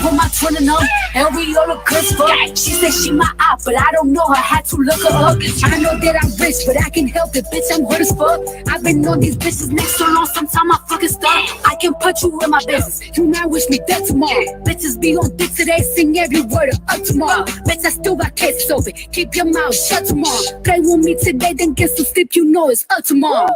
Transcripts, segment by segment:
put my twin up, and we all look good fuck. She said she my op, but I don't know her, had to look her up. I know that I'm rich, but I can help it, bitch, I'm good as fuck. I've been on these bitches next so long, sometimes I fucking stuck. I can put you in my business, you now wish me dead tomorrow. Bitches be on dick today, sing every word of up tomorrow. Bitch, I still got cases open, keep your mouth shut tomorrow. Play with me today, then get some sleep, you know it's up tomorrow.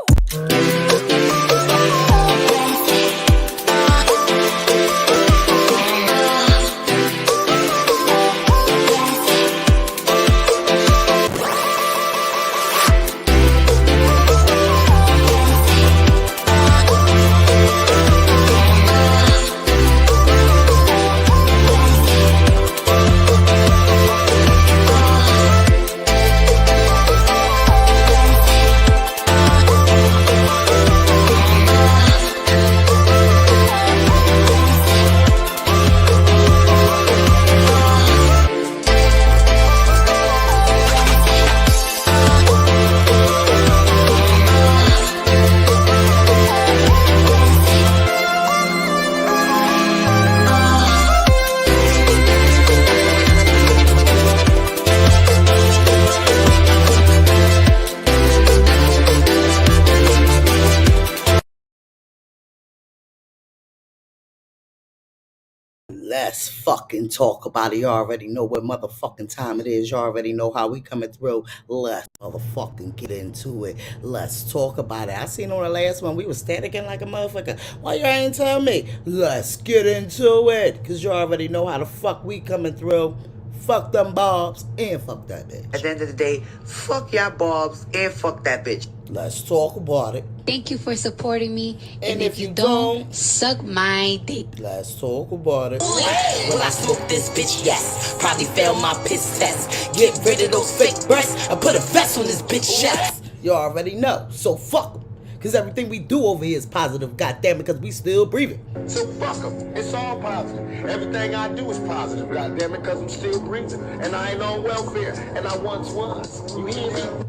Let's fucking talk about it. You already know what motherfucking time it is. You already know how we coming through. Let's motherfucking get into it. Let's talk about it. I seen on the last one we was staticking like a motherfucker. Why you ain't tell me? Let's get into it. Cause you already know how the fuck we coming through. Fuck them bobs and fuck that bitch. At the end of the day, fuck y'all bobs and fuck that bitch. Let's talk about it. Thank you for supporting me. And if you don't, suck my dick. Let's talk about it. When I smoke this bitch, yes. Probably fail my piss test. Get rid of those fake breasts and put a vest on this bitch chest. You already know. So fuck them. Because everything we do over here is positive, goddamn it, because we still breathing. So fuck them. It's all positive. Everything I do is positive, goddamn it, because I'm still breathing. And I ain't on welfare. And I once was. You hear me?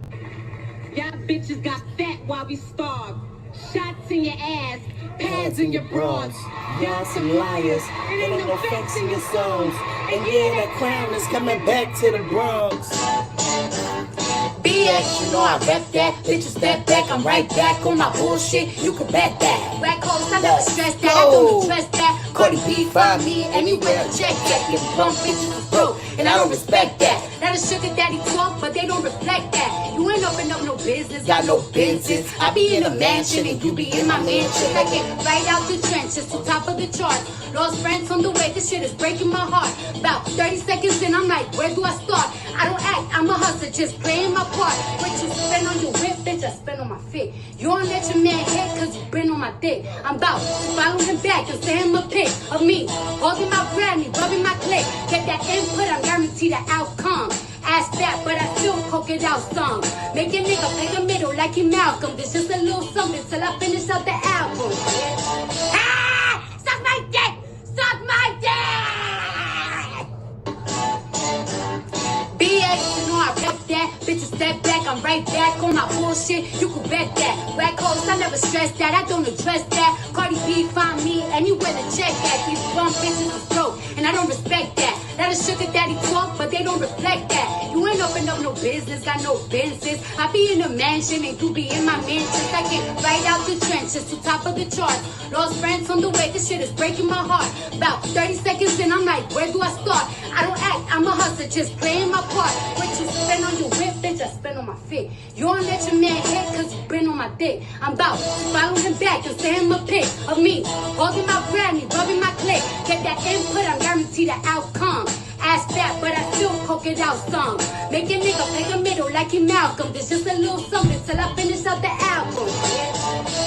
Y'all bitches got fat while we starved. Shots in your ass, pads in your bras. Y'all some liars. There ain't no facts in your songs. And yeah, that crown is coming back to the Bronx. BX, you know I rep that. Bitches step back, I'm right back on my bullshit. You can bet that. Black holes, I never stress that. I don't trust that. Cardi B, find me anywhere. Check that. Get bump bitches is broke, and I don't respect that. That is sugar daddy talk, but they don't reflect that. You ain't open up no business, got no business. I be in a mansion and you be in my mansion. I get right out the trenches to top of the chart. Lost friends on the way, this shit is breaking my heart. About 30 seconds in, I'm like, where do I start? I don't act, I'm a hustler, just playing my part. What you spend on your whip, bitch, I spend on my fit. You don't let your man hit, cause you been on my dick. I'm about to follow him back and send him a pic of me holding my granny, rubbing my clit. Get that input, I'm guaranteed the outcome. Ask that, but I still poke it out some. Make a nigga play the middle like he Malcolm. This just a little something till I finish out the album. Ah! Suck my dick! Suck my dick! BX, you know I rep that. Bitches step back, I'm right back on my bullshit. You can bet that. Black holes, I never stress that. I don't address that. Cardi B, find me anywhere to check that. These bum bitches is broke, and I don't respect that. That is sugar daddy talk, but they don't reflect that. You ain't open up no business, got no business. I be in a mansion and you be in my mansion. I get right out the trenches to top of the charts. Lost friends on the way, this shit is breaking my heart. About 30 seconds in, I'm like, where do I start? I don't act, I'm a hustler, just playing my part. What you spend on your whip, bitch, I spend on my fit. You don't let your man hit, cause you been on my dick. I'm about to follow him back and send him a pic of me holding my granny, rubbing my clit. Get that input, I'm guaranteed the outcome. Ask that, but I still poke it out some. Make a nigga play the middle like he Malcolm. This just a little something till I finish out the album.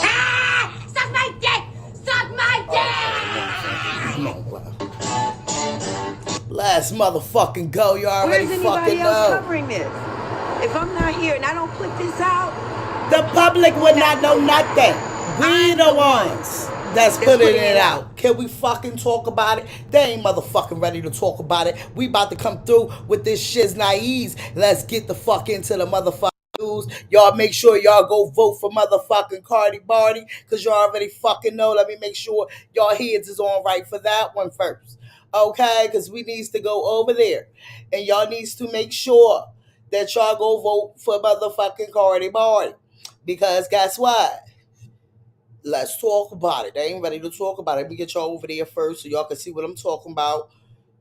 Ah! Suck my dick! Suck my dick! Let's motherfucking go. You already Where's fucking anybody else know. covering this? If I'm not here and I don't put this out, The public would not know nothing. We the ones that's putting it out. Can we fucking talk about it? They ain't motherfucking ready to talk about it. We about to come through with this shit's naive. Let's get the fuck into the motherfucking news. Y'all make sure y'all go vote for motherfucking Cardi Barty, because you already fucking know. Let me make sure y'all heads is on right for that one first. Okay, because we needs to go over there. And y'all needs to make sure that y'all go vote for motherfucking Cardi Barty. Because guess what? Let's talk about it. They ain't ready to talk about it. Let me get y'all over there first so y'all can see what I'm talking about.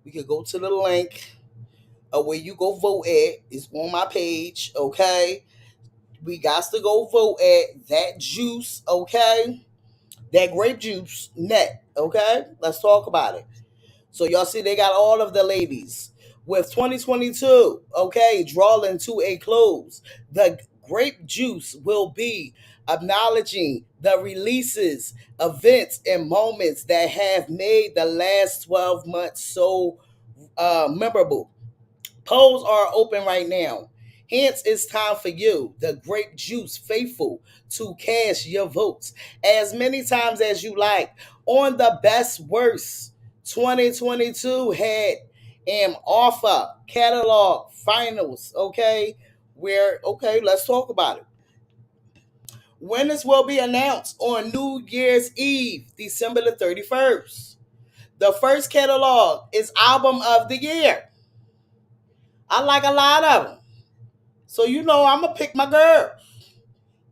We can go to the link where you go vote at. It's on my page, okay? We got to go vote at that juice, okay? That grape juice net, okay? Let's talk about it. So y'all see they got all of the ladies. With 2022, okay, drawing to a close, the grape juice will be acknowledging the releases, events, and moments that have made the last 12 months so memorable. Polls are open right now. Hence, it's time for you, the grape juice faithful, to cast your votes as many times as you like on the best worst 2022 had an offer catalog finals. Okay, let's talk about it. Winners will be announced on New Year's Eve, December the 31st. The first catalog is Album of the Year. I like a lot of them. So I'm gonna pick my girl,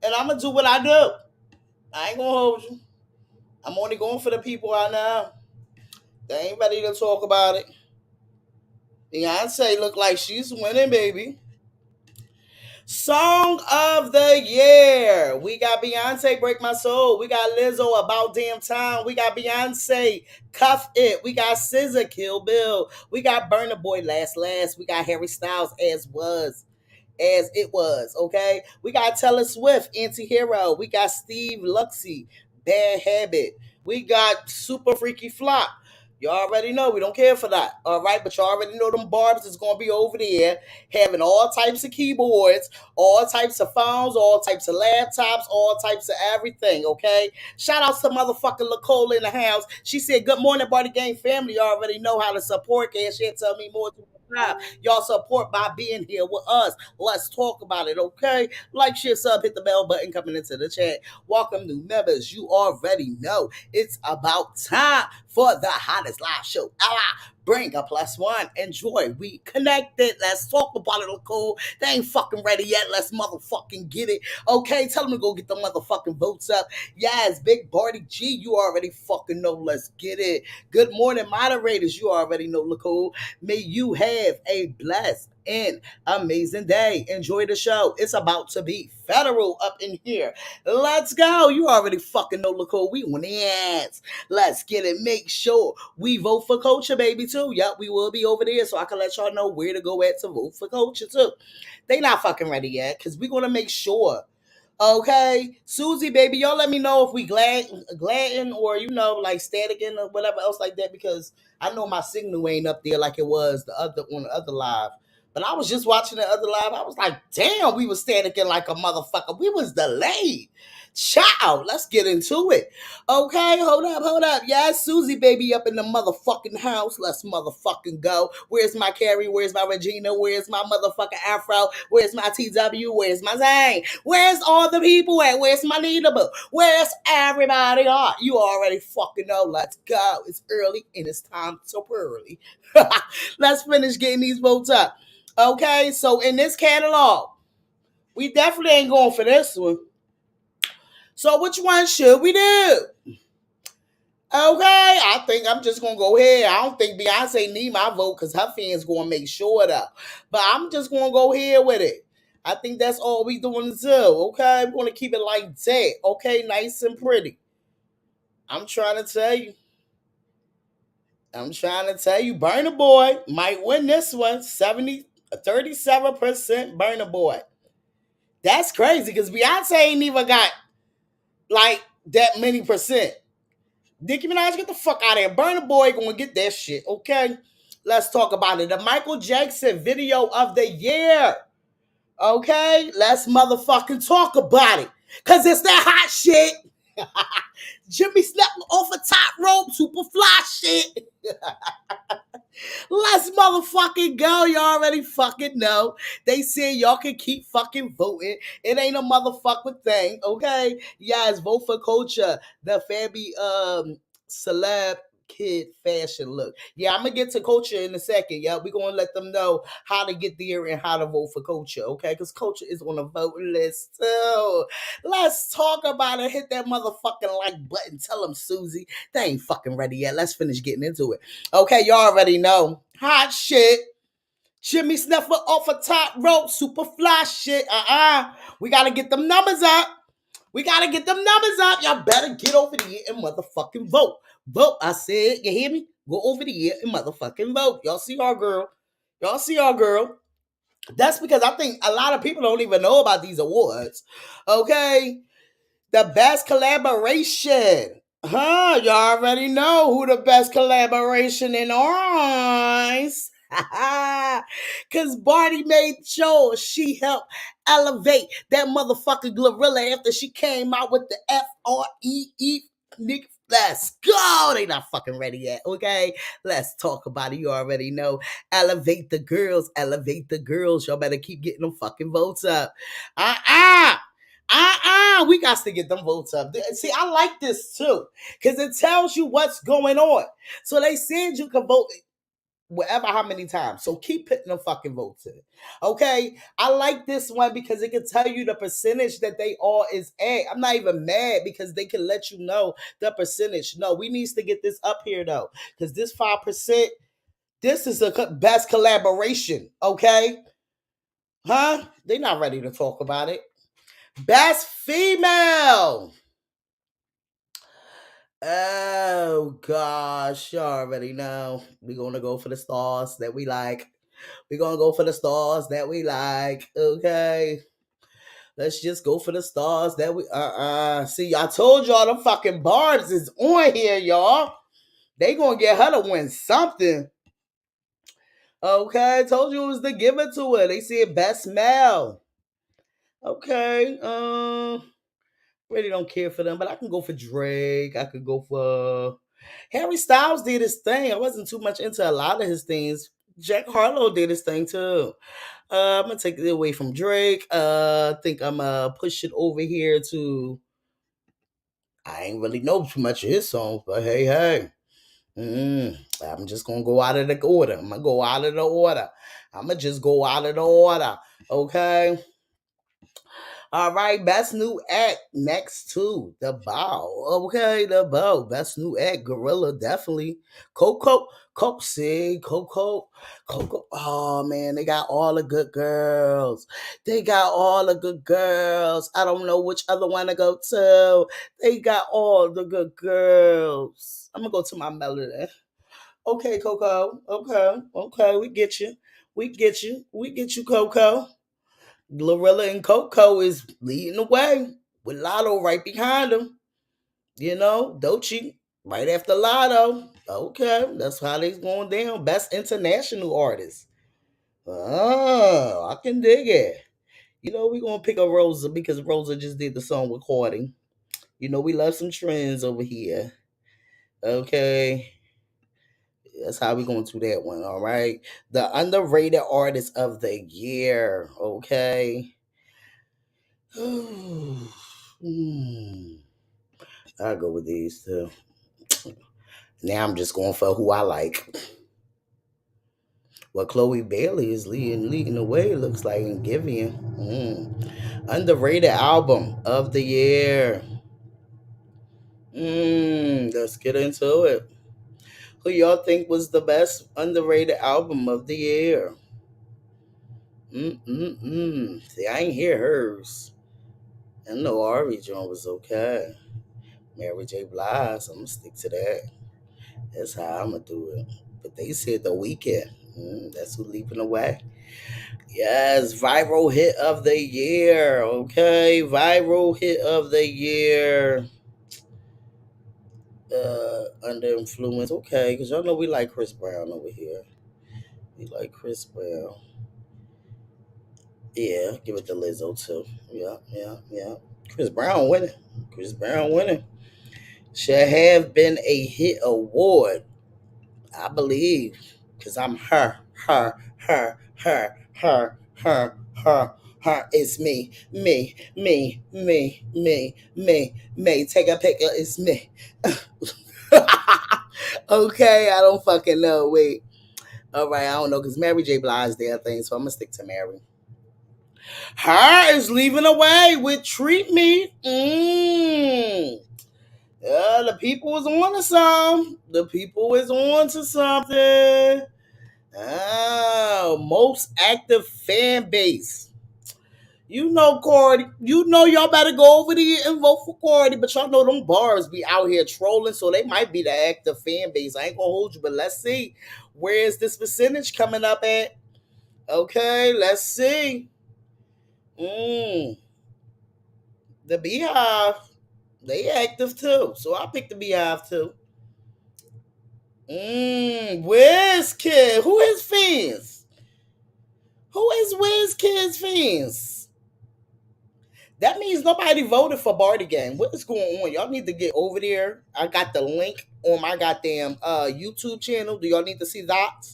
and I'm gonna do what I do. I ain't gonna hold you. I'm only going for the people I know. They ain't ready to talk about it. Beyonce look like she's winning, baby. Song of the Year. We got Beyonce, Break My Soul. We got Lizzo, About Damn Time. We got Beyonce, Cuff It. We got SZA, Kill Bill. We got Burna Boy, Last Last. We got Harry Styles, As It Was, okay? We got Taylor Swift, Anti-Hero. We got Steve Luxy, Bad Habit. We got Super Freaky Flop. You already know we don't care for that, all right? But you already know them barbs is going to be over there having all types of keyboards, all types of phones, all types of laptops, all types of everything, okay? Shout out to motherfucking Nicole in the house. She said, good morning, Party Gang family. You already know how to support. Can't shit tell me more to y'all support by being here with us. Let's talk about it, okay? Like, share, sub, hit the bell button coming into the chat. Welcome new members. You already know it's about time for the hottest live show ever. Bring a +1. Enjoy. We connected. Let's talk about it, Nicole. They ain't fucking ready yet. Let's motherfucking get it. Okay, tell them to go get the motherfucking votes up. Yes, Big Party G, you already fucking know. Let's get it. Good morning, moderators. You already know, Nicole. May you have a blessed and amazing day. Enjoy the show. It's about to be federal up in here. Let's go. You already fucking know, Nicole. We on the ass. Let's get it. Make sure we vote for Culture, baby, too. Yep, we will be over there so I can let y'all know where to go at to vote for Culture, too. They not fucking ready yet because we're going to make sure. Okay, Susie, baby, y'all let me know if we gladding or like staticing or whatever else like that, because I know my signal ain't up there like it was on the other live. But I was just watching the other live. I was like, damn, we was staticing like a motherfucker. We was delayed. Child, let's get into it. Okay, hold up. Yes, Susie, baby, up in the motherfucking house. Let's motherfucking go. Where's my Carrie? Where's my Regina? Where's my motherfucking Afro? Where's my TW? Where's my Zane? Where's all the people at? Where's my Nita Boo? Where's everybody at? You already fucking know. Let's go. It's early and it's time to early. Let's finish getting these votes up. Okay, so in this catalog, we definitely ain't going for this one. So which one should we do? Okay, I think I'm just going to go ahead. I don't think Beyonce need my vote because her fans going to make sure of that. But I'm just going to go ahead with it. I think that's all we doing to do. Okay, we're going to keep it like that. Okay, nice and pretty. I'm trying to tell you. Burna Boy might win this one. 37% Burna Boy. That's crazy because Beyonce ain't even got like that many percent. Nicki Minaj, get the fuck out of here. Burna Boy gonna get that shit, okay? Let's talk about it. The Michael Jackson video of the year. Okay? Let's motherfucking talk about it. Cause it's that hot shit. Jimmy slept off a top rope, super fly shit. Let's motherfucking go. You already fucking know. They say y'all can keep fucking voting. It ain't a motherfucking thing, okay? Yes, vote for Culture. The FABBY celeb kid fashion look. Yeah, I'm gonna get to culture in a second. Yeah, we're gonna let them know how to get there and how to vote for culture, okay? Because culture is on the voting list too. Let's talk about it. Hit that motherfucking like button. Tell them, Susie, they ain't fucking ready yet. Let's finish getting into it. Okay, y'all already know. Hot shit. Jimmy Snuffer off a top rope. Super fly shit. We gotta get them numbers up. We gotta get them numbers up. Y'all better get over there and motherfucking vote. Vote, I said. You hear me? Go over there and motherfucking vote. Y'all see our girl. Y'all see our girl. That's because I think a lot of people don't even know about these awards. Okay? The best collaboration. Y'all already know who the best collaboration in our eyes. Cause Barty made sure she helped elevate that motherfucking Glorilla after she came out with the FREE. Nigga, let's go. They not fucking ready yet, okay? Let's talk about it. You already know. Elevate the girls. Elevate the girls. Y'all better keep getting them fucking votes up. We got to get them votes up. See, I like this too, because it tells you what's going on. So they said you can vote whatever how many times. So keep putting them fucking votes in. Okay? I like this one because it can tell you the percentage that they all is at. I'm not even mad because they can let you know the percentage. No, we needs to get this up here though. Because this 5%, this is the best collaboration. Okay? They not ready to talk about it. Best female. Oh gosh, you already know. We're gonna go for the stars that we like. We're gonna go for the stars that we like. Okay. Let's just go for the stars that we See, I told y'all them fucking barbs is on here, y'all. They gonna get her to win something. Okay, I told you it was the giver to her. They said best male. Okay, really don't care for them, but I can go for Drake. I could go for Harry Styles did his thing. I wasn't too much into a lot of his things. Jack Harlow did his thing too. I'm gonna take it away from Drake. I think I'm gonna push it over here to. I ain't really know too much of his songs, but hey. I'm just gonna go out of the order. I'm gonna go out of the order. I'ma just go out of the order. Okay. All right, best new act next to the bow. Okay, the bow. Best new act, Gorilla, definitely. Coco. Oh man, they got all the good girls. They got all the good girls. I don't know which other one to go to. They got all the good girls. I'm gonna go to my melody. Okay, Coco. Okay, we get you. We get you, Coco. Glorilla and Coco is leading the way with Lotto right behind them. You know, Doechii right after Lotto. Okay, that's how they's going down. Best international artist. Oh, I can dig it. You know, we're going to pick up Rosa because Rosa just did the song recording. You know, we love some trends over here. Okay. That's how we going to do that one, all right? The underrated artist of the year. Okay. I'll go with these two. Now I'm just going for who I like. Well, Chloe Bailey is leading the way, it looks like, in Givian. Underrated album of the year. Let's get into it. Who y'all think was the best underrated album of the year? See, I ain't hear hers. I know Ari John was okay. Mary J. Blige, I'm gonna stick to that. That's how I'm gonna do it. But they said The Weeknd. That's who leaping away. Yes, viral hit of the year. Okay, viral hit of the year. Under influence. Okay, because y'all know we like Chris Brown over here. We like Chris Brown. Yeah, give it to Lizzo too. Yeah. Chris Brown winning. Should have been a hit award, I believe, because I'm her. It's me. Take a picture. It's me. Okay, I don't fucking know. Wait. All right, I don't know because Mary J. Blige their thing, so I'm gonna stick to Mary. Her is leaving away with "Treat Me." The people is on to some. The people is on to something. Oh, most active fan base. You know, Cardi. You know, y'all better go over there and vote for Cardi. But y'all know them bars be out here trolling, so they might be the active fan base. I ain't gonna hold you, but let's see. Where is this percentage coming up at? Okay, let's see. The Beehive, they active too. So I picked the Beehive too. Wizkid. Who is fans? Who is Wizkid's fans? That means nobody voted for Barty Gang. What is going on? Y'all need to get over there. I got the link on my goddamn YouTube channel. Do y'all need to see that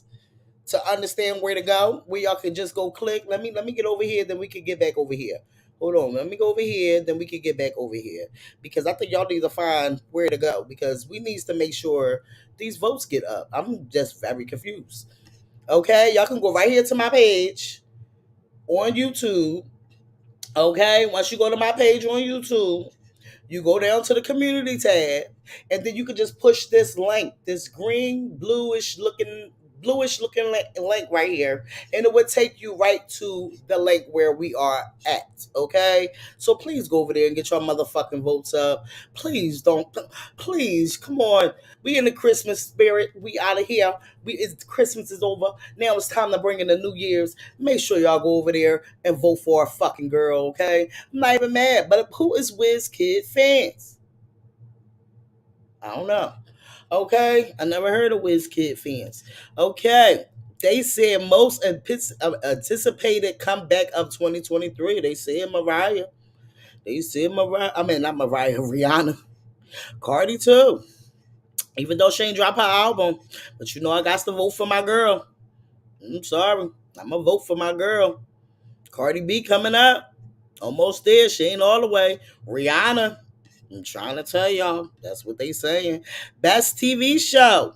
to understand where to go? Where y'all can just go click. Let me get over here, then we can get back over here. Hold on. Let me go over here, then we can get back over here. Because I think y'all need to find where to go. Because we needs to make sure these votes get up. I'm just very confused. Okay, y'all can go right here to my page on YouTube. Okay, once you go to my page on YouTube, you go down to the community tab, and then you can just push this link, this green, bluish looking link right here, and it would take you right to the link where we are at. Okay, so please go over there and get your motherfucking votes up. Please don't, please come on. We in the Christmas spirit. We out of here. Christmas is over. Now it's time to bring in the New Year's. Make sure y'all go over there and vote for a fucking girl. Okay, I'm not even mad. But who is WizKid fans? I don't know. Okay, I never heard of WizKid fans. Okay, they said most anticipated comeback of 2023. They said Mariah. They said Mariah. I mean, not Mariah, Rihanna. Cardi too. Even though she ain't drop her album, but you know I got to vote for my girl. I'm sorry, I'm gonna vote for my girl. Cardi B coming up, almost there. She ain't all the way. Rihanna. I'm trying to tell y'all. That's what they saying. Best TV show.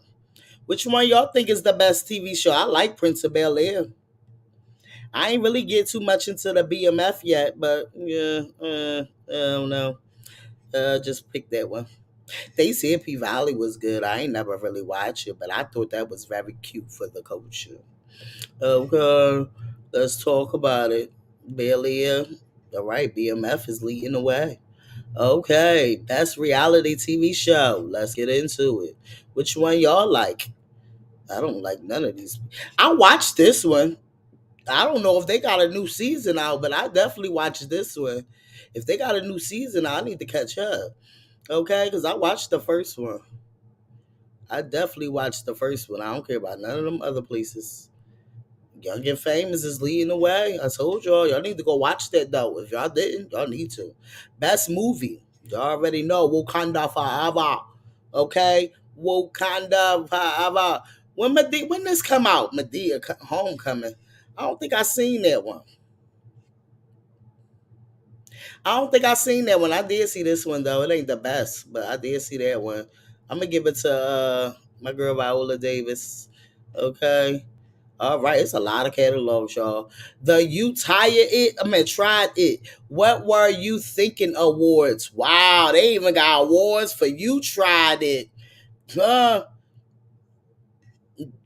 Which one y'all think is the best TV show? I like Prince of Bel-Air. I ain't really get too much into the BMF yet, but yeah, I don't know. Just pick that one. They said P Valley was good. I ain't never really watched it, but I thought that was very cute for the culture. Okay, let's talk about it. Bel-Air. All right, BMF is leading the way. Okay, best reality TV show. Let's get into it. Which one y'all like? I don't like none of these. I watched this one. I don't know if they got a new season out, but I definitely watched this one. If they got a new season, I need to catch up. Okay, because I watched the first one. I definitely watched the first one. I don't care about none of them other places. Young and Famous is leading the way. I told y'all need to go watch that though. If y'all didn't, y'all need to. Best movie. Y'all already know Wakanda Forever. Okay? Wakanda Forever. When this come out? Medea Homecoming. I don't think I seen that one. I don't think I seen that one. I did see this one though. It ain't the best, but I did see that one. I'm gonna give it to my girl Viola Davis. Okay. All right, it's a lot of catalogs, y'all. The You Tired It, Tried It. What Were You Thinking Awards? Wow, they even got awards for You Tried It. Uh,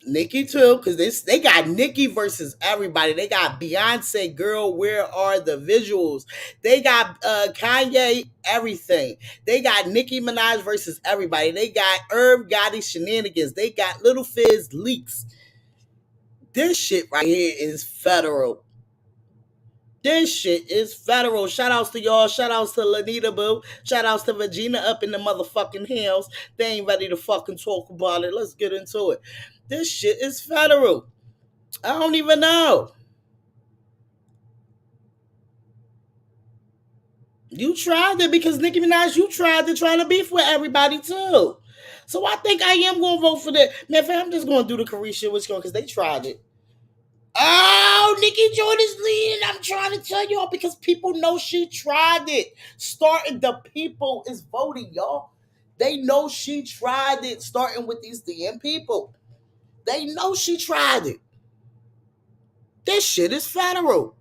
Nicki too, because they got Nicki versus everybody. They got Beyonce, Girl, Where Are the Visuals? They got Kanye, everything. They got Nicki Minaj versus everybody. They got Irv Gotti Shenanigans. They got Little Fizz Leaks. This shit right here is federal. This shit is federal. Shout outs to y'all. Shout outs to Lanita Boo. Shout outs to Regina up in the motherfucking hills. They ain't ready to fucking talk about it. Let's get into it. This shit is federal. I don't even know. You tried it because Nicki Minaj, you tried to try to beef with everybody too. So I think I am going to vote for that. Man, I'm just going to do the Carisha which one because they tried it. Oh, Nikki Jordan's leading. I'm trying to tell y'all because people know she tried it. Starting the people is voting, y'all. They know she tried it, starting with these DM people. They know she tried it. This shit is federal.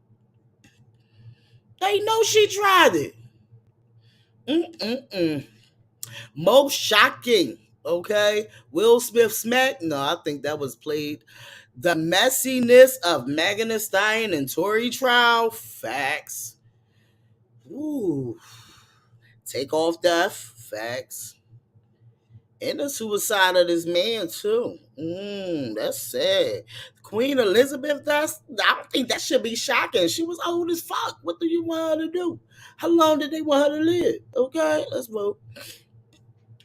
They know she tried it. Most shocking. Okay. Will Smith smack? No, I think that was played. The messiness of Megan Thee Stallion and Tory trial. Facts. Ooh. Take off death. Facts. And the suicide of this man too. That's sad. Queen Elizabeth, I don't think that should be shocking. She was old as fuck. What do you want her to do? How long did they want her to live? Okay, let's vote.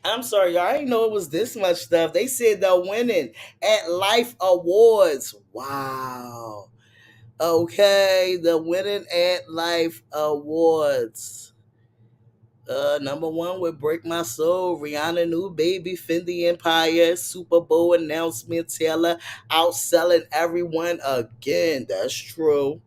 I'm sorry, y'all. I didn't know it was this much stuff. They said they're winning at Life Awards. Wow. Okay, the winning at Life Awards. Number one would Break My Soul. Rihanna New Baby, Fendi Empire, Super Bowl announcement, Taylor outselling everyone again. That's true.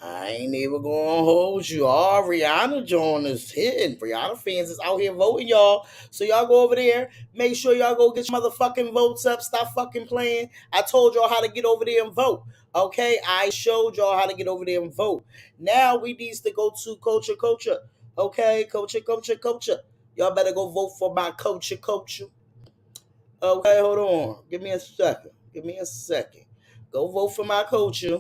I ain't even gonna hold you. All Rihanna Joan is hitting. Rihanna fans is out here voting, y'all. So y'all go over there. Make sure y'all go get your motherfucking votes up. Stop fucking playing. I told y'all how to get over there and vote. Okay, I showed y'all how to get over there and vote. Now we needs to go to culture. Okay, culture. Y'all better go vote for my culture. Okay, hold on. Give me a second. Go vote for my culture.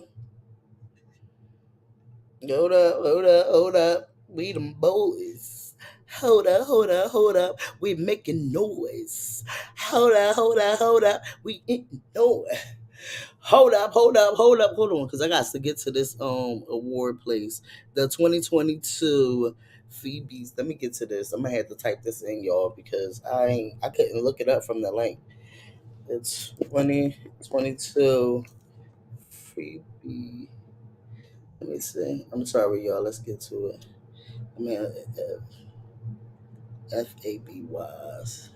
Hold up. We them boys. Hold up. We making noise. Hold up. We ain't no. Hold on, because I got to get to this award place. The 2022 Phoebes. Let me get to this. I'm gonna have to type this in, y'all, because I couldn't look it up from the link. It's 2022 Phoebe. Let me see. I'm sorry, y'all. Let's get to it. I mean, FABYs.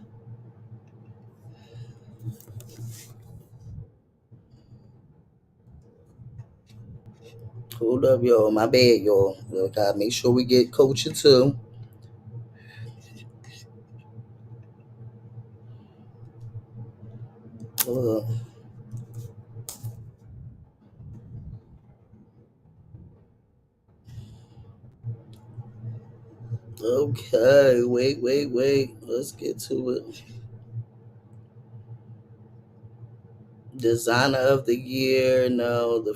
Hold up, y'all. My bad, y'all. We gotta make sure we get culture too. Uh, okay, wait. Let's get to it. Designer of the year. No, the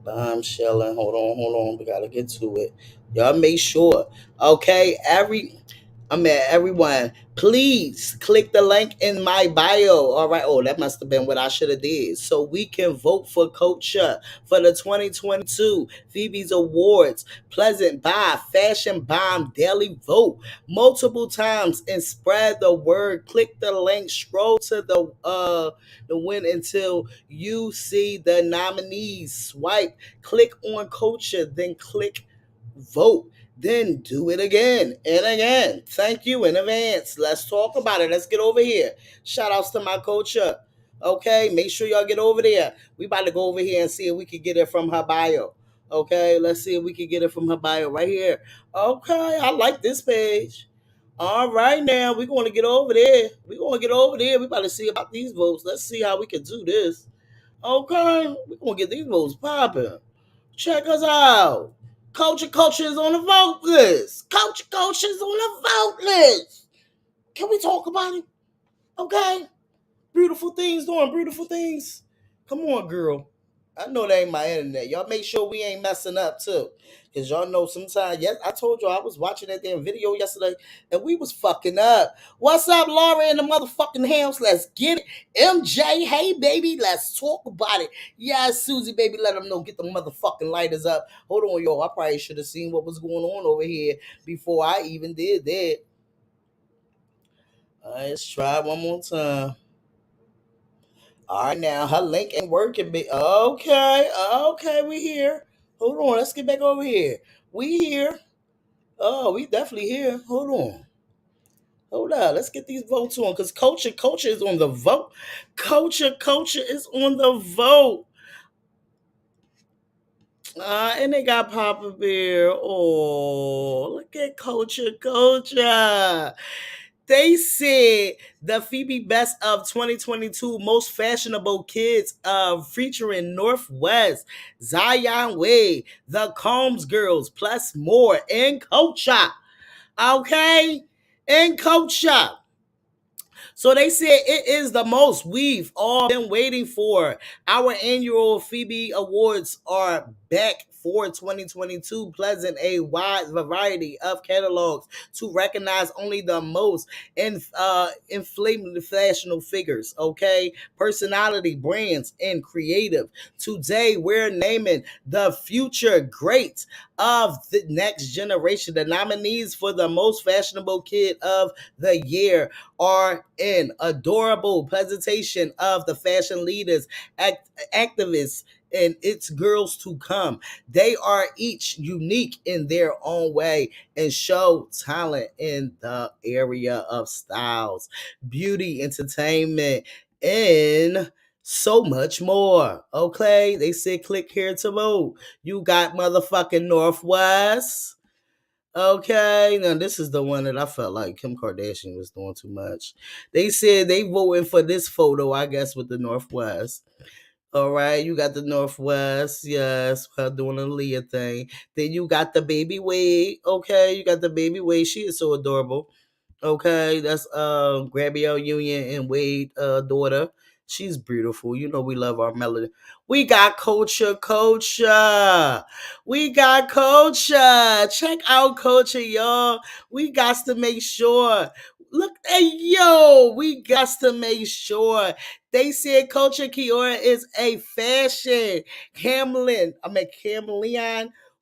bombshell. Hold on. We gotta get to it. Y'all make sure. Okay, everyone, please click the link in my bio. All right. Oh, that must have been what I should have did. So we can vote for culture for the 2022 Phoebe's Awards. Pleasant Buy, Fashion Bomb, Daily Vote multiple times and spread the word. Click the link, scroll to the win until you see the nominees. Swipe, click on culture, then click vote. Then do it again and again. Thank you in advance. Let's talk about it. Let's get over here. Shout outs to my culture. Okay, make sure y'all get over there. We about to go over here and see if we can get it from her bio. Okay, let's see if we can get it from her bio right here. Okay, I like this page. All right, now we're going to get over there. We about to see about these votes. Let's see how we can do this. Okay, we're going to get these votes popping. Check us out. Culture is on the vote list. Culture is on the vote list. Can we talk about it? Okay. Beautiful things doing beautiful things. Come on, girl. I know that ain't my internet. Y'all make sure we ain't messing up too. Cause y'all know sometimes, yes, I told y'all I was watching that damn video yesterday and we was fucking up. What's up, Laura in the motherfucking house? Let's get it. MJ, hey baby, let's talk about it. Yes, Susie, baby, let them know. Get the motherfucking lighters up. Hold on, y'all. I probably should have seen what was going on over here before I even did that. All right, let's try one more time. All right, now her link ain't working. Okay, we here. Hold on, let's get back over here. We here. Oh, we definitely here. Hold on. Let's get these votes on because culture is on the vote. Culture is on the vote. And they got Papa Bear. Oh, look at Culture. They said the Phoebe Best of 2022 Most Fashionable Kids featuring Northwest, Zion Wade, the Combs Girls, plus more in Culture. Okay? In Culture. So they said it is the most we've all been waiting for. Our annual Phoebe Awards are back for 2022, pleasant a wide variety of catalogs to recognize only the most inflamed fashionable figures, okay? Personality, brands, and creative. Today, we're naming the future greats of the next generation. The nominees for the most fashionable kid of the year are an adorable presentation of the fashion leaders, activists, and its girls to come. They are each unique in their own way and show talent in the area of styles, beauty, entertainment, and so much more. Okay, they said click here to vote. You got motherfucking Northwest. Okay, now this is the one that I felt like Kim Kardashian was doing too much. They said they voting for this photo, I guess, with the Northwest. All right, you got the Northwest, yes, her doing a Leah thing. Then you got the baby Wade. Okay, you got the baby Wade. She is so adorable. Okay, that's Gabrielle Union and Wade daughter. She's beautiful. You know we love our melody. We got Culture. We got Culture. Check out Culture, y'all. We got to make sure. Look, hey, yo, we got to make sure. They said Culture Kiora is a fashion chameleon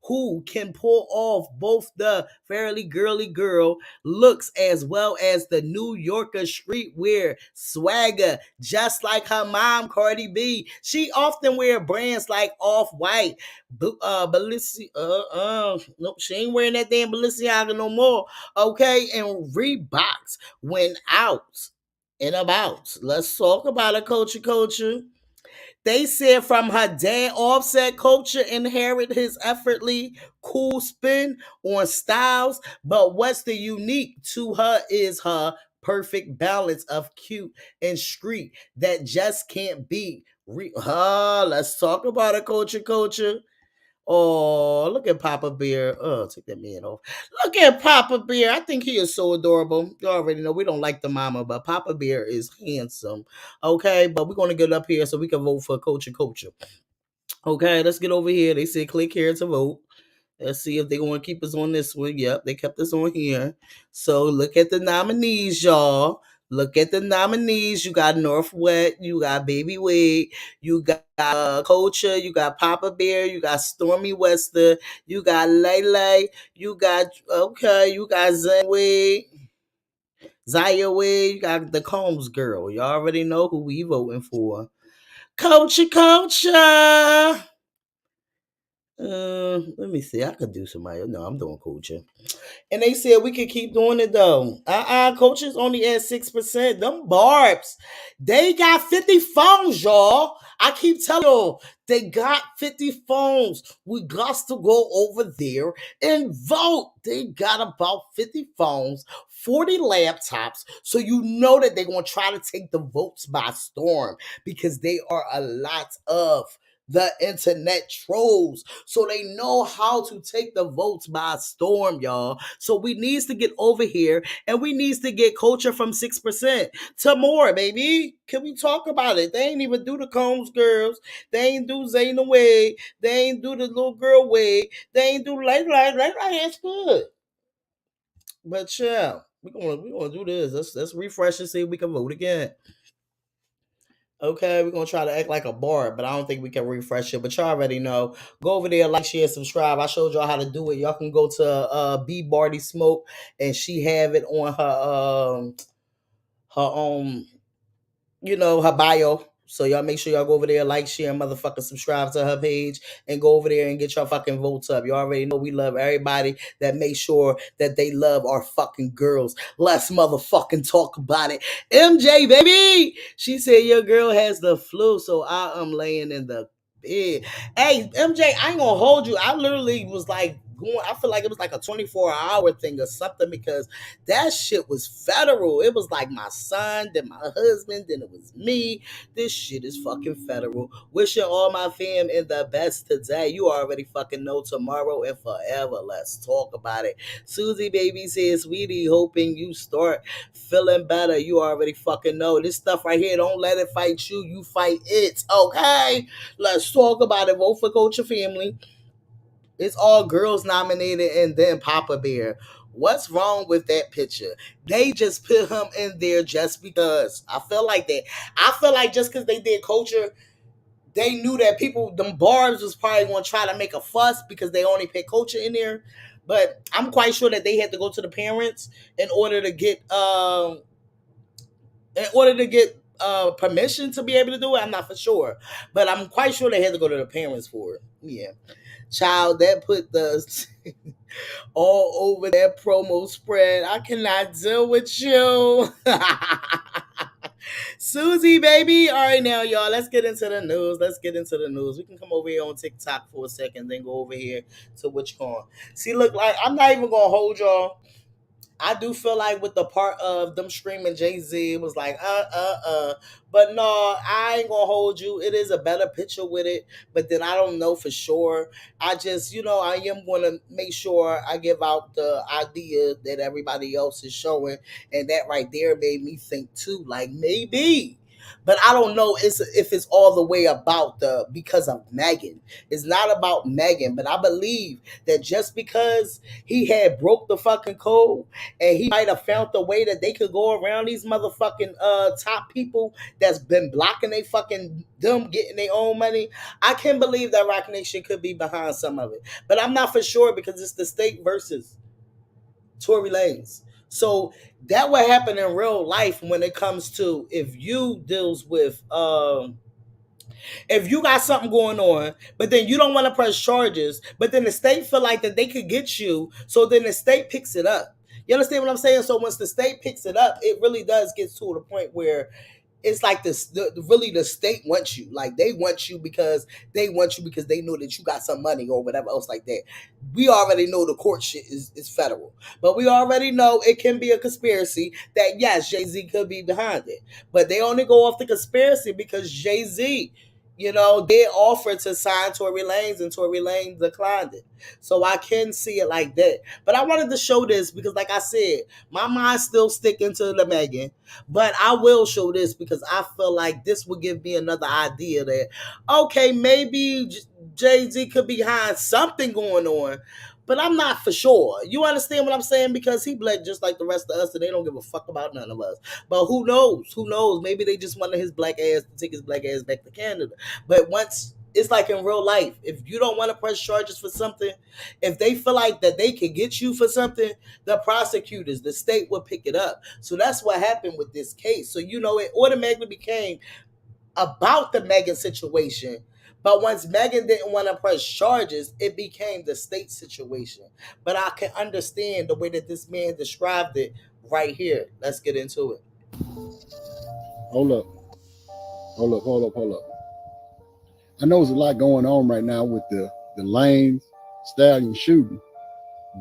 who can pull off both the fairly girly girl looks as well as the New Yorker streetwear swagger, just like her mom, Cardi B. She often wear brands like Off-White, nope, she ain't wearing that damn Balenciaga no more, okay, and Reeboks went out and about. Let's talk about a culture. They said from her dad, Offset Culture inherited his effortlessly cool spin on styles, but what's the unique to her is her perfect balance of cute and street that just can't be. Let's talk about a culture. Oh, look at Papa Bear. Oh, take that man off. Look at Papa Bear. I think he is so adorable. You already know we don't like the mama, but Papa Bear is handsome. Okay, but we're going to get up here so we can vote for Culture. Okay, let's get over here. They said click here to vote. Let's see if they want to keep us on this one. Yep, they kept us on here. So look at the nominees, y'all. Look at the nominees. You got Northwest, you got Baby Wade, you got Culture, you got Papa Bear, you got Stormy Wester, you got Lele, you got you got Zaya Wade, you got the Combs girl. You already know who we voting for. Culture. Let me see. I could do somebody. No, I'm doing Culture. And they said we could keep doing it though. Coaches only at 6%. Them barbs, they got 50 phones, y'all. I keep telling y'all, they got 50 phones. We got to go over there and vote. They got about 50 phones, 40 laptops. So you know that they're going to try to take the votes by storm because they are a lot of the internet trolls. So they know how to take the votes by storm, y'all. So we needs to get over here and we needs to get Culture from 6% to more, baby. Can we talk about it? They ain't even do the Combs girls. They ain't do Zayna Wade. They ain't do the little girl Wade. They ain't do like that's good. But yeah, we're gonna do this. Let's refresh and see if we can vote again. Okay, we're gonna try to act like a bar, but I don't think we can refresh it. But y'all already know. Go over there, like, share, subscribe. I showed y'all how to do it. Y'all can go to B Barty Smoke, and she have it on her own, her bio. So y'all make sure y'all go over there, like, share, and motherfucking subscribe to her page, and go over there and get your fucking votes up. You already know we love everybody that make sure that they love our fucking girls. Let's motherfucking talk about it. MJ, baby! She said your girl has the flu, so I am laying in the bed. Hey, MJ, I ain't gonna hold you. I literally was like going, I feel like it was like a 24-hour thing or something because that shit was federal. It was like my son, then my husband, then it was me. This shit is fucking federal. Wishing all my fam in the best today. You already fucking know tomorrow and forever. Let's talk about it. Susie baby says, sweetie, hoping you start feeling better. You already fucking know. This stuff right here, don't let it fight you. You fight it. Okay? Let's talk about it. Vote for Culture Family. It's all girls nominated and then Papa Bear. What's wrong with that picture? They just put him in there just because. I feel like that. I feel like just because they did Culture, they knew that people, them barbs was probably going to try to make a fuss because they only put Culture in there. But I'm quite sure that they had to go to the parents in order to get permission to be able to do it. I'm not for sure, but I'm quite sure they had to go to the parents for it. Yeah. Child, that put the all over that promo spread. I cannot deal with you. Susie, baby. All right, now, y'all, let's get into the news. We can come over here on TikTok for a second, then go over here to what you going. See, look, like, I'm not even going to hold y'all. I do feel like with the part of them screaming Jay-Z, it was like, But no, I ain't gonna hold you. It is a better picture with it, but then I don't know for sure. I just, I am gonna make sure I give out the idea that everybody else is showing, and that right there made me think too, like maybe. But I don't know if it's all the way about because of Megan. It's not about Megan, but I believe that just because he had broke the fucking code and he might have found the way that they could go around these motherfucking top people that's been blocking them getting their own money. I can believe that Roc Nation could be behind some of it. But I'm not for sure because it's the state versus Tory Lanez. So that would happen in real life when it comes to if you deals with if you got something going on, but then you don't want to press charges, but then the state feel like that they could get you, so then the state picks it up. You understand what I'm saying? So once the state picks it up, it really does get to the point where it's like really the state wants you. Like they want you because they know that you got some money or whatever else like that. We already know the court shit is federal. But we already know it can be a conspiracy that yes, Jay-Z could be behind it. But they only go off the conspiracy because Jay-Z, they offered to sign Tory Lanez and Tory Lanez declined it. So I can see it like that. But I wanted to show this because like I said, my mind's still sticking to the Megan. But I will show this because I feel like this will give me another idea that, okay, maybe Jay-Z could be behind something going on. But I'm not for sure. You understand what I'm saying? Because he black just like the rest of us and they don't give a fuck about none of us. But who knows? Who knows? Maybe they just wanted his black ass to take his black ass back to Canada. But once it's like in real life, if you don't want to press charges for something, if they feel like that they can get you for something, the prosecutors, the state will pick it up. So that's what happened with this case. So, it automatically became about the Megan situation. But once Megan didn't want to press charges, it became the state situation. But I can understand the way that this man described it right here. Let's get into it. Hold up. I know there's a lot going on right now with the Lanez Stallion shooting,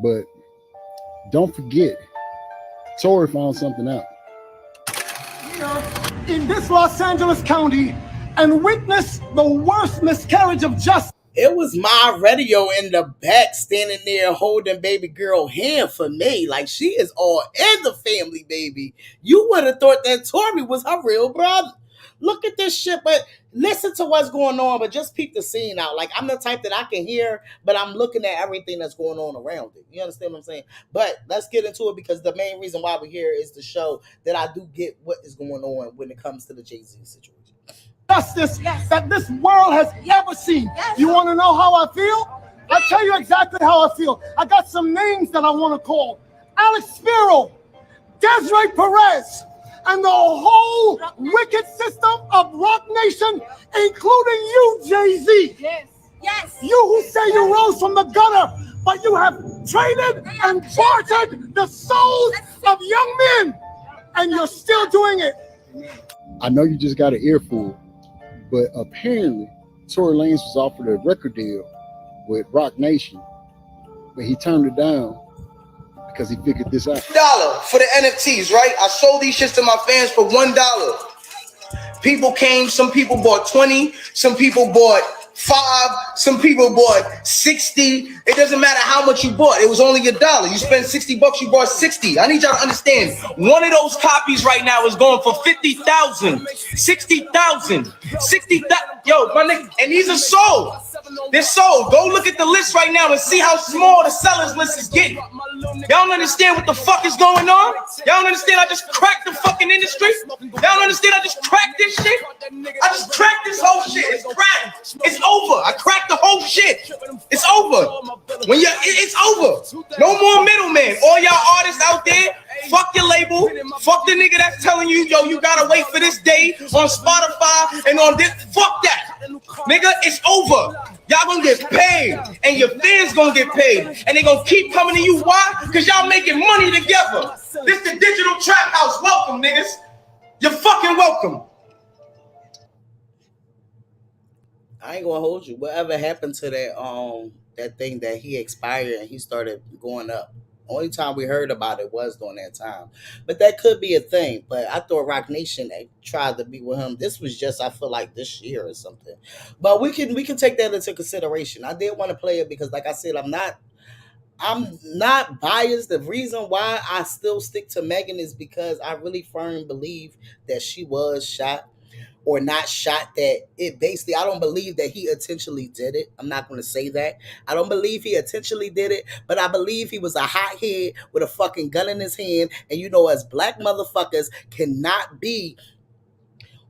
but don't forget, Tory found something out. In this Los Angeles County, and witness the worst miscarriage of justice. It was my radio in the back standing there holding baby girl hand for me. Like she is all in the family, baby. You would have thought that Tory was her real brother. Look at this shit, but listen to what's going on, but just peep the scene out. Like I'm the type that I can hear, but I'm looking at everything that's going on around it. You understand what I'm saying? But let's get into it because the main reason why we're here is to show that I do get what is going on when it comes to the Jay-Z situation. Justice that this world has ever seen. You want to know how I feel? I'll tell you exactly how I feel. I got some names that I want to call. Alex Spiro, Desiree Perez, and the whole wicked system of Roc Nation, including you, Jay-Z. Yes. You who say you rose from the gutter, but you have traded and bartered the souls of young men, and you're still doing it. I know you just got an earful, but apparently Tory Lanez was offered a record deal with Rock Nation, but he turned it down because he figured this out. $1 for the NFTs, right? I sold these shits to my fans for $1. People came, some people bought 20, some people bought 5, some people bought 60. It doesn't matter how much you bought. It was only $1. You spend $60, you bought 60. I need y'all to understand. One of those copies right now is going for 50,000, 60,000, 60,000. Yo, my nigga, and these are sold. They're sold. Go look at the list right now and see how small the sellers list is getting. Y'all don't understand what the fuck is going on? Y'all don't understand I just cracked the fucking industry? Y'all don't understand I just cracked this shit? I just cracked this whole shit. It's cracked. It's over. I cracked the whole shit. It's over. It's over. No more middleman. All y'all artists out there, fuck your label. Fuck the nigga that's telling you, yo, you gotta wait for this day on Spotify and on this. Fuck that. Nigga, it's over. Y'all gonna get paid, and your fans gonna get paid, and they gonna keep coming to you. Why? Because y'all making money together. This the digital trap house. Welcome, niggas. You're fucking welcome. I ain't gonna hold you. Whatever happened to that thing that he expired and he started going up? Only time we heard about it was during that time. But that could be a thing. But I thought Rock Nation tried to be with him. This was just, I feel like, this year or something. But we can take that into consideration. I did want to play it because, like I said, I'm not biased. The reason why I still stick to Megan is because I really firmly believe that she was shot. Or not shot, that it basically, I don't believe that he intentionally did it. I'm not going to say that. I don't believe he intentionally did it, but I believe he was a hothead with a fucking gun in his hand. And you know, as black motherfuckers cannot be,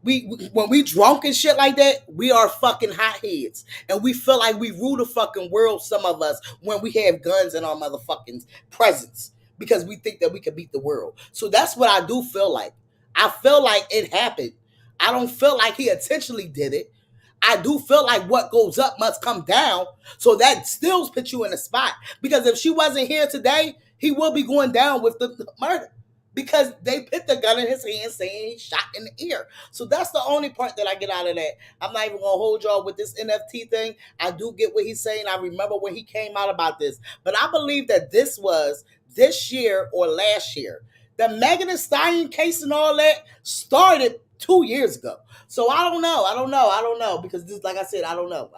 when we drunk and shit like that, we are fucking hotheads. And we feel like we rule the fucking world, some of us, when we have guns in our motherfucking presence. Because we think that we can beat the world. So that's what I do feel like. I feel like it happened. I don't feel like he intentionally did it. I do feel like what goes up must come down. So that still puts you in a spot. Because if she wasn't here today, he will be going down with the murder. Because they put the gun in his hand saying he shot in the ear. So that's the only part that I get out of that. I'm not even going to hold y'all with this NFT thing. I do get what he's saying. I remember when he came out about this. But I believe that this was this year or last year. The Megan Thee Stallion case and all that started 2 years ago. So I don't know. Because this, like I said, I don't know.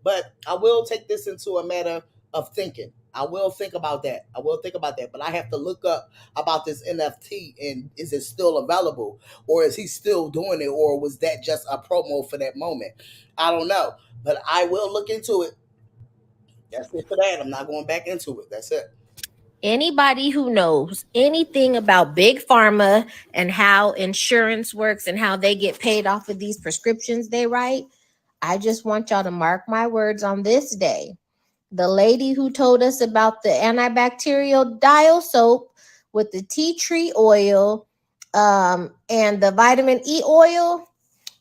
But I will take this into a matter of thinking. I will think about that. But I have to look up about this NFT and is it still available? Or is he still doing it? Or was that just a promo for that moment? I don't know. But I will look into it. That's it for that. I'm not going back into it. That's it. Anybody who knows anything about big pharma and how insurance works and how they get paid off of these prescriptions they write, I just want y'all to mark my words on this day. The lady who told us about the antibacterial dial soap with the tea tree oil and the vitamin E oil,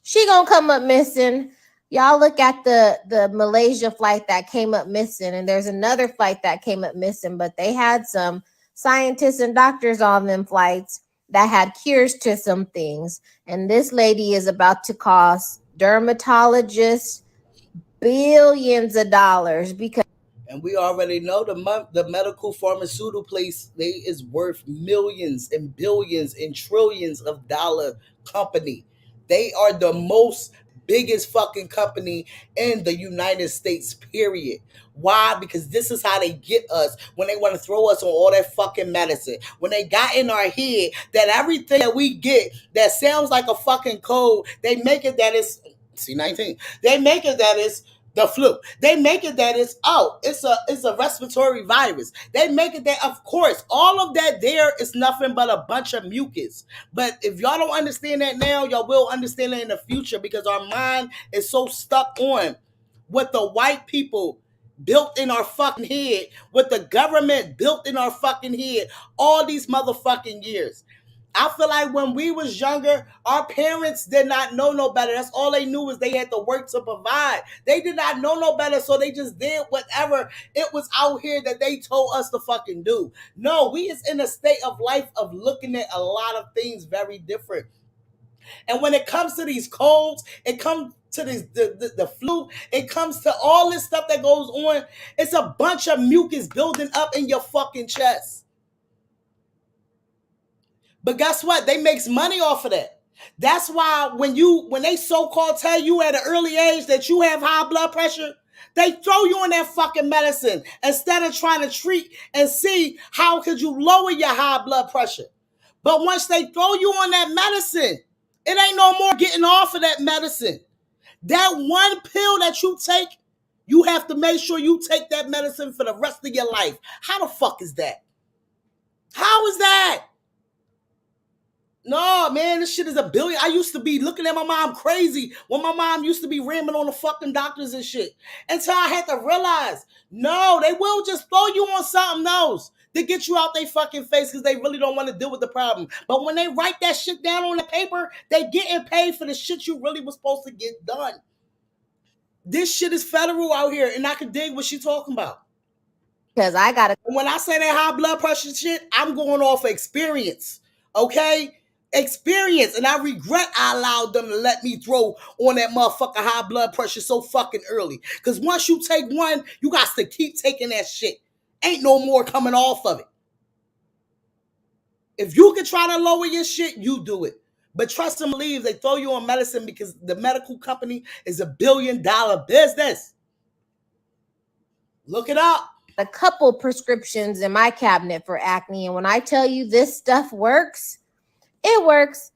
she gonna come up missing. Y'all look at the Malaysia flight that came up missing, and there's another flight that came up missing, but they had some scientists and doctors on them flights that had cures to some things. And this lady is about to cost dermatologists billions of dollars because. And we already know the medical pharmaceutical place, they is worth millions and billions and trillions of dollar company. They are the most biggest fucking company in the United States, period. Why? Because this is how they get us when they want to throw us on all that fucking medicine. When they got in our head that everything that we get that sounds like a fucking cold, they make it that it's C-19. They make it that it's the flu. They make it that it's a respiratory virus. They make it that, of course, all of that there is nothing but a bunch of mucus. But if y'all don't understand that now, y'all will understand it in the future because our mind is so stuck on what the white people built in our fucking head, what the government built in our fucking head all these motherfucking years. I feel like when we was younger, our parents did not know no better. That's all they knew was they had to work to provide. They did not know no better, so they just did whatever it was out here that they told us to fucking do. No, we is in a state of life of looking at a lot of things very different. And when it comes to these colds, it comes to the flu. It comes to all this stuff that goes on. It's a bunch of mucus building up in your fucking chest. But guess what? They makes money off of that. That's why when they so-called tell you at an early age that you have high blood pressure, they throw you on that fucking medicine instead of trying to treat and see how could you lower your high blood pressure. But once they throw you on that medicine, it ain't no more getting off of that medicine. That one pill that you take, you have to make sure you take that medicine for the rest of your life. How the fuck is that? How is that? No, man, this shit is a billion. I used to be looking at my mom crazy when my mom used to be ramming on the fucking doctors and shit. Until I had to realize, no, they will just throw you on something else to get you out their fucking face because they really don't want to deal with the problem. But when they write that shit down on the paper, they getting paid for the shit you really was supposed to get done. This shit is federal out here, and I can dig what she talking about. Because I got to. When I say that high blood pressure shit, I'm going off experience, okay? Experience, and I regret I allowed them to let me throw on that motherfucker high blood pressure so fucking early. Because once you take one, you got to keep taking that shit. Ain't no more coming off of it. If you can try to lower your shit, you do it. But trust and believe, they throw you on medicine because the medical company is $1 billion business. Look it up. A couple prescriptions in my cabinet for acne, and when I tell you this stuff works, it works.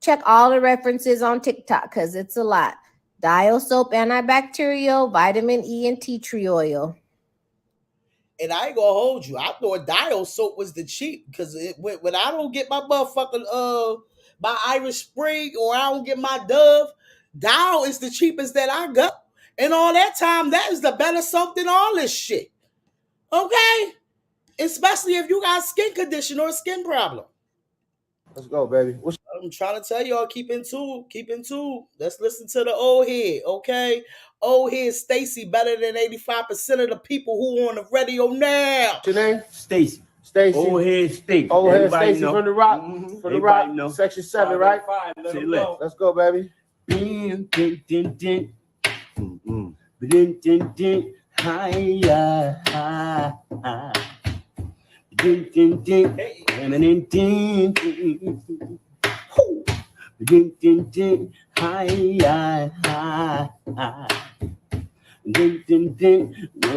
Check all the references on TikTok because it's a lot. Dial soap, antibacterial, vitamin E, and tea tree oil. And I ain't gonna hold you. I thought Dial soap was the cheap because when I don't get my motherfucking my Irish Spring or I don't get my Dove, Dial is the cheapest that I got. And all that time, that is the better soap than all this shit. Okay? Especially if you got skin condition or a skin problem. Let's go, baby. I'm trying to tell y'all, keep in tune. Let's listen to the old head, okay? Old head Stacy better than 85% of the people who on the radio now. What's your name? Stacy. Old head Stacy. Old head Stacy from the Rock. Mm-hmm. From the Rock. Know. Section 7, right? Let's go, baby. When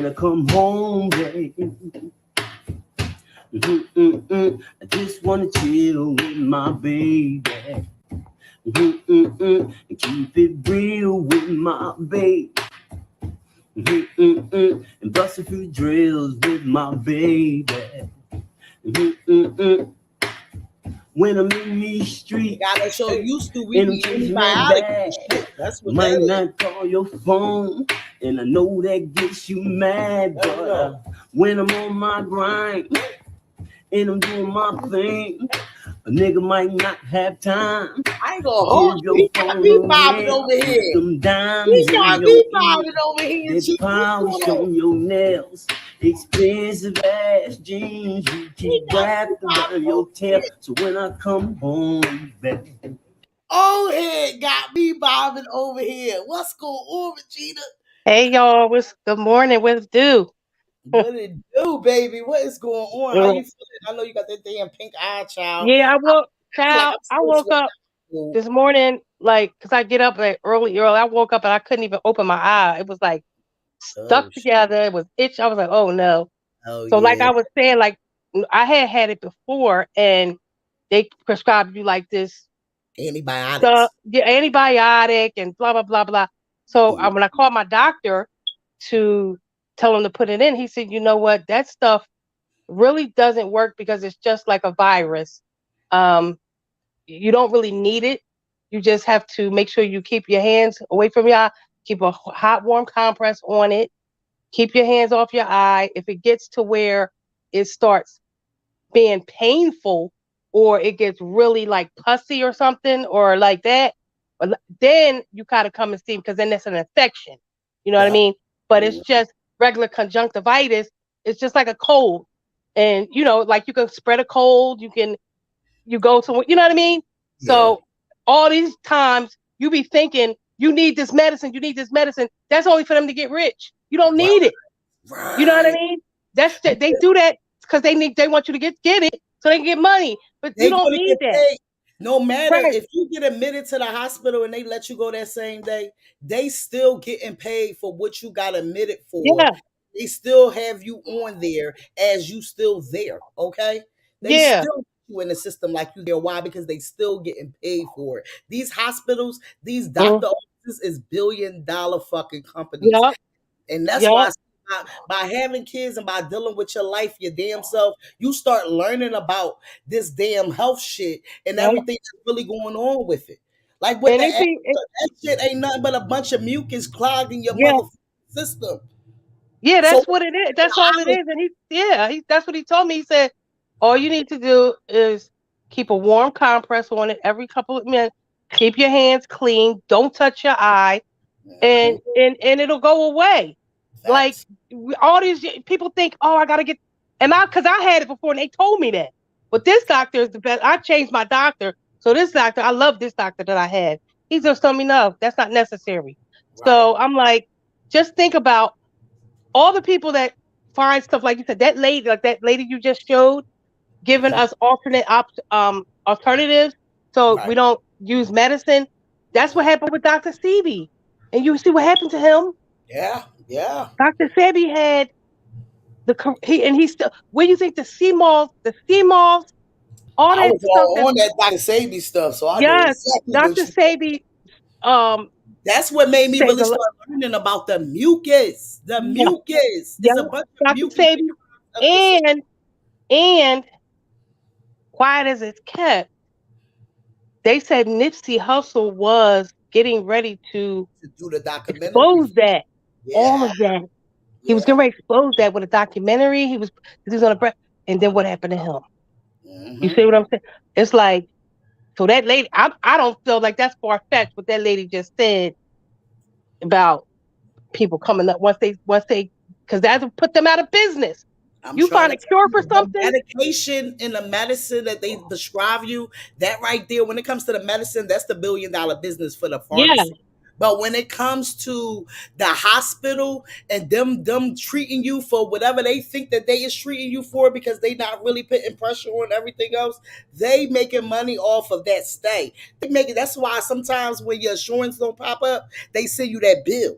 I come home, baby, I just wanna chill with my baby, and keep it real with my baby, and bust a few drills with my baby. When I'm in these streets, gotta show used to we be antibiotic. That's what might not call your phone, and I know that gets you mad, but when I'm on my grind and I'm doing my thing, a nigga might not have time. I ain't gonna hold you. He got me bobbing over here. Some dimes he got me bobbing over here. There's polish on your nails. Expensive ass jeans, you keep wrapped around your tail. So when I come home, baby, old head got me bobbing over here. What's going on, Regina? Hey y'all, good morning? What's do? What it do, baby? What is going on? How you feeling? I know you got that damn pink eye, child. Yeah, I woke up this morning, like, cause I get up like early. I woke up and I couldn't even open my eye. It was like stuck together. It was itch. I was like, oh no. Like I was saying, like I had it before, and they prescribed you like this antibiotic, antibiotic, and blah blah blah blah. So when I called my doctor to tell him to put it in, he said, you know what, that stuff really doesn't work because it's just like a virus. You don't really need it. You just have to make sure you keep your hands away from your eye. Keep a hot, warm compress on it. Keep your hands off your eye. If it gets to where it starts being painful or it gets really like pussy or something or like that, then you gotta come and see because then it's an infection. You know what I mean? But it's just regular conjunctivitis. It's just like a cold. And, you know, like you can spread a cold. You go to, you know what I mean? So all these times you be thinking you need this medicine, you need this medicine. That's only for them to get rich. You don't need it. You know what I mean? They do that because they want you to get it so they can get money. But you don't need that. Paid. No matter if you get admitted to the hospital and they let you go that same day, they still getting paid for what you got admitted for. Yeah. They still have you on there as you still there. Okay. They still put you in the system like you there. Why? Because they still getting paid for it. These hospitals, these doctor offices is billion-dollar fucking companies. Yep. And that's why by having kids and by dealing with your life, your damn self, you start learning about this damn health shit and everything that's really going on with it. Like what that shit ain't nothing but a bunch of mucus clogging your motherfucking system. Yeah, that's what it is. That's all it is. And that's what he told me. He said, all you need to do is keep a warm compress on it every couple of minutes. Keep your hands clean. Don't touch your eye, and it'll go away. Like all these people think, oh, I gotta get, because I had it before and they told me that. But this doctor is the best. I changed my doctor, so this doctor, I love this doctor that I had. He just told me no, that's not necessary. Right. So I'm like, just think about all the people that find stuff like you said. That lady you just showed, giving us alternate alternatives, so we don't use medicine. That's what happened with Dr. Stevie, and you see what happened to him. Yeah. Dr. Sabby had he still. Where do you think the sea moths, all that stuff? On that Dr. Sabby stuff, so I know exactly Dr. Sabby. That's what made me really start learning about the mucus. The mucus. There's a bunch of Dr. Sabby, and quiet as it's kept, they said Nipsey Hussle was getting ready to do the documentary. Expose that. All of that. He was going to expose that with a documentary. He was on a break. And then what happened to him? You see what I'm saying? It's like, so that lady, I don't feel like that's far-fetched what that lady just said about people coming up once they, because that'll put them out of business. You find a cure for something? The medication and the medicine that they prescribe you, that right there, when it comes to the medicine, that's the billion-dollar business for the pharmacy. Yeah. But when it comes to the hospital and them treating you for whatever they think that they is treating you for, because they not really putting pressure on everything else, they making money off of that stay. That's why sometimes when your insurance don't pop up, they send you that bill.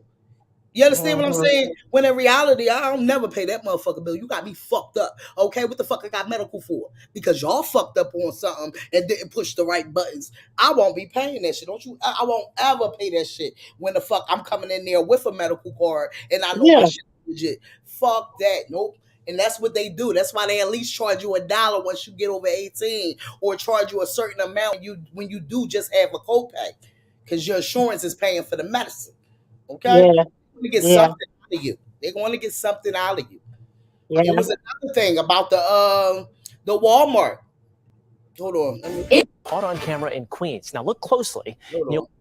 You understand what I'm saying? When in reality, I don't never pay that motherfucker bill. You got me fucked up. Okay, what the fuck I got medical for? Because y'all fucked up on something and didn't push the right buttons. I won't be paying that shit. Don't you? I won't ever pay that shit when the fuck I'm coming in there with a medical card and I know my shit is legit. Fuck that. Nope. And that's what they do. That's why they at least charge you $1 once you get over 18, or charge you a certain amount when you do just have a copay, because your insurance is paying for the medicine. Okay. Yeah. To get something out of you. They're going to get something out of you. Yeah. There was another thing about the Walmart. Hold on. Caught on camera in Queens. Now look closely.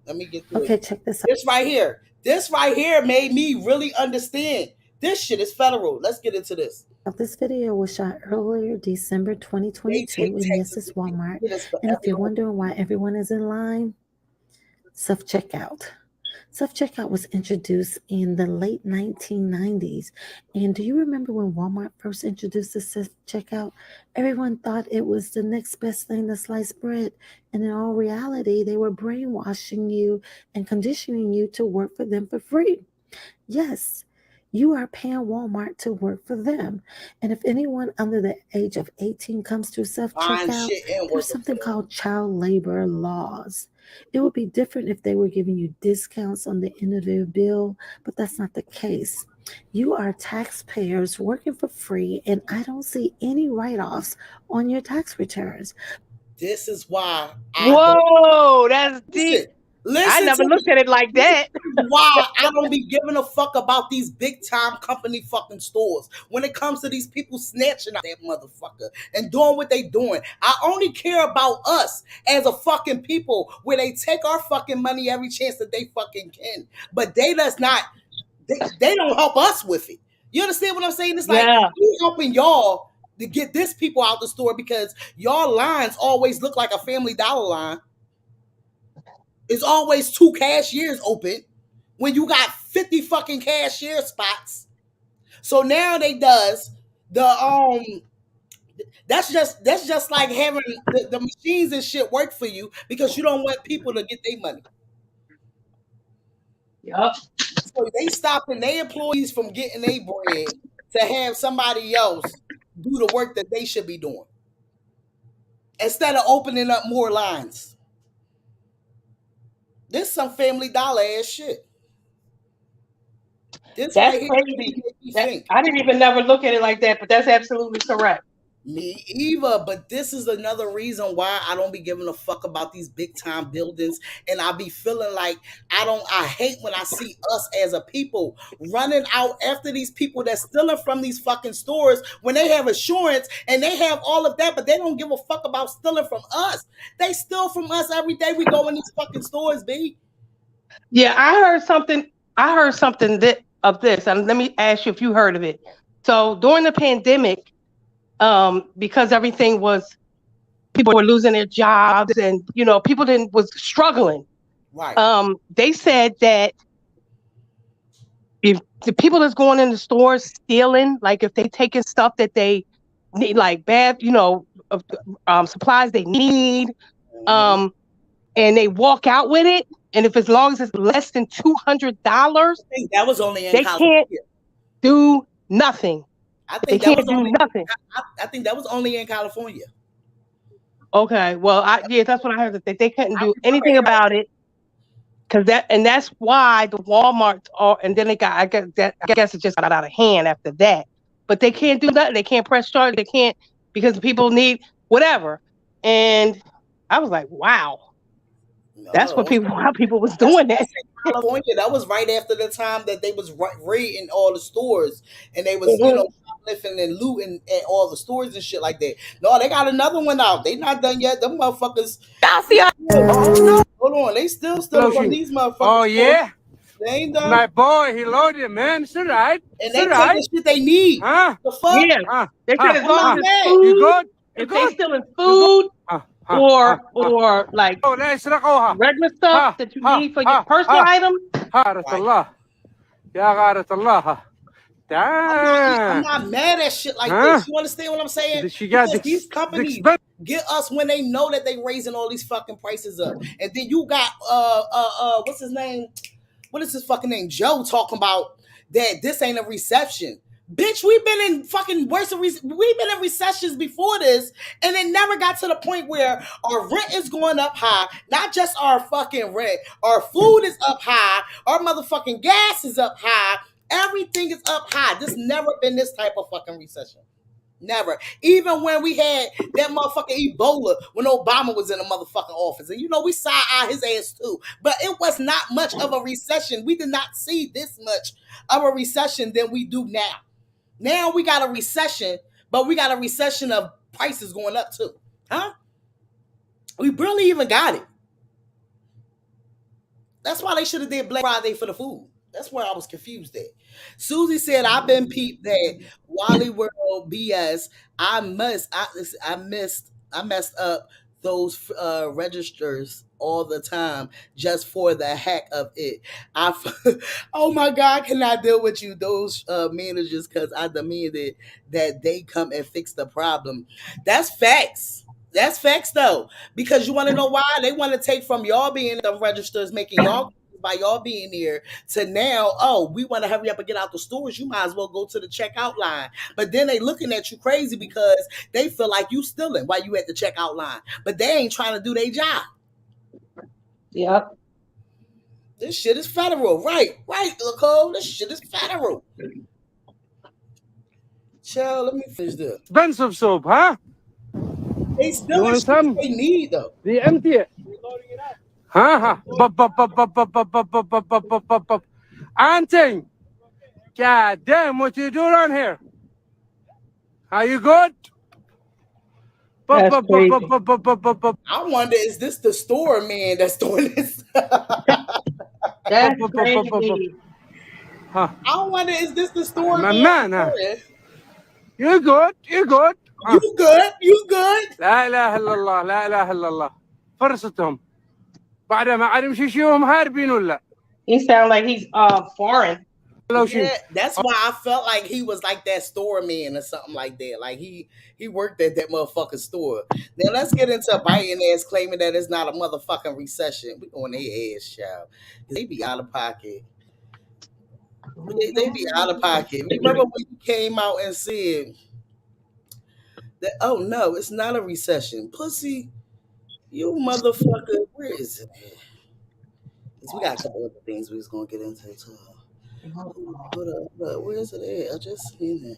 Let me get through it. Check this out. This right here made me really understand. This shit is federal. Let's get into this. This video was shot earlier December 2022 in Mrs. Walmart. And if you're wondering why everyone is in line, self-checkout. Self-checkout was introduced in the late 1990s. And do you remember when Walmart first introduced the self-checkout? Everyone thought it was the next best thing to sliced bread. And in all reality, they were brainwashing you and conditioning you to work for them for free. Yes, you are paying Walmart to work for them. And if anyone under the age of 18 comes through self-checkout, there's something called child labor laws. It would be different if they were giving you discounts on the end of their bill, but that's not the case. You are taxpayers working for free, and I don't see any write-offs on your tax returns. This is why that's deep. I never looked at it like that. Why I don't be giving a fuck about these big time company fucking stores when it comes to these people snatching out that motherfucker and doing what they doing. I only care about us as a fucking people, where they take our fucking money every chance that they fucking can. But they does not. They don't help us with it. You understand what I'm saying? It's like we helping y'all to get this people out the store because y'all lines always look like a Family Dollar line. It's always 2 cashiers open when you got 50 fucking cashier spots. So now they does the that's just like having the machines and shit work for you because you don't want people to get their money. Yup. So they stopping their employees from getting their bread to have somebody else do the work that they should be doing instead of opening up more lines. This some Family Dollar ass shit. This That's right here crazy. make me think. I didn't even never look at it like that, but that's absolutely correct. Me either, but this is another reason why I don't be giving a fuck about these big time buildings, and I be feeling like I hate when I see us as a people running out after these people that's stealing from these fucking stores when they have insurance and they have all of that, but they don't give a fuck about stealing from us. They steal from us every day we go in these fucking stores, B. Yeah, I heard something of this, and let me ask you if you heard of it. So during the pandemic, because everything was, people were losing their jobs and, people was struggling. Right. They said that if the people that's going in the stores stealing, like if they taking stuff that they need, like bad, supplies they need, and they walk out with it, and if as long as it's less than $200, I think that was only in they California. can't do nothing. I think They that was can't do only nothing. I think that was only in California. Okay, well, that's what I heard, that they couldn't do anything about it, that's why the Walmarts are, and then I guess it just got out of hand after that. But they can't do nothing. They can't press charge. They can't, because people need whatever. And I was like, wow, that's what how people was doing that. California, that was right after the time that they was raiding all the stores and they was shoplifting and looting at all the stores and shit like that. No, they got another one out. They not done yet. Them motherfuckers. Hold on, they still from these motherfuckers. Oh yeah, they ain't done. My boy, he loaded, man. It's all right. And they take the shit they need. Huh? The fuck? Yeah. They said as long as it's You food, good? if they stealing food or like regular stuff that you need for your personal items. I'm not mad at shit like this. You understand what I'm saying? Because these companies get us when they know that they raising all these fucking prices up. And then you got what's his name? What is his fucking name? Joe talking about that this ain't a recession. Bitch, we've been in fucking we've been in recessions before this, and it never got to the point where our rent is going up high. Not just our fucking rent, our food is up high, our motherfucking gas is up high, everything is up high. This never been this type of fucking recession. Never. Even when we had that motherfucking Ebola when Obama was in the motherfucking office. And we side-eyed his ass too. But it was not much of a recession. We did not see this much of a recession than we do now. Now we got a recession, but we got a recession of prices going up too. Huh? We barely even got it. That's why they should have did Black Friday for the food. That's where I was confused at. Susie said, I've been peeped that Wally World BS. I messed up those registers all the time just for the heck of it. Oh my God, can I deal with you, those managers, because I demanded that they come and fix the problem. That's facts. That's facts though, because you want to know why? They want to take from y'all being the registers, making y'all by y'all being here to now, we want to hurry up and get out the stores. You might as well go to the checkout line. But then they looking at you crazy because they feel like you stealing while you at the checkout line. But they ain't trying to do their job. Yep. This shit is federal. Right, Nicole. This shit is federal. Child, let me finish this. Expensive soap, huh? They still want some? They need though. The empty it. Huh? Auntie, God damn, what you do around here? Are you good? I wonder, is this the store man that's doing this? That's crazy. Huh? I wonder, is this the store man? You're good. You good. لا إله إلا الله. فرصتهم. بعد ما عارف شو محاربين ولا. He sound like he's foreign. Yeah, that's why I felt like he was like that store man or something like that. Like he worked at that motherfucking store. Now let's get into Biden ass claiming that it's not a motherfucking recession. We on their ass, child. They be out of pocket. They be out of pocket. Remember when you came out and said that, oh no, it's not a recession. Pussy, you motherfucker, where is it? Because we got a couple other things we was gonna get into too. Hold up, where is it at? I just seen it.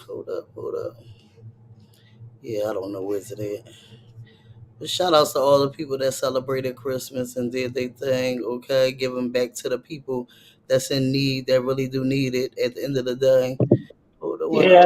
Hold up. Yeah, I don't know where's it at. But shout outs to all the people that celebrated Christmas and did their thing, okay? Giving back to the people that's in need, that really do need it at the end of the day. Hold on. Yeah.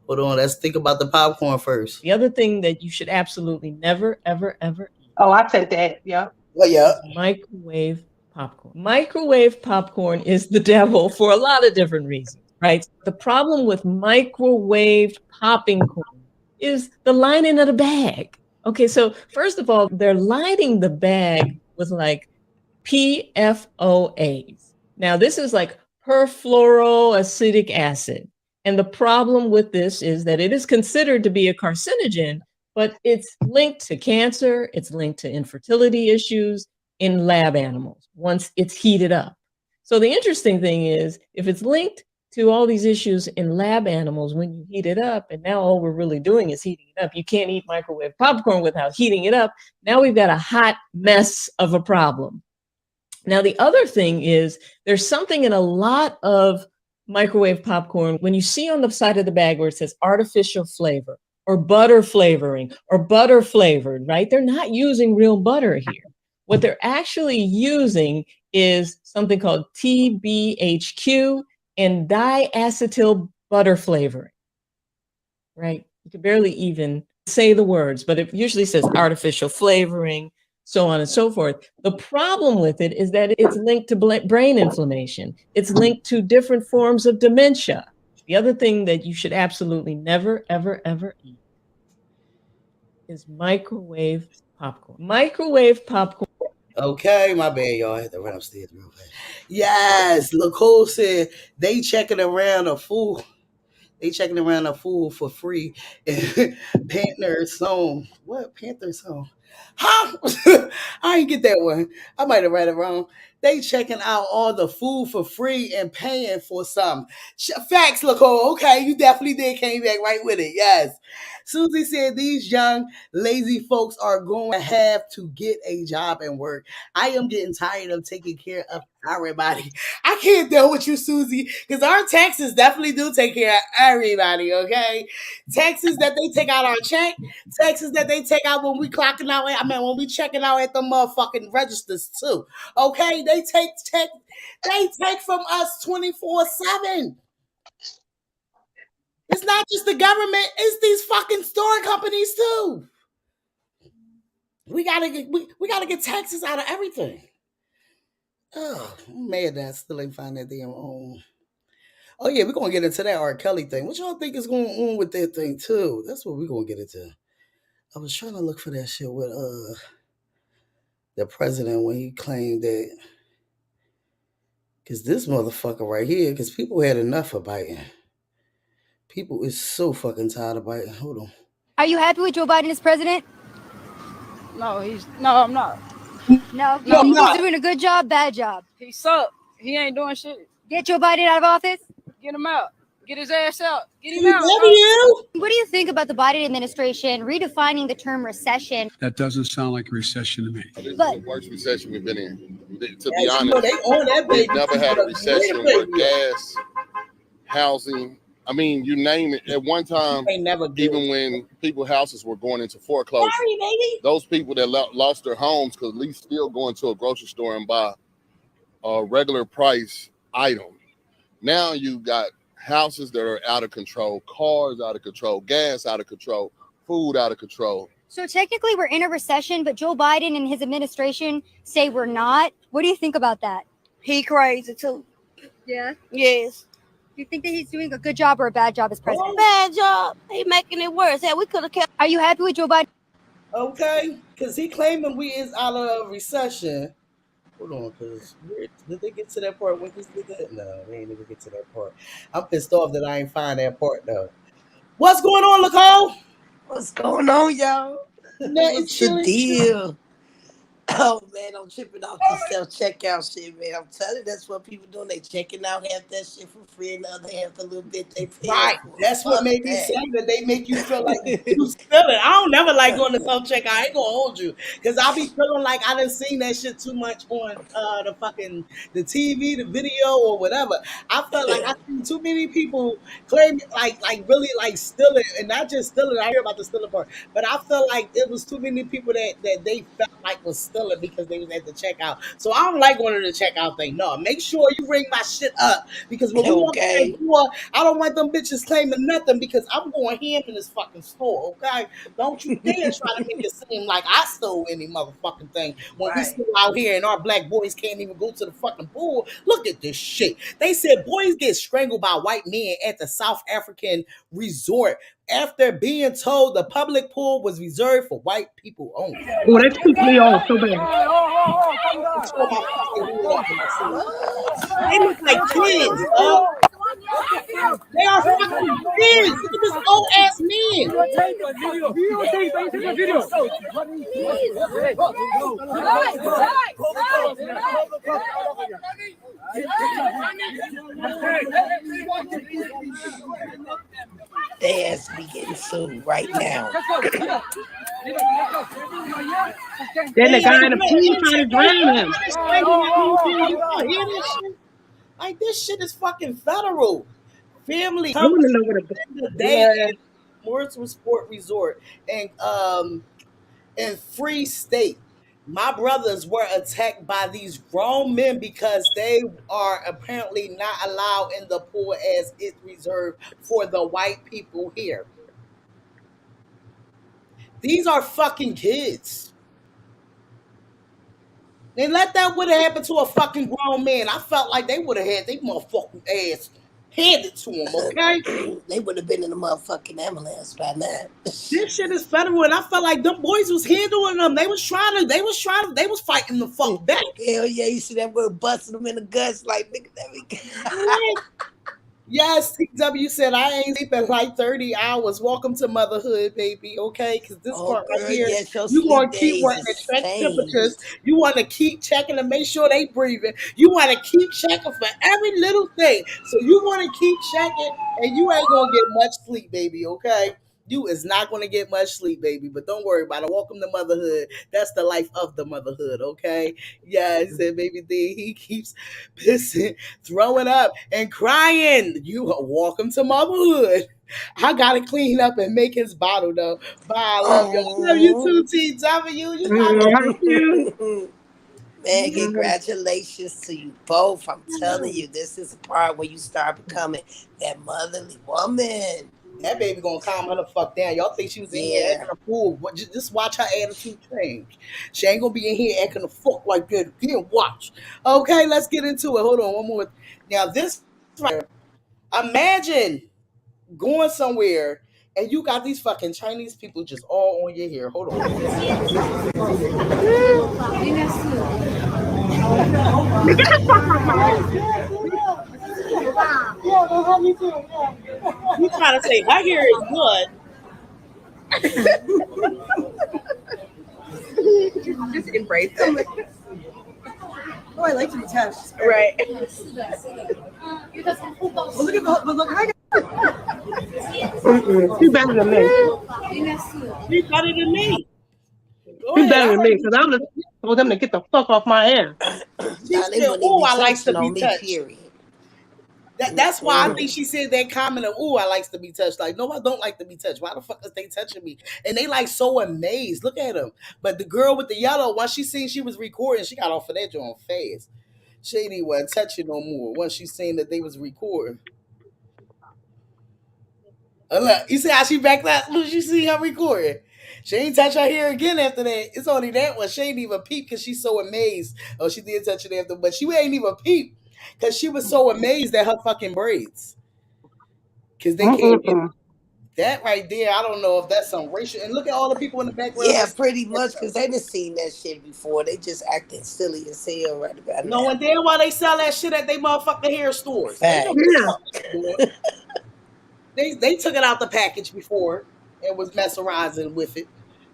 Hold on, let's think about the popcorn first. The other thing that you should absolutely never, ever, ever eat. Oh, I said that, yeah. Well, yeah. Microwave popcorn. Microwave popcorn is the devil for a lot of different reasons, right? The problem with microwave popping corn is the lining of the bag. Okay, so first of all, they're lining the bag with like PFOAs. Now, this is like perfluoroacetic acid. And the problem with this is that it is considered to be a carcinogen, but it's linked to cancer, it's linked to infertility issues in lab animals once it's heated up. So the interesting thing is, if it's linked to all these issues in lab animals when you heat it up, and now all we're really doing is heating it up. You can't eat microwave popcorn without heating it up. Now we've got a hot mess of a problem. Now, the other thing is there's something in a lot of microwave popcorn, when you see on the side of the bag where it says artificial flavor or butter flavoring or butter flavored, right? They're not using real butter here. What they're actually using is something called TBHQ and diacetyl butter flavoring, right? You can barely even say the words, but it usually says artificial flavoring, so on and so forth. The problem with it is that it's linked to brain inflammation. It's linked to different forms of dementia. The other thing that you should absolutely never, ever, ever eat is microwave popcorn. Microwave popcorn. Okay, my bad, y'all. I had to run upstairs real fast. Yes, Nicole said they checking around a fool. They checking around a fool for free. Panther song. What? Panther song? Huh? I ain't get that one. I might have read it wrong. They checking out all the food for free and paying for some. Facts, Nicole. Okay, you definitely did came back right with it. Yes. Susie said these young, lazy folks are going to have to get a job and work. I am getting tired of taking care of everybody. I can't deal with you, Susie, because our taxes definitely do take care of everybody, okay? Taxes that they take out our check, taxes that they take out when we clocking out, when we checking out at the motherfucking registers too, okay? They take from us 24/7. It's not just the government, it's these fucking store companies too. We gotta get taxes out of everything. Oh, I'm mad that I still ain't find that damn Oh yeah, we're gonna get into that R. Kelly thing. What y'all think is going on with that thing too? That's what we're gonna get into. I was trying to look for that shit with the president when he claimed that, because this motherfucker right here, because people had enough of Biden. People is so fucking tired of Biden. Hold on. Are you happy with Joe Biden as president? No, I'm not. No, No, I'm he's not. doing a good job, bad job. He sucked. He ain't doing shit. Get Joe Biden out of office. Get him out. Get his ass out. Get him He out. What do you think about the Biden administration redefining the term recession? That doesn't sound like a recession to me. This is But- the worst recession we've been in. To be Yes, honest, they own that we've baby. never had a recession where Baby. gas, housing, I mean, you name it. At one time, They never do. even when people's houses were going into foreclosure, Sorry, baby. those people that lost their homes could at least still go into a grocery store and buy a regular price item. Now you got houses that are out of control, cars out of control, gas out of control, food out of control. So technically we're in a recession, but Joe Biden and his administration say we're not. What do you think about that? He crazy too. Yeah. Yes. Do you think that he's doing a good job or a bad job as president? Bad job. He making it worse. Hey, we could have kept. Are you happy with Joe Biden? Okay, because he claiming we is out of a recession. Hold on, because did they get to that part? When this did that? No, they ain't even get to that part. I'm pissed off that I ain't find that part though. What's going on, Nicole? What's going on, y'all? What's the deal? Oh man, I'm tripping off this self-checkout shit, man. I'm telling you, that's what people doing. They checking out half that shit for free and the other half the little bit they pay. Right. That's what made me say that they make you feel like you stealing. I don't never like going to self-checkout. I ain't gonna hold you. Because I'll be feeling like I done seen that shit too much on the TV, the video, or whatever. I felt like I seen too many people claim like really like stealing, and not just stealing. I hear about the stealing part, but I felt like it was too many people that they felt like was stealing because they was at the checkout. So I don't like going to the checkout thing. No, make sure you ring my shit up because when we walk in the door, I don't want them bitches claiming nothing because I'm going ham in this fucking store. Okay, don't you dare try to make it seem like I stole any motherfucking thing when we still out here and our black boys can't even go to the fucking pool. Look at this shit. They said boys get strangled by white men at the South African resort after being told the public pool was reserved for white people only. Oh, that pissed me off so bad. They look like kids, dog. They are fucking kids. Look at this old ass man. They ass be getting sued right now. Then the guy in the pool trying to drown him. Like this shit is fucking federal. Family I want to know what the day at Morris Sport Resort and in Free State. My brothers were attacked by these grown men because they are apparently not allowed in the pool as it's reserved for the white people here. These are fucking kids. And let that would have happened to a fucking grown man. I felt like they would have had their motherfucking ass handed to them, okay? They would have been in the motherfucking ambulance by now. This shit is federal, and I felt like them boys was handling them. They was fighting the fuck back. Hell yeah, you see that word busting them in the guts like nigga, that be Yes, TW said I ain't sleeping like 30 hours. Welcome to motherhood, baby. Okay, because this part right here, you want to keep wanting to check temperatures. You want to keep checking to make sure they breathing. You want to keep checking for every little thing. So you want to keep checking, and you ain't gonna get much sleep, baby. Okay. You is not going to get much sleep, baby, but don't worry about it. Welcome to motherhood. That's the life of the motherhood, okay? Yeah, he said, baby D, he keeps pissing, throwing up, and crying. You are welcome to motherhood. I got to clean up and make his bottle, though. Bye, I love you. Love you too, TW. You Man, congratulations to you both. I'm telling you, this is a part where you start becoming that motherly woman. That baby gonna calm her the fuck down. Y'all think she was in here acting a fool? Just watch her attitude change. She ain't gonna be in here acting a fuck like that again. Watch. Okay, let's get into it. Hold on, one more. Now this right, imagine going somewhere and you got these fucking Chinese people just all on your hair. Hold on. Get the fuck out of my You trying to say her hair is good? Just embrace it. Oh, I like to be touched. Right. Look, I She's better than me. She's better than me. She's better than me because I would have told them to get the fuck off my hair. She said, "Oh, I like to be touched." That's why I think she said that comment of, "Ooh, I likes to be touched." Like, no, I don't like to be touched. Why the fuck is they touching me? And they like so amazed. Look at them. But the girl with the yellow, once she seen she was recording, she got off of that joint fast. She ain't even touching no more once she seen that they was recording. Look, you see how she backed up? Look, you see her recording. She ain't touch her hair again after that. It's only that one. She ain't even peep because she's so amazed. Oh, she did touch it after, but she ain't even peep because she was so amazed at her fucking braids. because they can't get that right there. I don't know if that's some racial. And look at all the people in the background. Yeah, pretty much, because they done seen that shit before. They just acting silly as hell right about now. Knowing damn well they sell that shit at they motherfucking hair stores. They know what the fuck they're doing. They took it out the package before and was mesmerizing with it.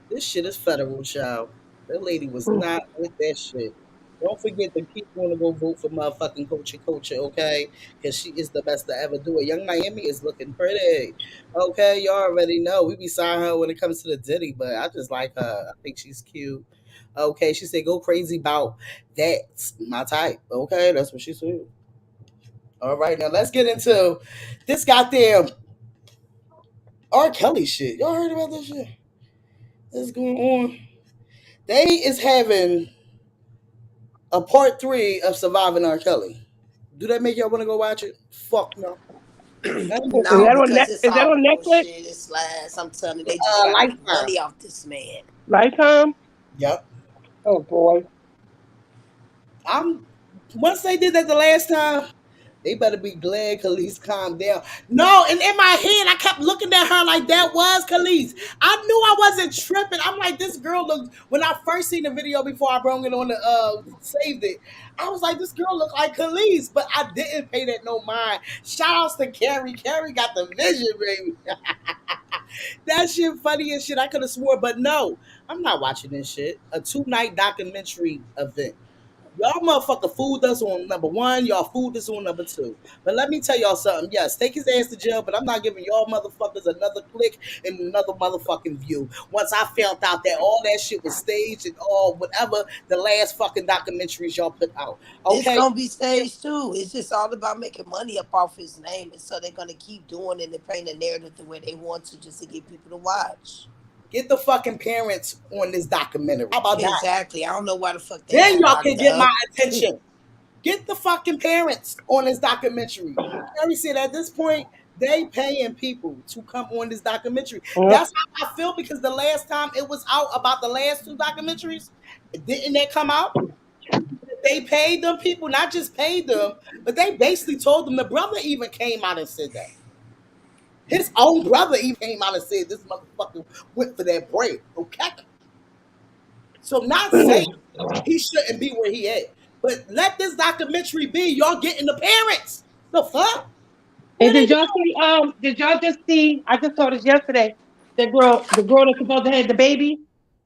This shit is federal, child. That lady was not with that shit. Don't forget to keep going to go vote for motherfucking Culture, okay? Because she is the best to ever do it. Young Miami is looking pretty. Okay, y'all already know. We be signing her when it comes to the Diddy, but I just like her. I think she's cute. Okay, she said go crazy about that's my type. Okay, that's what she said. All right, now let's get into this goddamn R. Kelly shit. Y'all heard about this shit? What's going on? They is having a part 3 of Surviving R. Kelly. Do that make y'all want to go watch it? Fuck no. No, because it's all bullshit. It's lies. I'm telling you, they just trying to make money off this man. Lifetime? Yep. Oh boy. Once they did that the last time, they better be glad Khalees calmed down. No, and in my head, I kept looking at her like that was Khalees. I knew I wasn't tripping. I'm like, this girl looks. When I first seen the video before I brought it on the saved it, I was like, this girl look like Khalees, but I didn't pay that no mind. Shout outs to Carrie. Carrie got the vision, baby. That shit funny as shit. I could have swore, but no, I'm not watching this shit. A 2-night documentary event. Y'all motherfucker fooled us on number 1. Y'all fooled us on number 2. But let me tell y'all something. Yes, take his ass to jail, but I'm not giving y'all motherfuckers another click and another motherfucking view. Once I found out that all that shit was staged and all whatever the last fucking documentaries y'all put out. Okay? It's gonna be staged too. It's just all about making money up off his name, and so they're gonna keep doing it and paint a narrative the way they want to, just to get people to watch. Get the fucking parents on this documentary. How about that? Exactly. I don't know why the fuck they then y'all can get my attention. Get the fucking parents on this documentary. Carrie said at this point, they paying people to come on this documentary. That's how I feel, because the last time it was out about the last 2 documentaries, didn't that come out? They paid them people, not just paid them, but they basically told them. The brother even came out and said that. His own brother even came out and said this motherfucker went for that bread. Okay. So not saying he shouldn't be where he at, but let this documentary be. Y'all getting the parents. The fuck? And did y'all see? Did y'all just see? I just saw this yesterday. The girl that's supposed to have the baby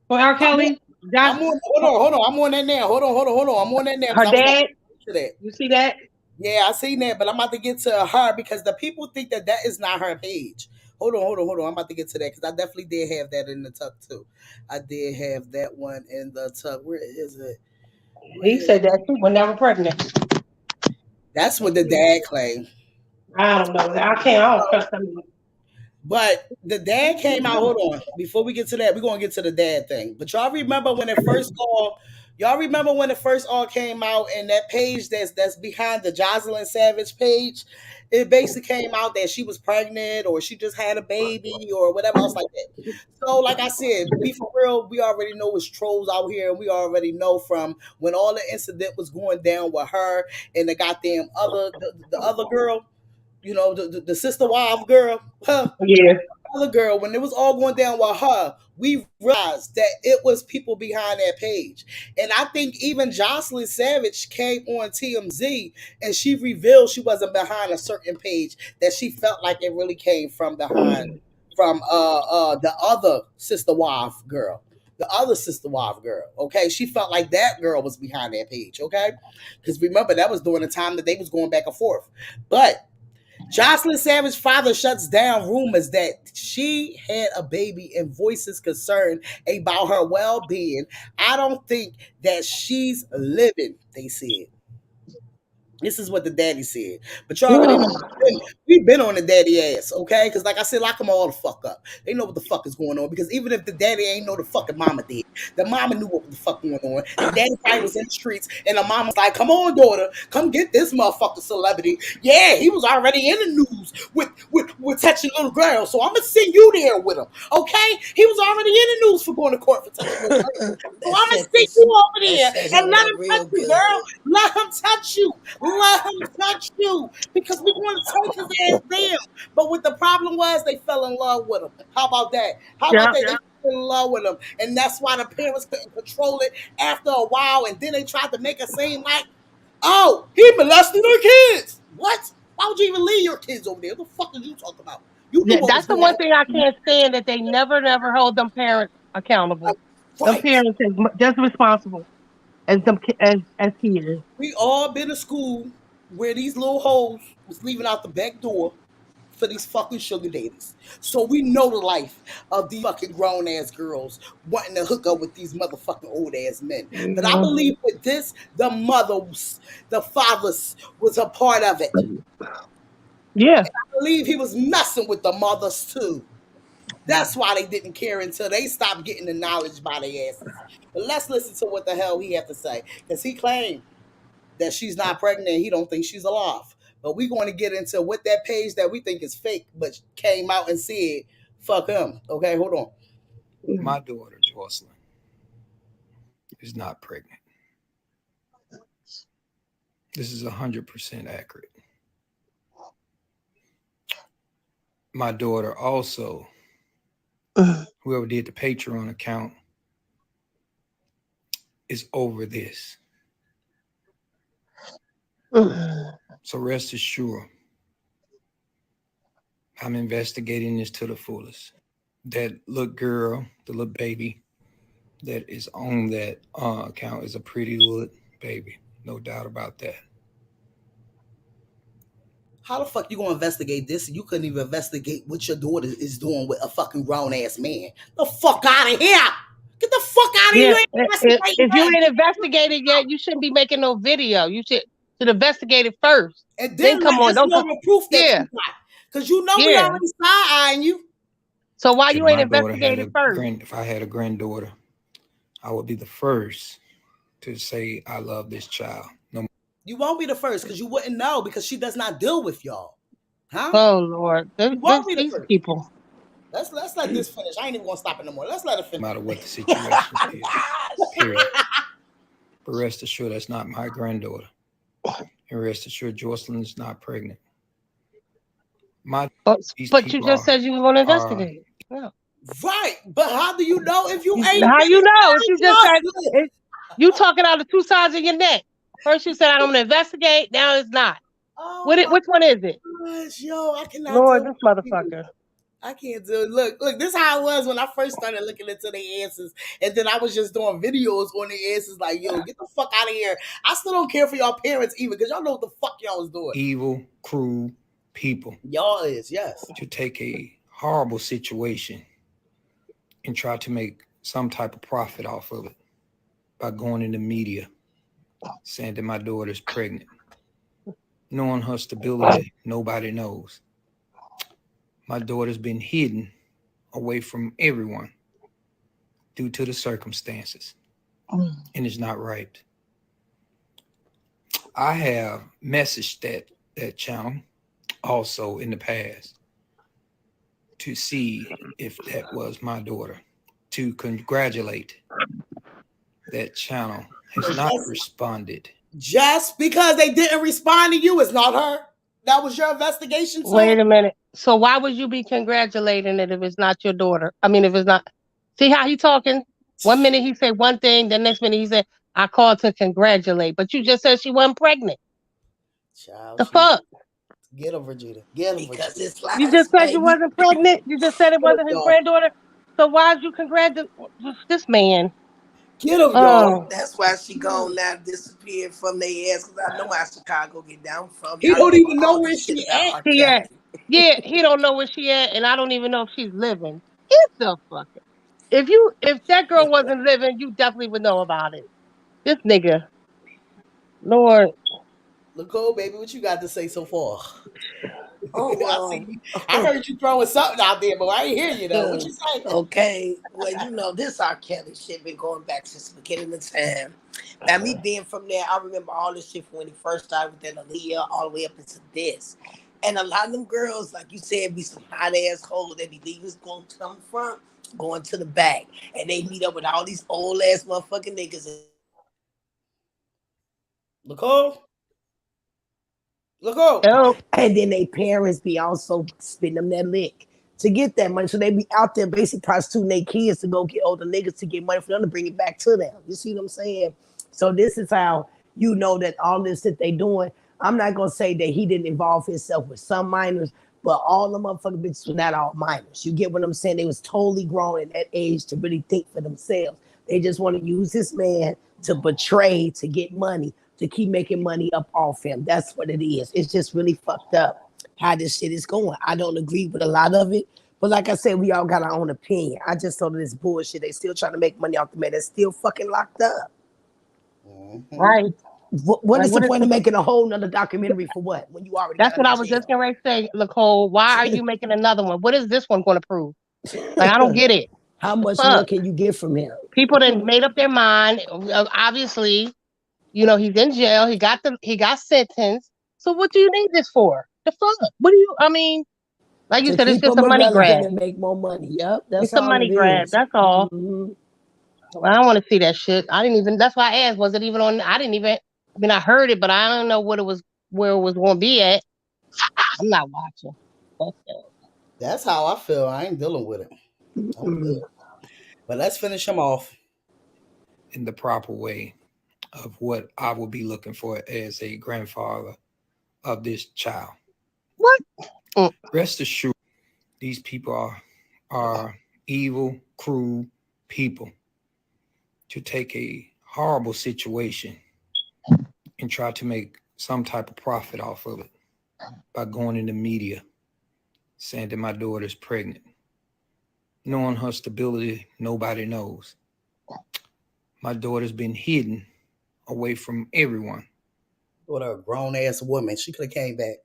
for R. Kelly. Hold on. I'm on that now. Hold on. I'm on that now. Her dad. You see that? Yeah, I seen that, but I'm about to get to her because the people think that is not her page. Hold on. I'm about to get to that because I definitely did have that in the tuck too. I did have that one in the tuck. Where is it? He said that too, but never pregnant. That's what the dad claimed. I don't know. I don't trust him. But the dad came out. Hold on. Before we get to that, we're gonna get to the dad thing. But y'all remember when it first all came out, and that page that's behind the Jocelyn Savage page, it basically came out that she was pregnant or she just had a baby or whatever else like that. So like I said, be for real, we already know it's trolls out here, and we already know from when all the incident was going down with her and the goddamn the other girl, you know, the sister wife girl. Yeah. Other girl, when it was all going down with her, we realized that it was people behind that page. And I think even Jocelyn Savage came on TMZ and she revealed she wasn't behind a certain page, that she felt like it really came from behind from the other sister wife girl. The other sister wife girl, okay? She felt like that girl was behind that page, okay? Because remember, that was during the time that they was going back and forth. But Jocelyn Savage's father shuts down rumors that she had a baby and voices concern about her well-being. I don't think that she's living, they said. This is what the daddy said. But y'all already know we've been on the daddy ass, okay? Because like I said, lock them all the fuck up. They know what the fuck is going on. Because even if the daddy ain't know, the fucking mama did. The mama knew what the fuck going on. The daddy probably was in the streets, and the mama's like, come on, daughter, come get this motherfucking celebrity. Yeah, he was already in the news with touching little girls, so I'm going to send you there with him, okay? He was already in the news for going to court for touching little girls. So I'm going to send you over there and let him touch you, girl. Let him touch you. Let him touch you because we want to take his ass down. But what the problem was, they fell in love with him. How about that? How about that? They fell in love with him. And that's why the parents couldn't control it after a while. And then they tried to make it seem like, oh, he molested our kids. What? Why would you even leave your kids over there? What the fuck did you talk about? You knew what That's was the going one on. thing I can't stand, that they never hold them parents accountable. Them Right. parents is just responsible as them as kids. We all been to school where these little hoes was leaving out the back door for these fucking sugar daddies. So we know the life of these fucking grown ass girls wanting to hook up with these motherfucking old ass men. But I believe with this, the mothers, the fathers was a part of it. Yeah. And I believe he was messing with the mothers too. That's why they didn't care until they stopped getting the knowledge by their asses. But let's listen to what the hell he had to say. Because he claimed that she's not pregnant and he don't think she's alive. But we're going to get into what that page that we think is fake, but came out and said, fuck him. Okay, hold on. My daughter, Jocelyn, is not pregnant. This is 100% accurate. My daughter also, whoever did the Patreon account, is over this. So rest assured, I'm investigating this to the fullest. That little girl, the little baby that is on that account is a pretty little baby. No doubt about that. How the fuck you gonna investigate this? You couldn't even investigate what your daughter is doing with a fucking grown ass man. The fuck out of here! Get the fuck out of here! If you ain't investigated yet, you shouldn't be making no video. You should investigate it first. And then come on, don't know the proof that you got. Because you know we already side-eyeing you. So why If you ain't my daughter investigated first? If I had a granddaughter, I would be the first to say I love this child. No, you won't be the first because you wouldn't know because she does not deal with y'all. Huh? Oh Lord, these people. Let's let this finish. I ain't even gonna stop it no more. Let's let it finish. No matter what the situation is. Period. But rest assured, that's not my granddaughter. And rest assured, Jocelyn is not pregnant. But you just said you were going to investigate. Yeah. Right, but how do you know if you ain't? How you know? If you just said you talking out of two sides of your neck. First you said I'm going to investigate. Now it's not. Which one is it? Gosh, yo, I cannot. Lord, this motherfucker. I can't do it. Look, this is how it was when I first started looking into the answers. And then I was just doing videos on the answers like, yo, get the fuck out of here. I still don't care for y'all parents even because y'all know what the fuck y'all was doing. Evil, cruel people. Y'all is, yes. To take a horrible situation and try to make some type of profit off of it by going in the media saying that my daughter's pregnant. Knowing her stability, nobody knows. My daughter's been hidden away from everyone due to the circumstances, and it's not right. I have messaged that channel also in the past to see if that was my daughter, to congratulate. That channel has not responded. Just because they didn't respond to you is not her. That was your investigation, sir? Wait a minute. So why would you be congratulating it if it's not your daughter? I mean, if it's not. See how he talking? 1 minute he said one thing, the next minute he said, I called to congratulate. But you just said she wasn't pregnant. Child, the fuck? Get him, Vegeta. Get him, because Vegeta. it's like, You just said you wasn't pregnant? You just said it wasn't his granddaughter? So why did you congratulate this man? Get him, y'all. That's why she gone now, disappeared from their ass. Because I know how Chicago get down from. He don't even know where she at. Yeah, he don't know where she at, and I don't even know if she's living. Get the fuck out. If that girl wasn't living, you definitely would know about it. This nigga, Lord. Nicole, baby, what you got to say so far? Oh, well, I heard you throwing something out there, but I ain't hear you though. What you say? Okay, well, you know, this R. Kelly shit been going back since the beginning of time. Now, me being from there, I remember all this shit from when he first started with that Aaliyah all the way up into this. And a lot of them girls, like you said, be some hot ass hoes that be leaving going to the front, going to the back. And they meet up with all these old ass motherfucking niggas. Nicole? Look out. Oh, And then they parents be also spending them that lick to get that money. So they be out there basically prostituting their kids to go get older niggas to get money for them to bring it back to them. You see what I'm saying? So this is how you know that all this that they doing. I'm not gonna say that he didn't involve himself with some minors, but all the motherfucking bitches were not all minors. You get what I'm saying? They was totally grown at that age to really think for themselves. They just want to use this man to betray, to get money, to keep making money up off him. That's what it is. It's just really fucked up how this shit is going. I don't agree with a lot of it, but like I said, we all got our own opinion. I just thought of this bullshit. They still trying to make money off the man that's still fucking locked up. right. What Like, is the what is point the, of making a whole nother documentary for what? When you already got that's him what in I was just jail. going to say, Nicole. Why are you making another one? What is this one going to prove? Like, I don't get it. How The much more fuck? can you get from him? People then made up their mind. Obviously, you know, he's in jail. He got sentenced. So what do you need this for? The fuck? What do you? I mean, like you To said, it's keep just him a money irrelevant grab. and make more money. Yep, that's It's a all it money grab. is. That's all. Mm-hmm. Well, I don't want to see that shit. I didn't even. That's why I asked. Was it even on? I didn't even. I mean, I heard it, but I don't know what it was. Where it was going to be at. I'm not watching. That's it. That's how I feel. I ain't dealing with it. I'm good. But let's finish him off in the proper way of what I will be looking for as a grandfather of this child. What? Rest assured, these people are evil, cruel people to take a horrible situation and try to make some type of profit off of it by going in the media saying that my daughter's pregnant. Knowing her stability, nobody knows. My daughter's been hidden away from everyone. with a grown ass woman. She could have came back.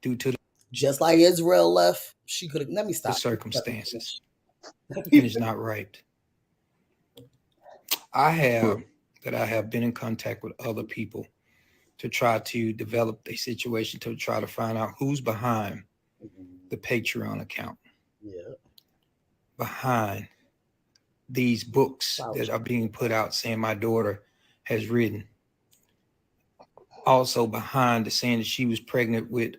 Due to just like Israel left, she could have. Let me stop. The circumstances. And it's not right. I have been in contact with other people to try to develop a situation to try to find out who's behind the Patreon account. Yeah. Behind these books that are being put out saying my daughter has written. Also behind the saying that she was pregnant with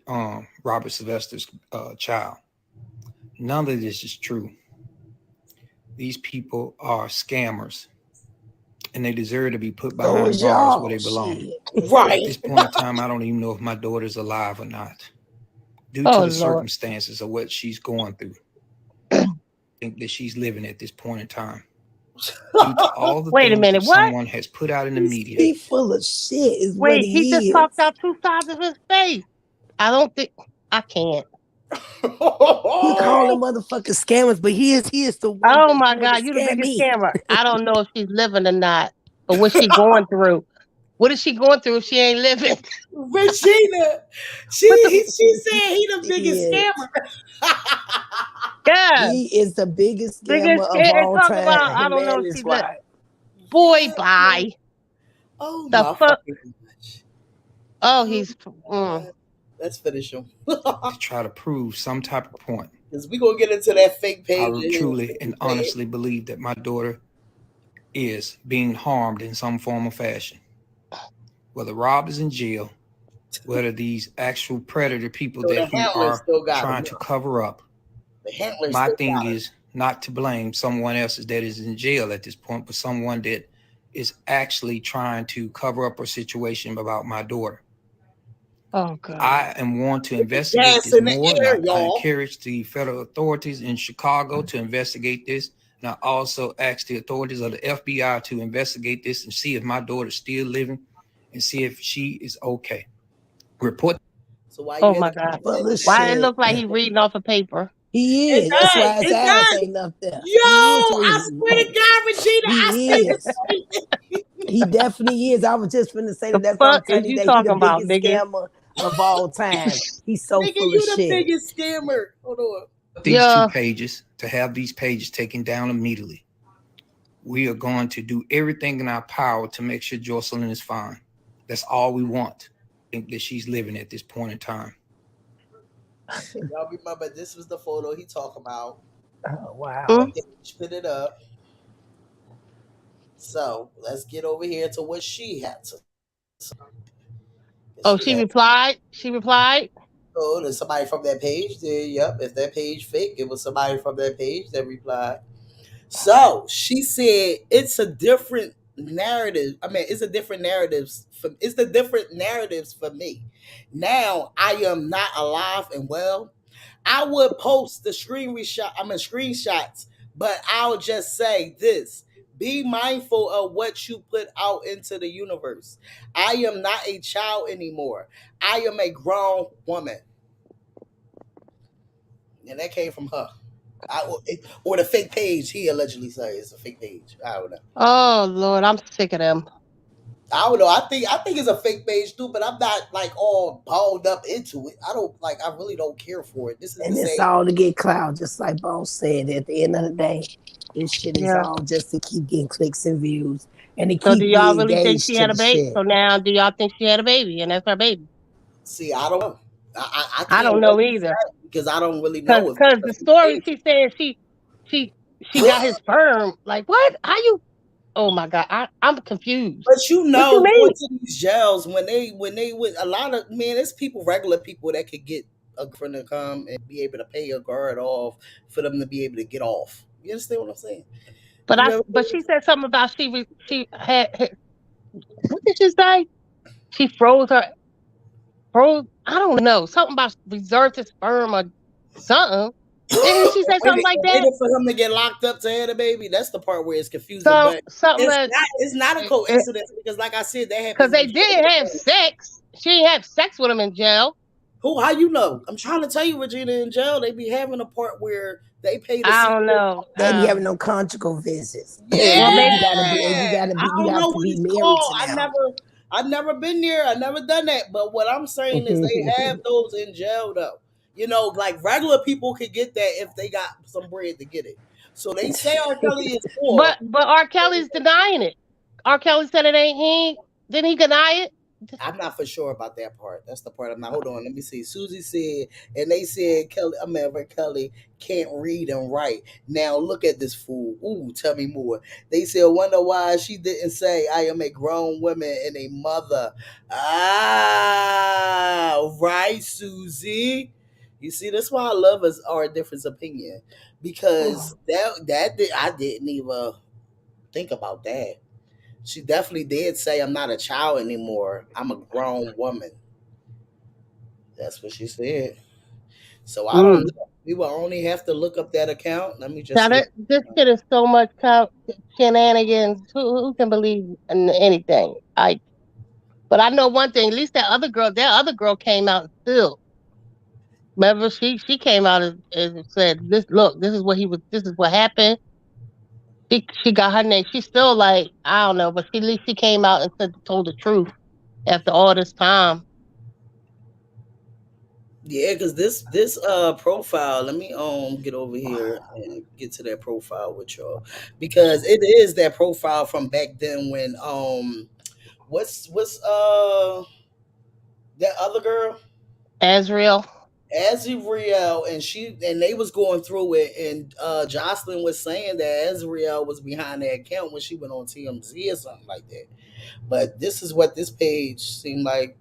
Robert Sylvester's child. None of this is true. These people are scammers and they deserve to be put behind bars where they belong. Right. At this point in time, I don't even know if my daughter's alive or not. Due to the circumstances of what she's going through. I think that she's living at this point in time. Due to all the Wait a things minute, that what? someone has put out in the media. He full of shit is Wait, what he just is. talked out two sides of his face. I don't think I can't. You call them motherfucking scammers, but he is the one. Oh my God, you the biggest scammer. I don't know if she's living or not, but what's she going through? What is she going through if she ain't living? Regina, she said he the biggest scammer. Yeah, He is the biggest scammer of all talk time. about I Him don't know and if his she wife. Boy, bye. Oh The my fuck. fucking gosh. Oh, he's. Let's finish him. To try to prove some type of point. Because we're going to get into that fake page. I truly and honestly believe that my daughter is being harmed in some form or fashion. Whether Rob is in jail, whether these actual predator people So that the we handlers are still got trying him. to cover up. The handlers My still thing got him. is not to blame someone else that is in jail at this point, but someone that is actually trying to cover up a situation about my daughter. Oh God. I am want to investigate Yes, this in the more. air, And I y'all. encourage the federal authorities in Chicago to investigate this. And I also ask the authorities of the FBI to investigate this and see if my daughter's still living and see if she is okay. Report. So why Oh you my God. Why it look like he's reading off a paper? He is. That's why his ass ain't up there. Yo, He is I swear to God, Regina, He is. He definitely is. I was just finna say that. That's why I'm fuck is telling you you that he's talking the about, biggest nigga? scammer of all time. He's so Nigga, full you of the shit. biggest scammer. Hold on. These two pages, to have these pages taken down immediately. We are going to do everything in our power to make sure Jocelyn is fine. That's all we want. I think that she's living at this point in time. Y'all remember this was the photo he talked about. Oh, wow. Put it up. So let's get over here to what she had to say. Oh, she replied. She replied. Oh, there's somebody from that page there. Yep. If that page fake, it was somebody from that page that replied. So she said it's a different narrative. I mean, it's a different narratives. It's the different narratives for me. Now I am not alive and well. I would post the screenshots, but I'll just say this. Be mindful of what you put out into the universe. I am not a child anymore. I am a grown woman. And that came from her. Or the fake page he allegedly said it's a fake page. I don't know. Oh Lord, I'm sick of them. I don't know. I think it's a fake page too, but I'm not like all balled up into it. I really don't care for it. This is And the it's same. all to get clout, just like Boss said. At the end of the day, this shit is all just to keep getting clicks and views and to So keep do you y'all really think engaged she to had a the baby? shit. So now, do y'all think she had a baby, and that's her baby? See, I don't know. I I can't don't know really either. say because I don't really know if Because the story she said she got his sperm. Like what? How you? Oh my God, I'm confused. But you What know, you mean? going to these jails when they with a lot of there's people, regular people that could get a girlfriend to come and be able to pay a guard off for them to be able to get off. You understand what I'm saying? But she said something about she had what did she say? She froze. I don't know, something about reserved his sperm or something. Didn't she say something like that? waiting for him to get locked up to have a baby. That's the part where it's confusing. But Something it's not a coincidence because, like I said, that because happens. they did have sex. She didn't have sex with him in jail. Who? How you know? I'm trying to tell you, Regina, in jail they be having a part where they pay to I see. don't know. They be having no conjugal visits. Yeah, Well, maybe you gotta I don't have know to what be it's married called. to them. I've never been there. I've never done that. But what I'm saying is they have those in jail though. You know, like regular people could get that if they got some bread to get it. So they say R. Kelly is poor. But R. Kelly's denying it. R. Kelly said it ain't. Didn't he deny it? I'm not for sure about that part. That's the part I'm not. Hold on, let me see. Susie said, and they said Kelly can't read and write. Now look at this fool. Ooh, tell me more. They said, wonder why she didn't say I am a grown woman and a mother. Ah, right, Susie. You see, that's why I love us our difference opinion because I didn't even think about that. She definitely did say, I'm not a child anymore. I'm a grown woman. That's what she said. So I don't know. We will only have to look up that account. Let me just Now look. this shit is so much shenanigans. Who can believe in anything? But I know one thing. At least that other girl came out and still. Remember, she came out and said, "This look, this is what he was. This is what happened." She got her name. She's still like I don't know, but at least she came out and told the truth after all this time. Yeah, because this profile, let me get over here and get to that profile with y'all. Because it is that profile from back then when what's that other girl? Azriel. And they was going through it, and Jocelyn was saying that Azriel was behind that account when she went on TMZ or something like that. But this is what this page seemed like.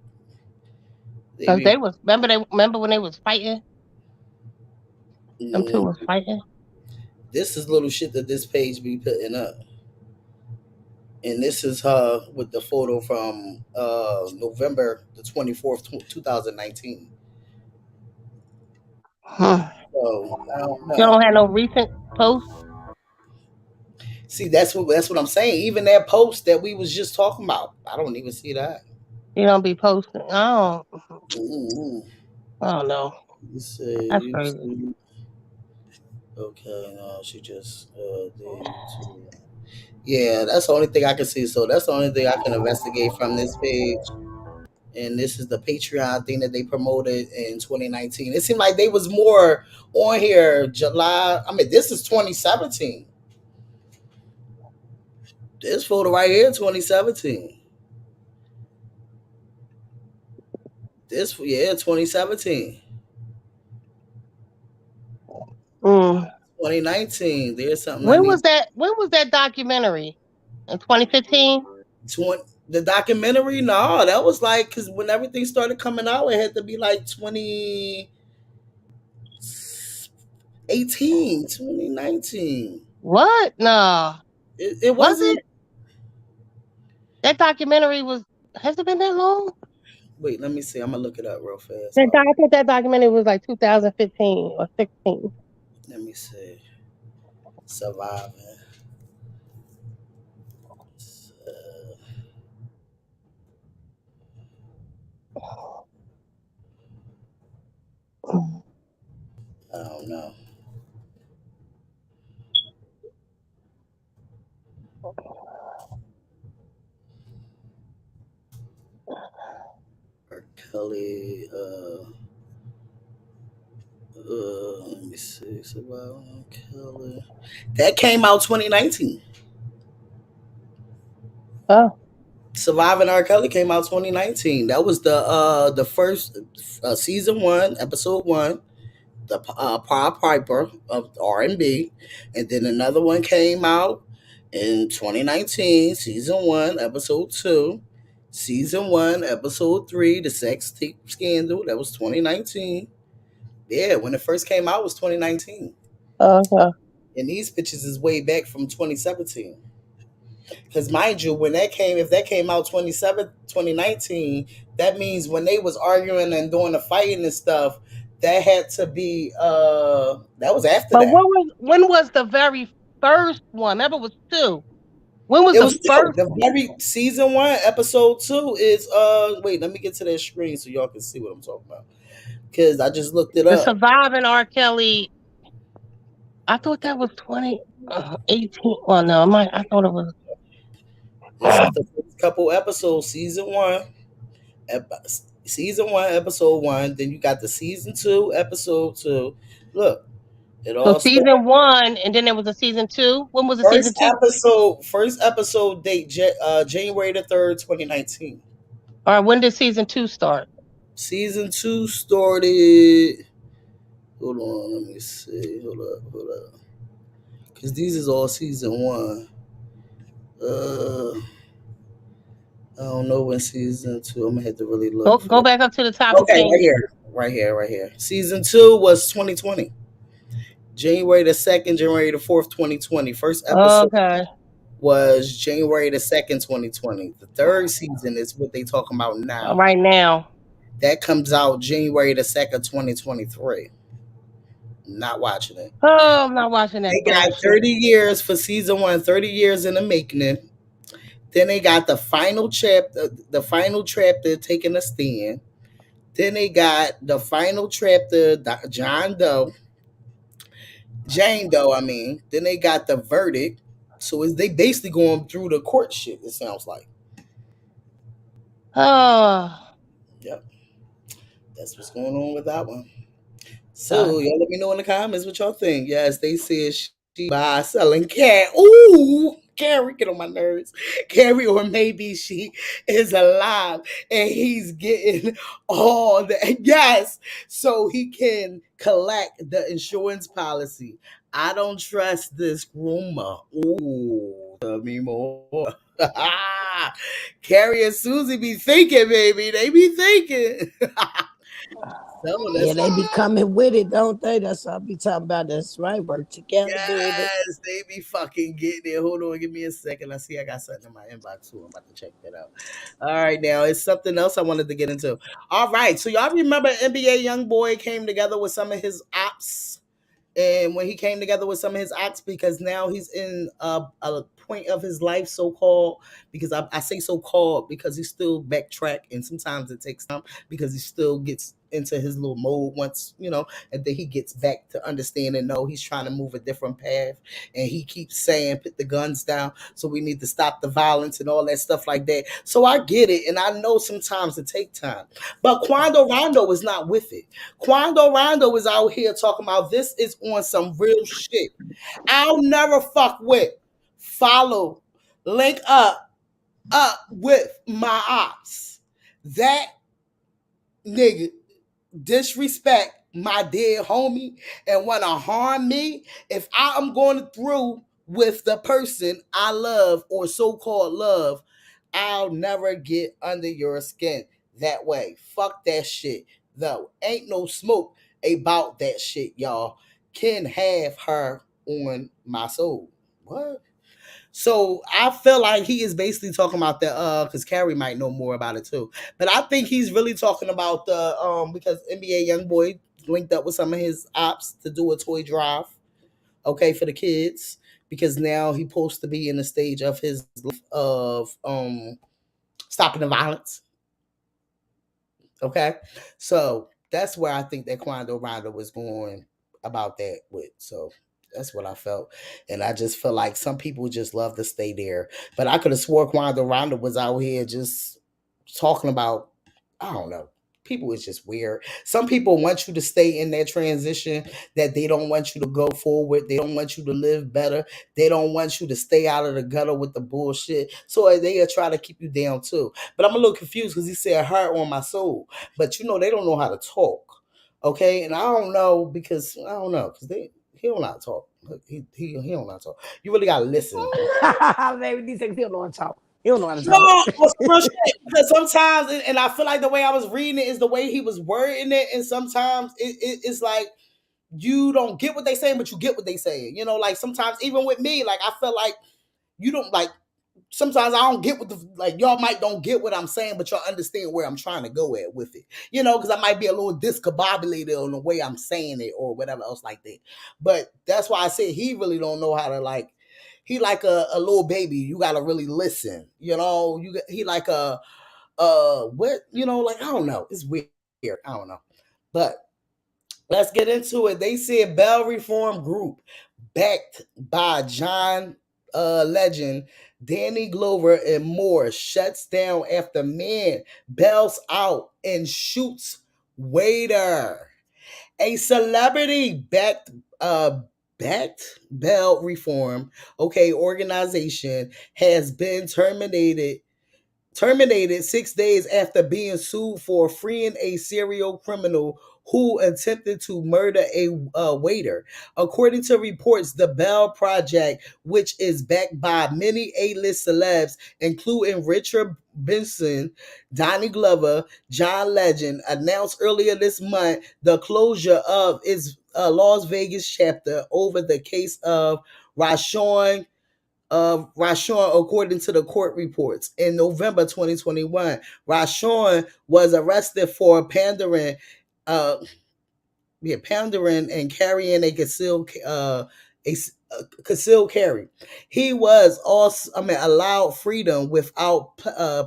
Because they was remember when they was fighting. Them two was fighting. This is little shit that this page be putting up. And this is her with the photo from November the 24th, 2019. Huh. So I don't know. You don't have no recent posts? See, that's what I'm saying. Even that post that we was just talking about, I don't even see that. You don't be posting. I Mm-hmm. don't know. That's crazy. Okay, no, she just did. Yeah, that's the only thing I can see. So that's the only thing I can investigate from this page. And this is the Patreon thing that they promoted in 2019. It seemed like they was more on here July. I mean, this is 2017. This photo right here, 2017. This 2017. 2019. There's something. When was that documentary? In 2015? The documentary, no, that was like, because when everything started coming out, it had to be like 2018, 2019. What? No. It Was wasn't. it? That documentary was. Has it been that long? Wait, let me see. I'm gonna look it up real fast. I think that documentary was like 2015 or 16. Let me see. Surviving. I don't know. R. Kelly. Let me see. Surviving R. Kelly. That came out 2019. Oh. Surviving R. Kelly came out 2019. That was the first season 1, episode 1. The Pied Piper of R&B, and then another one came out in 2019, season 1, episode 2, season 1, episode 3, the sex tape scandal. That was 2019. Yeah, when it first came out was 2019, Okay. and these pictures is way back from 2017. Because mind you, when that came, if that came out 2019, that means when they was arguing and doing the fighting and stuff, that had to be that was after But that. when was the very first one? Remember, it was 2. When was It the was 2. first? The very season 1, episode 2 is wait, let me get to that screen so y'all can see what I'm talking about. Because I just looked it The up. Surviving R. Kelly. I thought that was 2018. Well, no, I thought it was. This is the first couple episodes, season 1. Season 1, episode 1. Then you got the season 2, episode 2. Look, it So all started. season 1, and then there was a season 2. When was the season 2? First episode date, January the 3rd, 2019. All right, when did season 2 start? Season 2 started. Hold on, let me see. Hold up. Because these is all season 1. I don't know when season 2. I'm gonna have to really look. Go back up to the top. Okay, right here. Season 2 was 2020. January the 2nd, January the 4th, 2020. First episode was January the 2nd, 2020. The third season is what they talking about now. Right now. That comes out January the 2nd, 2023. Not watching it. Oh, I'm not watching that. They got 30 years for season 1, 30 years in the making. Then they got the final chapter taking a stand. Then they got the final chapter, Jane Doe, I mean. Then they got the verdict. So they basically going through the court shit, it sounds like. Oh. Yep. That's what's going on with that one. So y'all let me know in the comments what y'all think. Yes, they said she by selling cat. Ooh, Carrie, get on my nerves. Carrie, or maybe she is alive and he's getting all the yes, so he can collect the insurance policy. I don't trust this rumor. Ooh, tell me more. Carrie and Susie be thinking, baby. They be thinking. Yeah, they be coming with it, don't they? That's what I be talking about. That's right. Work together, baby. Yes, they be fucking getting it. Hold on, give me a second. I see I got something in my inbox too. I'm about to check that out. All right, now it's something else I wanted to get into. All right, so y'all remember NBA YoungBoy came together with some of his ops, and when he came together with some of his ops, because now he's in a point of his life, so called. Because I say so called because he's still backtrack, and sometimes it takes time because he still gets into his little mode once, and then he gets back to understand and know he's trying to move a different path. And he keeps saying, put the guns down. So we need to stop the violence and all that stuff like that. So I get it. And I know sometimes it takes time. But Quando Rondo is not with it. Quando Rondo is out here talking about this is on some real shit. I'll never fuck with, follow, link up with my ops. That nigga disrespect my dead homie and want to harm me. If I am going through with the person I love or so-called love, I'll never get under your skin that way. Fuck that shit, though. Ain't no smoke about that shit, y'all. Can have her on my soul. What? So I feel like he is basically talking about the because Carrie might know more about it too. But I think he's really talking about the because NBA YoungBoy linked up with some of his ops to do a toy drive, okay, for the kids. Because now he supposed to be in the stage of his life of stopping the violence. Okay. So that's where I think that Quando Rondo was going about that with. So that's what I felt. And I just feel like some people just love to stay there. But I could have swore Quando Rondo was out here just talking about, I don't know. People is just weird. Some people want you to stay in that transition, that they don't want you to go forward. They don't want you to live better. They don't want you to stay out of the gutter with the bullshit. So they are trying to keep you down too. But I'm a little confused because he said "heart on my soul," but you know they don't know how to talk. Okay, and I don't know because he don't know how to talk. He don't know how to talk. You really gotta listen. Baby, these things he don't know how to talk. He don't know how to No, talk. because sometimes, and I feel like the way I was reading it is the way he was wording it, and sometimes it's like you don't get what they saying, but you get what they saying. You know, like sometimes even with me, like I feel like you don't like. Sometimes I don't get what y'all might don't get what I'm saying, but y'all understand where I'm trying to go at with it. You know, because I might be a little discombobulated on the way I'm saying it or whatever else like that. But that's why I said he really don't know how to like. He like a little baby. You gotta really listen. You know, he like a what, you know, like I don't know. It's weird. I don't know. But let's get into it. They said Bell Reform Group, backed by John Legend, Danny Glover, and more, shuts down after man bells out and shoots waiter. A celebrity backed Bell Reform, okay, organization has been terminated 6 days after being sued for freeing a serial criminal who attempted to murder a waiter. According to reports, the Bell Project, which is backed by many A-list celebs, including Richard Benson, Donnie Glover, John Legend, announced earlier this month the closure of its Las Vegas chapter over the case of Rashawn, according to the court reports. In November 2021, Rashawn was arrested for pandering and carrying a concealed carry. He was also, allowed freedom without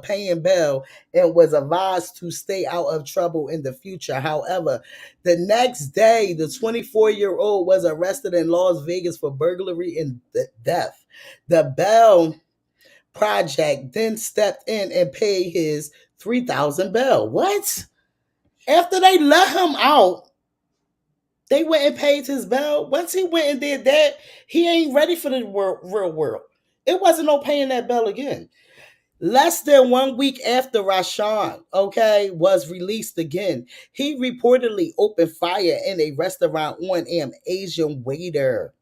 paying bail and was advised to stay out of trouble in the future. However, the next day, the 24-year-old was arrested in Las Vegas for burglary and theft. The Bell Project then stepped in and paid his $3,000 bail. What? After they let him out, they went and paid his bail. Once he went and did that, he ain't ready for the real world. It wasn't no paying that bail again. Less than 1 week after Rashawn, okay, was released again, he reportedly opened fire in a restaurant on an Asian waiter.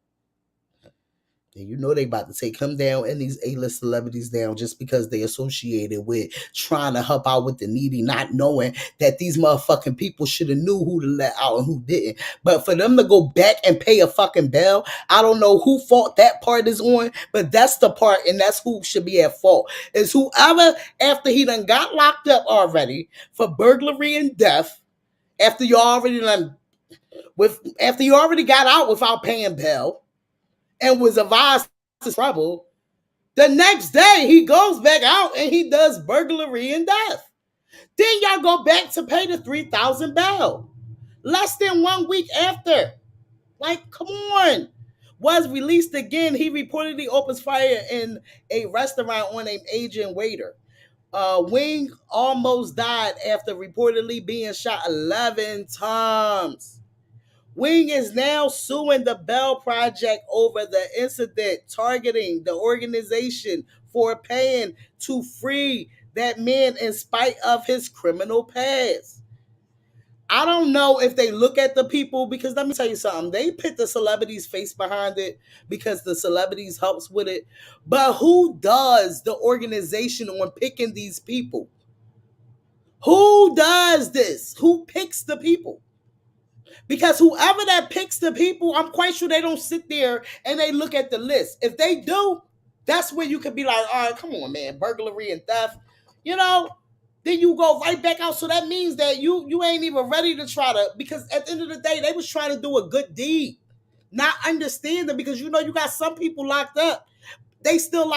And you know they about to take him down and these A-list celebrities down just because they associated with trying to help out with the needy, not knowing that these motherfucking people should have knew who to let out and who didn't. But for them to go back and pay a fucking bail, I don't know who fault that part is on, but that's the part, and that's who should be at fault. Is whoever, after he done got locked up already for burglary and theft, after you already got out without paying bail, and was advised to trouble, the next day he goes back out and he does burglary and theft. Then y'all go back to pay the $3,000 bail. Less than 1 week after. Like, come on. Was released again. He reportedly opens fire in a restaurant on an Asian waiter. Wing almost died after reportedly being shot 11 times. Wing is now suing the Bell Project over the incident, targeting the organization for paying to free that man in spite of his criminal past. I don't know if they look at the people, because let me tell you something. They put the celebrities' face behind it because the celebrities helps with it. But who does the organization on picking these people? Who does this? Who picks the people? Because whoever that picks the people, I'm quite sure they don't sit there and they look at the list. If they do, that's where you could be like, all right, come on, man, burglary and theft, then you go right back out. So that means that you ain't even ready to try to, because at the end of the day, they was trying to do a good deed, not understanding, because you got some people locked up. They still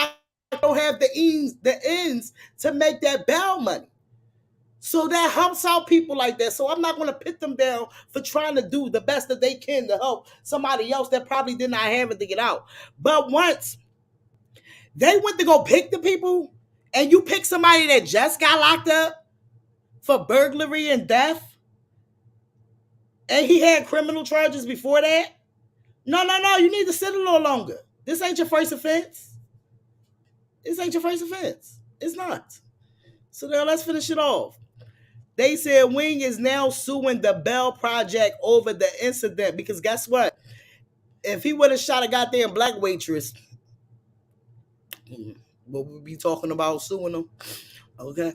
don't have the ends to make that bail money. So that helps out people like that. So I'm not going to put them down for trying to do the best that they can to help somebody else that probably did not have it to get out. But once they went to go pick the people, and you pick somebody that just got locked up for burglary and theft, and he had criminal charges before that, no, you need to sit a little longer. This ain't your first offense. It's not. So now let's finish it off. They said Wing is now suing the Bell Project over the incident, because guess what? If he would have shot a goddamn black waitress, what would we be talking about suing them? Okay.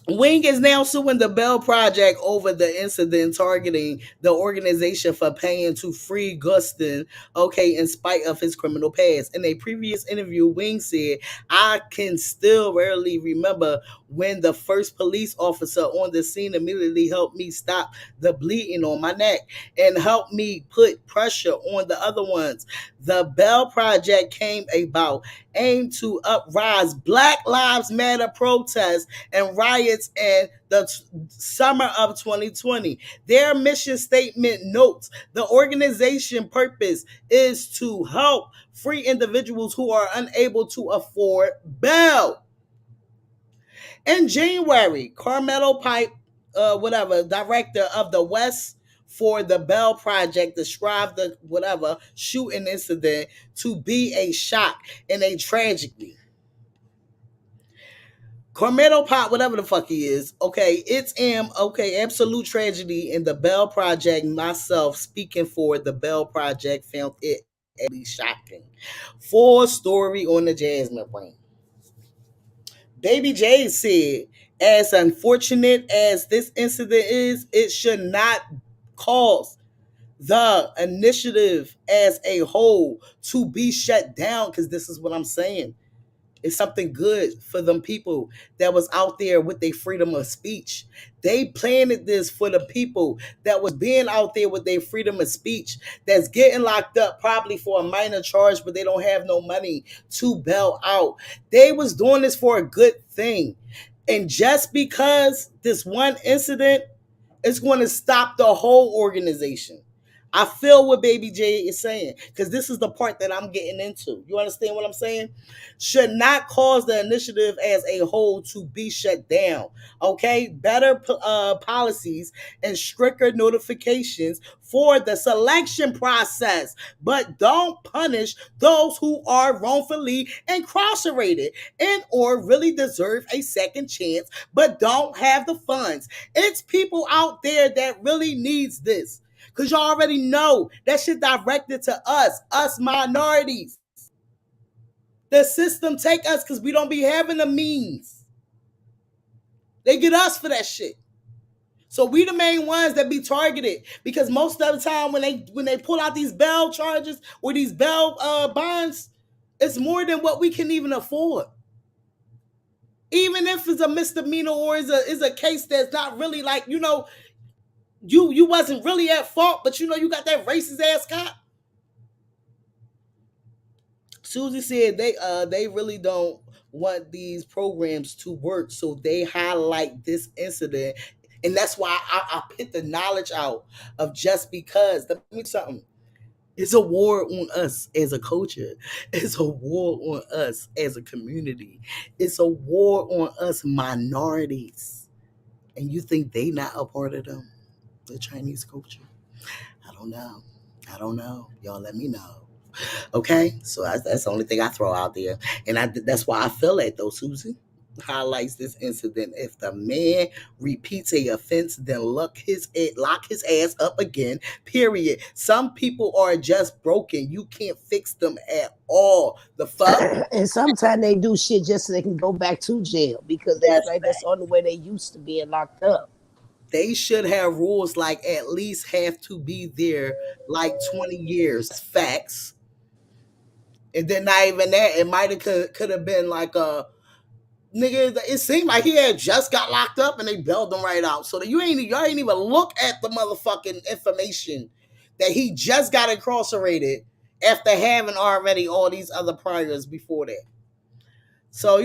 Wing is now suing the Bell Project over the incident, targeting the organization for paying to free Gustin, in spite of his criminal past. In a previous interview, Wing said, I can still rarely remember when the first police officer on the scene immediately helped me stop the bleeding on my neck and helped me put pressure on the other ones. The Bell Project came about aimed to uprise Black Lives Matter protests and riots in the summer of 2020. Their mission statement notes the organization purpose is to help free individuals who are unable to afford bail. In January, Carmelo Pipe, director of the West for the Bell Project, described the shooting incident to be a shock and a tragedy. Carmelo Pop, whatever the fuck he is, it's absolute tragedy in the Bell Project. Myself, speaking for the Bell Project, found it really shocking. Full story on the Jasmine Brain. Baby J said, as unfortunate as this incident is, it should not cause the initiative as a whole to be shut down, because this is what I'm saying. It's something good for them people that was out there with their freedom of speech. They planted this for the people that was being out there with their freedom of speech, that's getting locked up probably for a minor charge, but they don't have no money to bail out. They was doing this for a good thing. And just because this one incident is going to stop the whole organization. I feel what Baby J is saying, because this is the part that I'm getting into. You understand what I'm saying? Should not cause the initiative as a whole to be shut down. Okay? Better policies and stricter notifications for the selection process, but don't punish those who are wrongfully incarcerated and or really deserve a second chance, but don't have the funds. It's people out there that really needs this. Because you already know that shit directed to us minorities. The system take us because we don't be having the means. They get us for that shit. So we the main ones that be targeted, because most of the time when they pull out these bail charges or these bail bonds, it's more than what we can even afford. Even if it's a misdemeanor or is a case that's not really like, you wasn't really at fault, but you got that racist ass cop. Susie said they really don't want these programs to work, so they highlight this incident, and that's why I put the knowledge out of just because. Let me tell you something. It's a war on us as a culture. It's a war on us as a community. It's a war on us minorities. And you think they not a part of them? The Chinese culture? I don't know. Y'all let me know. Okay? So that's the only thing I throw out there. And that's why I feel that though, Susie. highlights this incident. If the man repeats a offense, then lock his ass up again. Period. Some people are just broken. You can't fix them at all. The fuck? And sometimes they do shit just so they can go back to jail because they feel like that's the only way they used to being locked up. They should have rules like at least have to be there like 20 years. Facts. And then not even that. It might have could have been like a nigga. It seemed like he had just got locked up and they bailed him right out. So that y'all ain't even look at the motherfucking information that he just got incarcerated after having already all these other priors before that. So,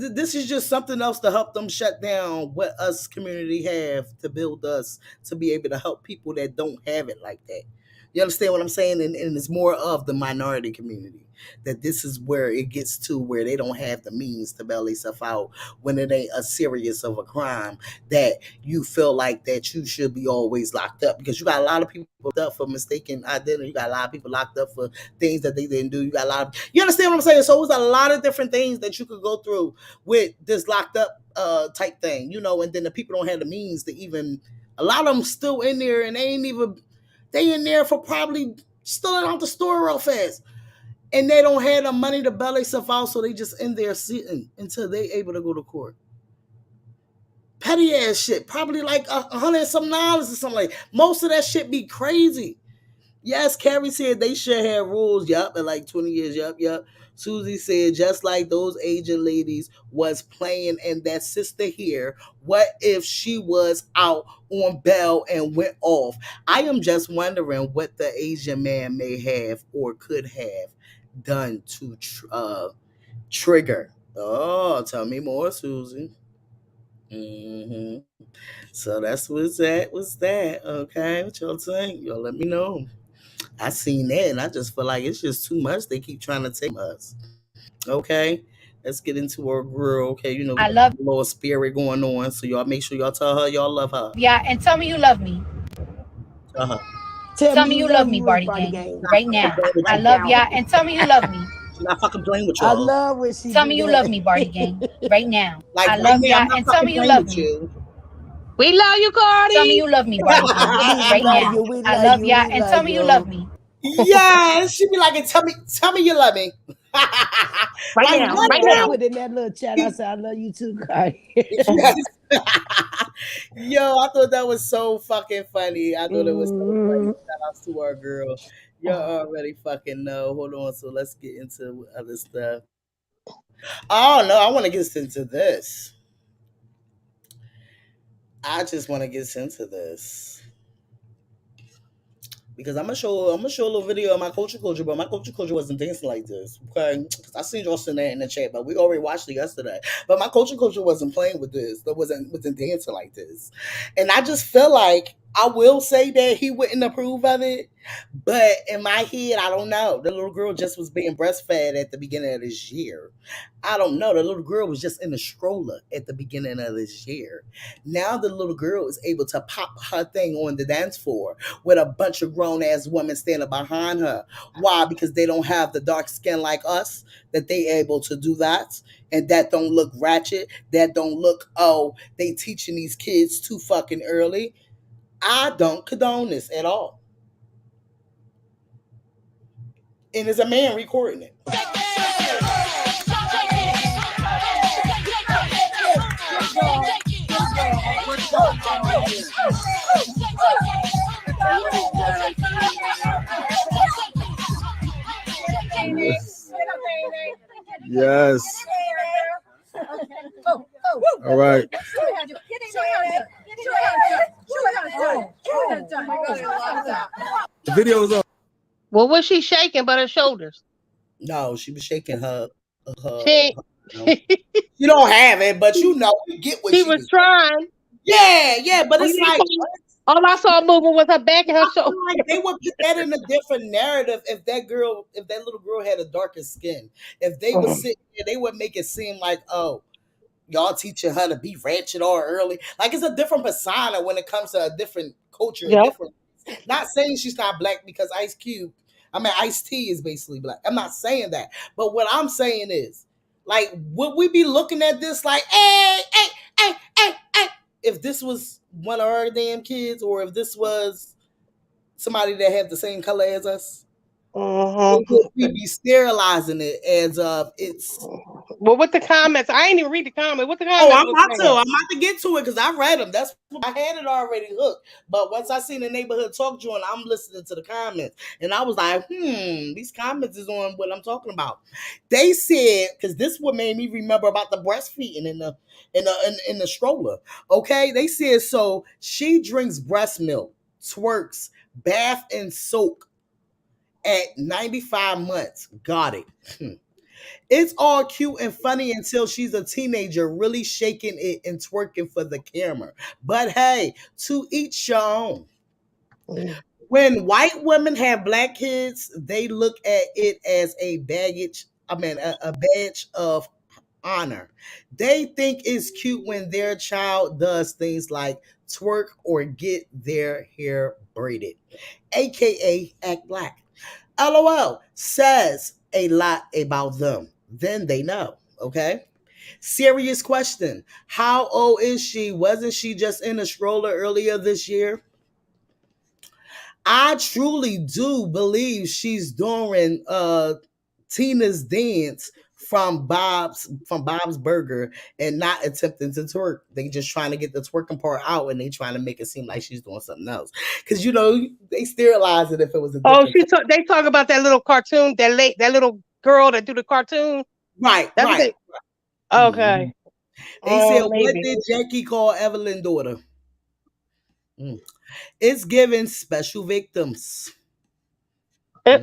this is just something else to help them shut down what us community have to build us to be able to help people that don't have it like that. You understand what I'm saying? And it's more of the minority community that this is where it gets to where they don't have the means to bail themselves out when it ain't a serious of a crime that you feel like that you should be always locked up, because you got a lot of people locked up for mistaken identity. You got a lot of people locked up for things that they didn't do. You got a lot of, you understand what I'm saying? So it's a lot of different things that you could go through with this locked up type thing, and then the people don't have the means to even, a lot of them still in there and they in there for probably stealing out the store real fast. And they don't have the money to bail themselves out, so they just in there sitting until they able to go to court. Petty ass shit, probably like $100 and some dollars or something like. Most of that shit be crazy. Yes, Carrie said they should have rules. Yup, in like 20 years. Yup. Susie said just like those Asian ladies was playing and that sister here, what if she was out on bail and went off? I am just wondering what the Asian man may have or could have done to trigger. Oh, tell me more, Susie. So that's what's that. What's that? Okay, what y'all think? Y'all let me know. I seen that and I just feel like it's just too much. They keep trying to take us. Okay. Let's get into our girl. Okay, we I got love a little spirit going on. So y'all make sure y'all tell her y'all love her. yeah, and tell me you love me. Tell her. Tell me you love me, Barty Gang, right now. I Right love now. ya, and tell me you love me. She's not fucking playing with I y'all. love when she Tell do me you that. love me, Barty Gang, right now. Like I right love now, ya, I'm not and tell fucking me you playing love with me. you. We love you, Cardi. Tell me you love me, Barty Gang, right now. I love ya, and tell me you love me. Yes, she be like, tell me you love me. Right Like, now, what right the now. Put in that little chat. I said, I love you too, Cardi. Yes. Yo, I thought that was so fucking funny. I thought it was so funny. Shout out to our girl. You already fucking know. Hold on. So let's get into other stuff. Oh no, I want to get into this. I just want to get into this. Because I'm gonna show a little video of my culture, but my culture wasn't dancing like this. Okay, because I seen y'all sitting there in the chat, but we already watched it yesterday. But my culture wasn't playing with this. That wasn't dancing like this. And I just feel like I will say that he wouldn't approve of it, but in my head, I don't know. The little girl just was being breastfed at the beginning of this year. I don't know. The little girl was just in a stroller at the beginning of this year. Now the little girl is able to pop her thing on the dance floor with a bunch of grown ass women standing behind her. Why? Because they don't have the dark skin like us, that they able to do that. And that don't look ratchet. That don't look, oh, they teaching these kids too fucking early. I don't condone this at all. And there's a man recording it. Yes. All right. The video's up. What was she shaking but her shoulders? No, she was shaking her. She You don't have it, but you get what she was trying. Yeah, but it's like all I saw moving was her back and her shoulders. like they would put that in a different narrative if that little girl had a darker skin. If they would sit there, they would make it seem like, oh, y'all teaching her to be ratchet or early. Like it's a different persona when it comes to a different culture, a different. Not saying she's not black because Ice-T is basically black. I'm not saying that. But what I'm saying is Like, would we be looking at this like, hey, hey, hey, hey, hey, if this was one of our damn kids, or if this was somebody that had the same color as us? Or would we be sterilizing it as it's? Well, with the comments, I ain't even read the comment. What the Oh, comments I'm was about to. saying? I'm about to get to it because I read them. That's I had it already hooked. But once I seen the neighborhood talk joint, I'm listening to the comments, and I was like, these comments is on what I'm talking about. They said, because this what made me remember about the breastfeeding in the stroller. Okay, they said so. She drinks breast milk, twerks, bath and soak at 95 months. Got it. It's all cute and funny until she's a teenager, really shaking it and twerking for the camera. But hey, to each your own. When white women have black kids, they look at it as a baggage. A badge of honor. They think it's cute when their child does things like twerk or get their hair braided, aka act black. LOL says a lot about them. Then they know. Okay. Serious question. How old is she? Wasn't she just in a stroller earlier this year? I truly do believe she's doing Tina's dance from Bob's Burger and not attempting to twerk. They just trying to get the twerking part out and they trying to make it seem like she's doing something else. Because they sterilize it if it was a Oh, different. they talk about that little cartoon, that little girl that do the cartoon. Right, That's right. Okay. They said, what Maybe. did Jackie call Evelyn daughter? It's giving special victims. I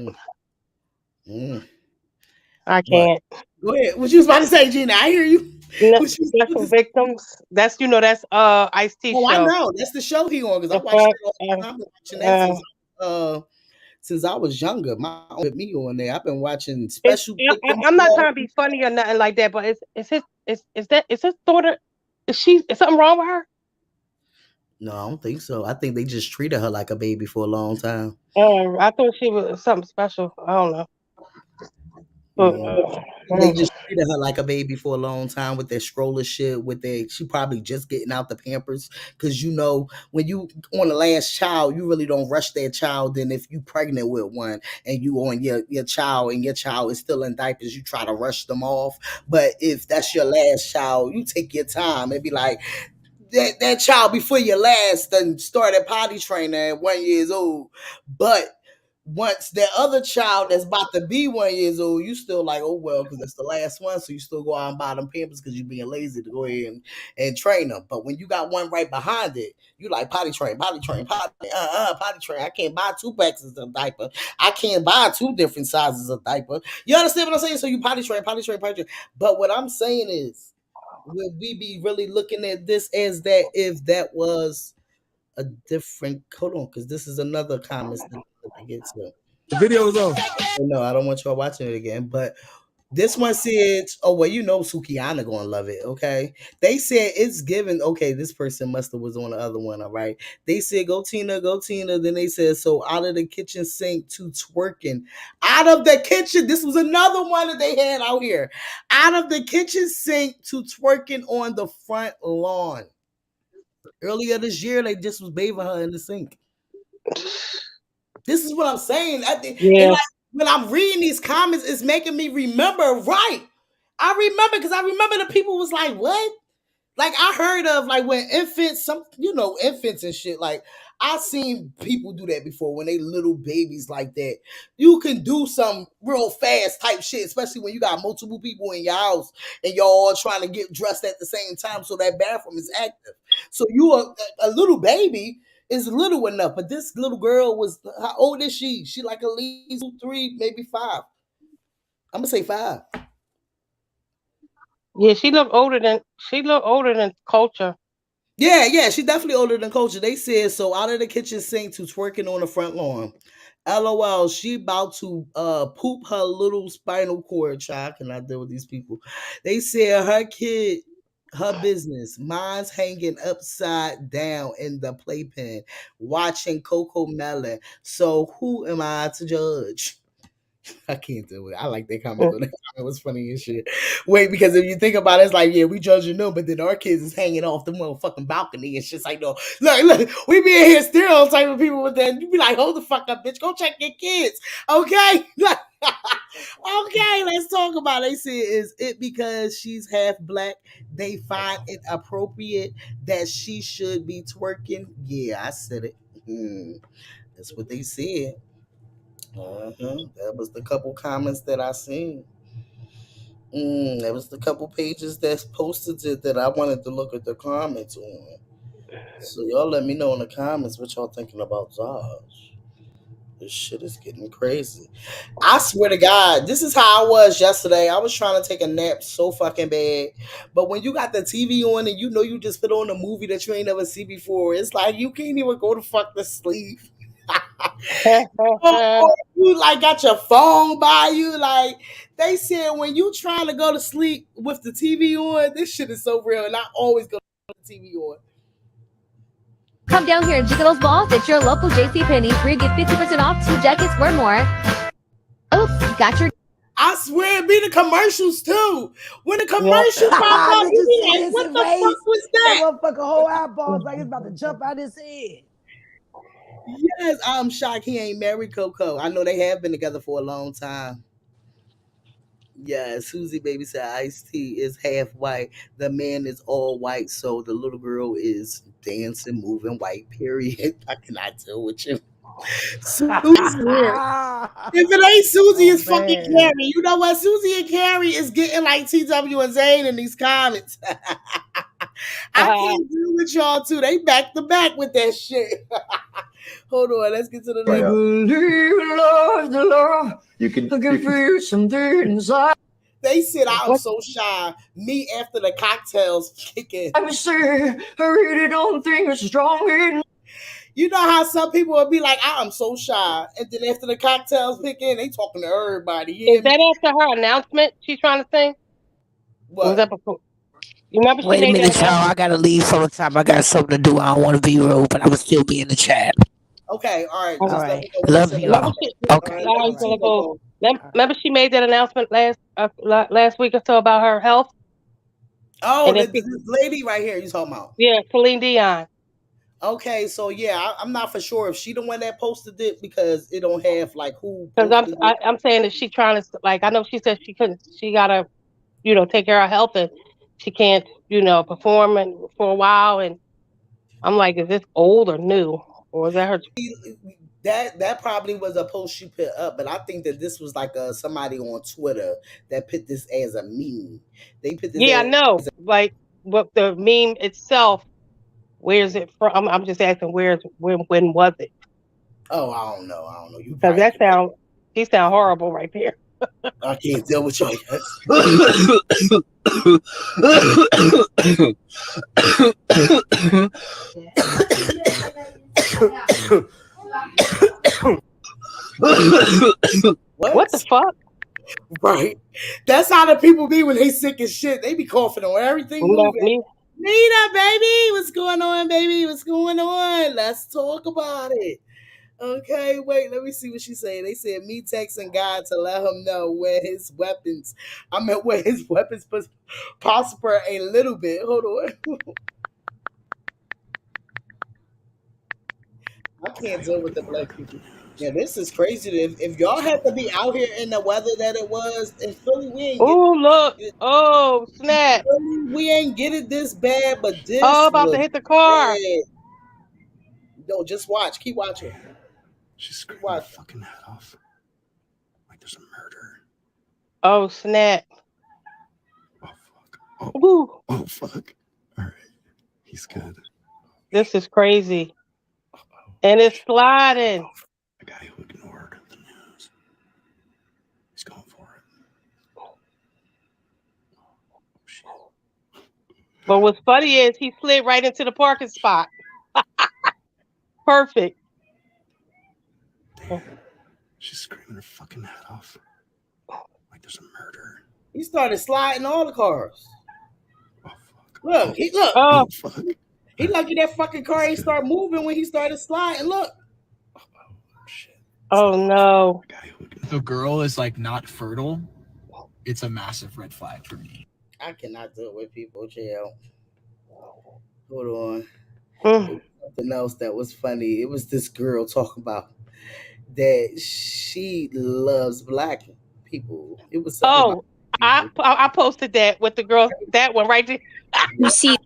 What? can't. Go ahead. What you was about to say, Gina? I hear you. Special victims. That's Ice T Oh, I show. know. That's the show he on because I The watched fuck? it all the time. I've been watching that since I was younger. My with me on there. I've been watching special victims. I'm not trying to be funny or nothing like that, but is his daughter? Is something wrong with her? No, I don't think so. I think they just treated her like a baby for a long time. I thought she was something special. I don't know. They just treated her like a baby for a long time with their stroller shit. She probably just getting out the Pampers because when you on the last child, you really don't rush that child. Then if you pregnant with one and you on your child and your child is still in diapers, you try to rush them off. But if that's your last child, you take your time and be like, that child before your last and started potty training at 1 year old. But once that other child that's about to be 1 year old, you still like, oh well, because it's the last one, so you still go out and buy them Pampers because you're being lazy to go ahead and train them. But when you got one right behind it, you like potty train, potty train. I can't buy 2 packs of diaper. I can't buy 2 different sizes of diaper. You understand what I'm saying? So you potty train, potty train, potty train. But what I'm saying is, would we be really looking at this as that if that was a different? Hold on, because this is another comment that gets to. The video is on. No, I don't want y'all watching it again. But this one said, "Oh well, Sukiana gonna love it." Okay, they said it's given. Okay, this person must have was on the other one. All right, they said, "Go Tina, go Tina." Then they said, "So out of the kitchen sink to twerking, out of the kitchen." This was another one that they had out here. Out of the kitchen sink to twerking on the front lawn. Earlier this year, they just was bathing her in the sink. This is what I'm saying. And like when I'm reading these comments, it's making me remember. Right, I remember because I remember the people was like, "What?" Like I heard of like when infants, infants and shit. Like I seen people do that before when they little babies like that. You can do some real fast type shit, especially when you got multiple people in your house and y'all all trying to get dressed at the same time, so that bathroom is active. So you a little baby is little enough, but this little girl was how old is she? She like at least 2, 3, maybe 5. I'm gonna say 5. Yeah, she looked older than Culture. Yeah, she's definitely older than Culture. They said so out of the kitchen sink to twerking on the front lawn. LOL, she about to poop her little spinal cord. Child, can I deal with these people? They said her kid, her business, mine's hanging upside down in the playpen, watching Coco Melon. So who am I to judge? I can't do it. I like that comment though. That comment was funny as shit. Wait, because if you think about it, it's like, yeah, we judging them, but then our kids is hanging off the motherfucking balcony. It's just like, no, look, we be in here stereotyping people with that. You be like, hold the fuck up, bitch. Go check your kids. Okay? Okay, let's talk about it. They say, is it because she's half black? They find it appropriate that she should be twerking? Yeah, I said it. That's what they said. That was the couple comments that I seen. That was the couple pages that posted it that I wanted to look at the comments on. So y'all let me know in the comments what y'all thinking about Josh. This shit is getting crazy. I swear to God, this is how I was yesterday. I was trying to take a nap so fucking bad. But when you got the TV on and you know you just put on a movie that you ain't never seen before, it's like you can't even go to fuck to sleep. You like got your phone by you. Like they said, when you trying to go to sleep with the TV on, this shit is so real. And I always go to the TV on. Come down here and jiggle those balls at your local JCPenney where you get 50% off 2 jackets or more. Oops, got your... I swear it be the commercials too. When the commercial pop up, you be like, what the fuck was that? That motherfucker whole eyeballs like it's about to jump out his head. Yes, I'm shocked he ain't married Coco. I know they have been together for a long time. Yeah, Susie Baby said Ice-T is half white. The man is all white, so the little girl is dancing, moving white, period. I cannot deal with you. Susie. If it ain't Susie, it's fucking Carrie. You know what? Susie and Carrie is getting like TW and Zane in these comments. I can't deal with y'all too. They back to back with that shit. Hold on, let's get to the next. Believe the love. You can feel something inside. They said I'm so shy. Me after the cocktails kicking. I say I really don't think it's strong enough. You know how some people would be like, I'm so shy. And then after the cocktails kick in, they talking to everybody. Is that after her announcement she's trying to sing? What? Was that before? You remember Wait a minute, y'all. I gotta leave for the time. I got something to do. I don't want to be rude, but I will still be in the chat. Okay, all right. All right. Love you all. Okay. Remember she made that announcement last week or so about her health? Oh, this lady right here you talking about? Yeah, Celine Dion. Okay, so yeah, I'm not for sure if she the one that posted it because it don't have like who. Because I'm saying that she trying to, like, I know she said she gotta, take care of her health and she can't, perform for a while. And I'm like, is this old or new? Or is that her? That probably was a post she put up, but I think that this was like somebody on Twitter that put this as a meme. They put this. Yeah, I know. Like, what the meme itself. Where's it from? I'm just asking. When was it? Oh, I don't know. You because she sound horrible right there. I can't deal with y'all. What the fuck? Right. That's how the people be when they sick as shit. They be coughing on everything. Nita, baby. What's going on, baby? What's going on? Let's talk about it. Okay, wait, let me see what she said. They said me texting God to let him know where his weapons prosper a little bit. Hold on. I can't deal with the black people. Yeah, this is crazy. If y'all had to be out here in the weather that it was in Philly, we ain't. Oh, look! Oh, snap! We ain't get it this bad, but this. Oh, about to hit the car. Bad. No, just watch. Keep watching. She's screaming her fucking head off. Like there's a murder. Oh, snap! Oh fuck! Oh fuck! All right, he's good. This is crazy, and it's sliding. A guy who ignored the news. He's going for it. Oh, shit. But what's funny is he slid right into the parking spot. Perfect. Damn. She's screaming her fucking head off. Like there's a murder. He started sliding all the cars. Oh fuck! Look, look. Oh fuck! He lucky that fucking car ain't start moving when he started sliding. Look. Oh no! if a girl is like not fertile, it's a massive red flag for me. I cannot deal with people, jail. Hold on. It was something else that was funny. It was this girl talking about that she loves black people. It was something about I posted that with the girl, that one right there. you see.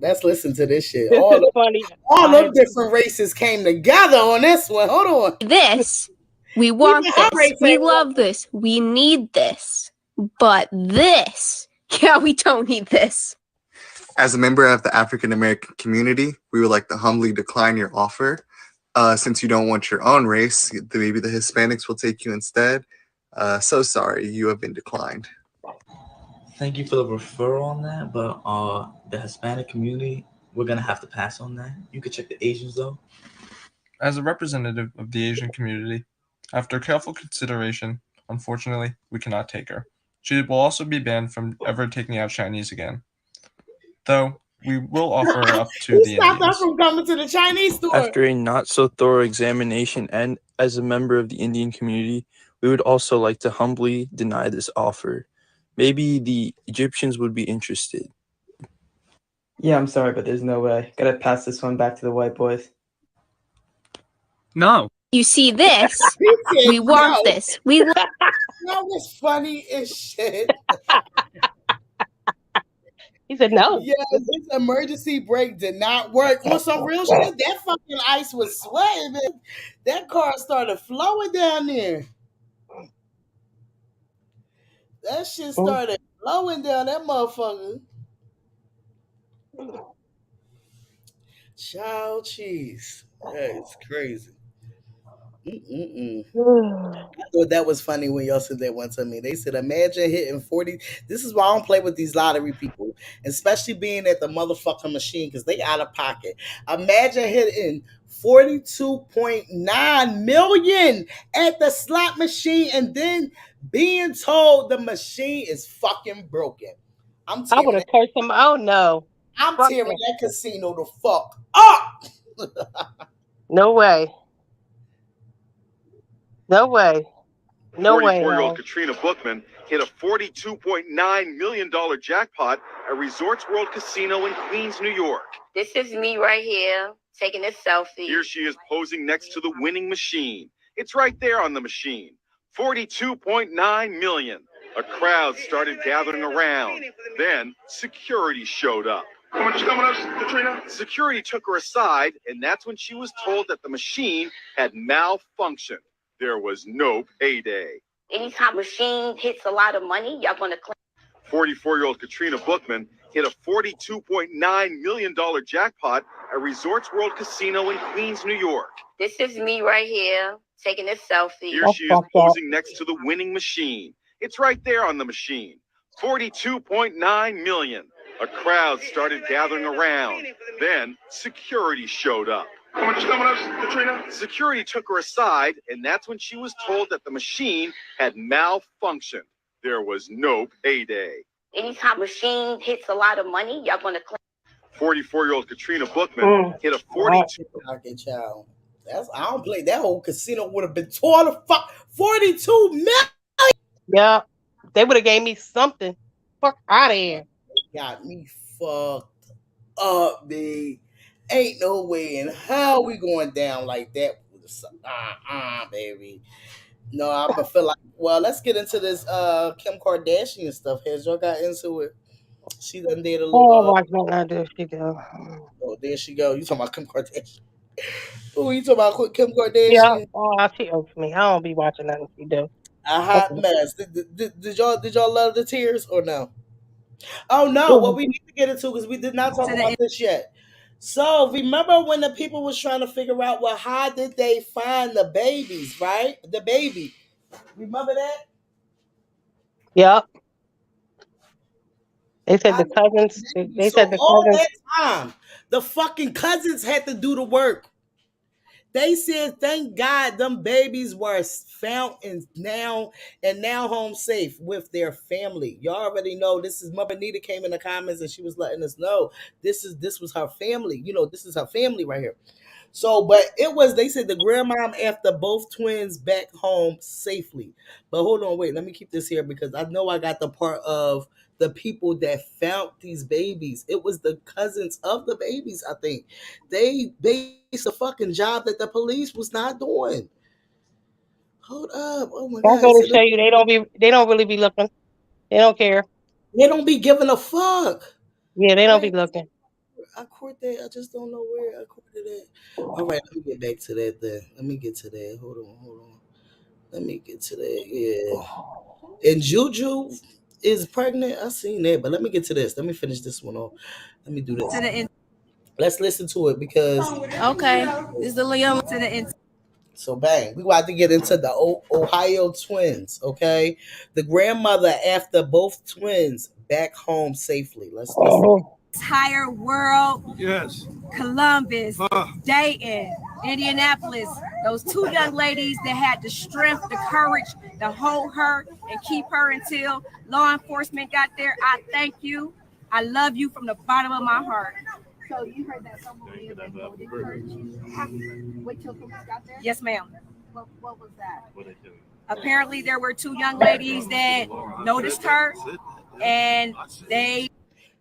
Let's listen to this shit. This All is the, funny. all them different races came together on this one. Hold on. This, we want this, we love this, we need this, but this, yeah, we don't need this. As a member of the African American community, we would like to humbly decline your offer. Since you don't want your own race, maybe the Hispanics will take you instead. So sorry, you have been declined. Thank you for the referral on that, but the Hispanic community, we're gonna have to pass on that. You could check the Asians though. As a representative of the Asian community, after careful consideration, unfortunately, we cannot take her. She will also be banned from ever taking out Chinese again. Though, we will offer her up to the Stop her Indians. from coming to the Chinese store. After a not so thorough examination and as a member of the Indian community, we would also like to humbly deny this offer. Maybe the Egyptians would be interested. Yeah, I'm sorry, but there's no way. Gotta pass this one back to the white boys. No. You see this, said we want no. this, we love. That was funny as shit. He said no. Yeah, this emergency brake did not work. On some real shit, that fucking ice was sweating. Man. That car started flowing down there. That shit started flowing down that motherfucker. Child cheese. That's crazy. I thought that was funny when y'all said that one to me. They said, imagine hitting 40. This is why I don't play with these lottery people, especially being at the motherfucking machine because they out of pocket. Imagine hitting 42.9 million at the slot machine and then being told the machine is fucking broken. I would have cursed him. Oh no. I'm tearing that casino the fuck up. No way. No way. No way. 44-year-old Katrina Bookman hit a $42.9 million jackpot at Resorts World Casino in Queens, New York. This is me right here, taking a selfie. Here she is posing next to the winning machine. It's right there on the machine. 42.9 million. A crowd started gathering around. Then security showed up. How much is coming up, Katrina? Security took her aside, and that's when she was told that the machine had malfunctioned. There was no payday. Anytime machine hits a lot of money, y'all gonna claim. 44-year-old Katrina Bookman hit a $42.9 million jackpot at Resorts World Casino in Queens, New York. This is me right here, taking a selfie. Here she is posing next to the winning machine. It's right there on the machine. 42.9 million. A crowd started gathering around. Then security showed up. How much is coming up, Katrina? Security took her aside, and that's when she was told that the machine had malfunctioned. There was no payday. Anytime machine hits a lot of money, y'all gonna claim. 44-year-old Katrina Bookman hit a 42. Child. I don't play. That whole casino would have been tore the fuck 42 million. Yeah, they would have gave me something. Fuck out of here. Got me fucked up, babe. Ain't no way in hell we going down like that. Baby. No, I feel like, well, let's get into this Kim Kardashian stuff. Has y'all got into it? She done did a little. Oh my God, there she go. Oh, there she go. You talking about Kim Kardashian? Oh, you talking about Kim Kardashian? Yeah. Oh, she owes me. I don't be watching nothing she do. A hot mess. Did y'all love the tears or no? Oh no, what we need to get into because we did not talk about this yet. So remember when the people was trying to figure out, well, how did they find the babies, right? The baby. Remember that? Yep. They said the cousins. They said the all cousins. that time, the fucking cousins had to do the work. They said, thank God them babies were found and now home safe with their family. Y'all already know this is Mother Nita came in the comments and she was letting us know this was her family. You know, this is her family right here. So, but it was, they said the grandmom after both twins back home safely. But hold on, wait, let me keep this here because I know I got the part of the people that found these babies. It was the cousins of the babies, I think. They based a fucking job that the police was not doing. Hold up. Oh my That's God. going So to show you they don't really be looking. They don't care. they don't be giving a fuck. Yeah, they don't be Wait, looking. I caught that. I just don't know where I caught it at. All right, let me get back to that then. Let me get to that. Hold on. Let me get to that. Yeah. And Juju is pregnant. I seen that, but let me get to this. Let me finish this one off. Let me do this. To the end. Let's listen to it because Okay. This is the Leon to the end. so bang, we about to get into the Ohio twins. Okay, the grandmother after both twins back home safely. Let's listen. Entire world. Yes. Columbus, Dayton, Indianapolis. Those two young ladies that had the strength, the courage to hold her and keep her until law enforcement got there. I thank you. I love you from the bottom of my heart. So you heard that someone encouraged you. Wait till police got there? Yes, ma'am. What was that? Apparently there were two young ladies that noticed her and they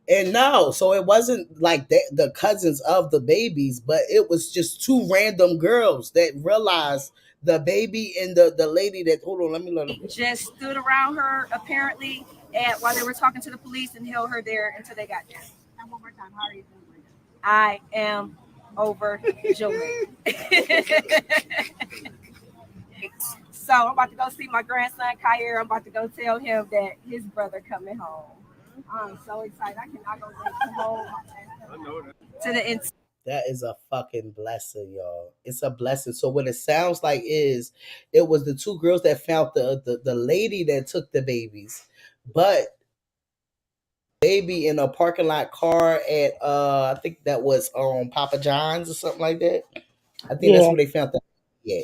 And no, so it wasn't like the cousins of the babies, but it was just two random girls that realized the baby and the lady that, hold on, let me let them. just stood around her apparently while they were talking to the police and held her there until they got there. And one more time, how are you doing? I am overjoyed. So I'm about to go see my grandson Kyer. I'm about to go tell him that his brother coming home. I'm so excited. I cannot go to home. To the end. That is a fucking blessing, y'all. It's a blessing. So what it sounds like is it was the two girls that found the lady that took the babies, but baby in a parking lot car at I think that was Papa John's or something like that. I think that's where they found that. Yeah.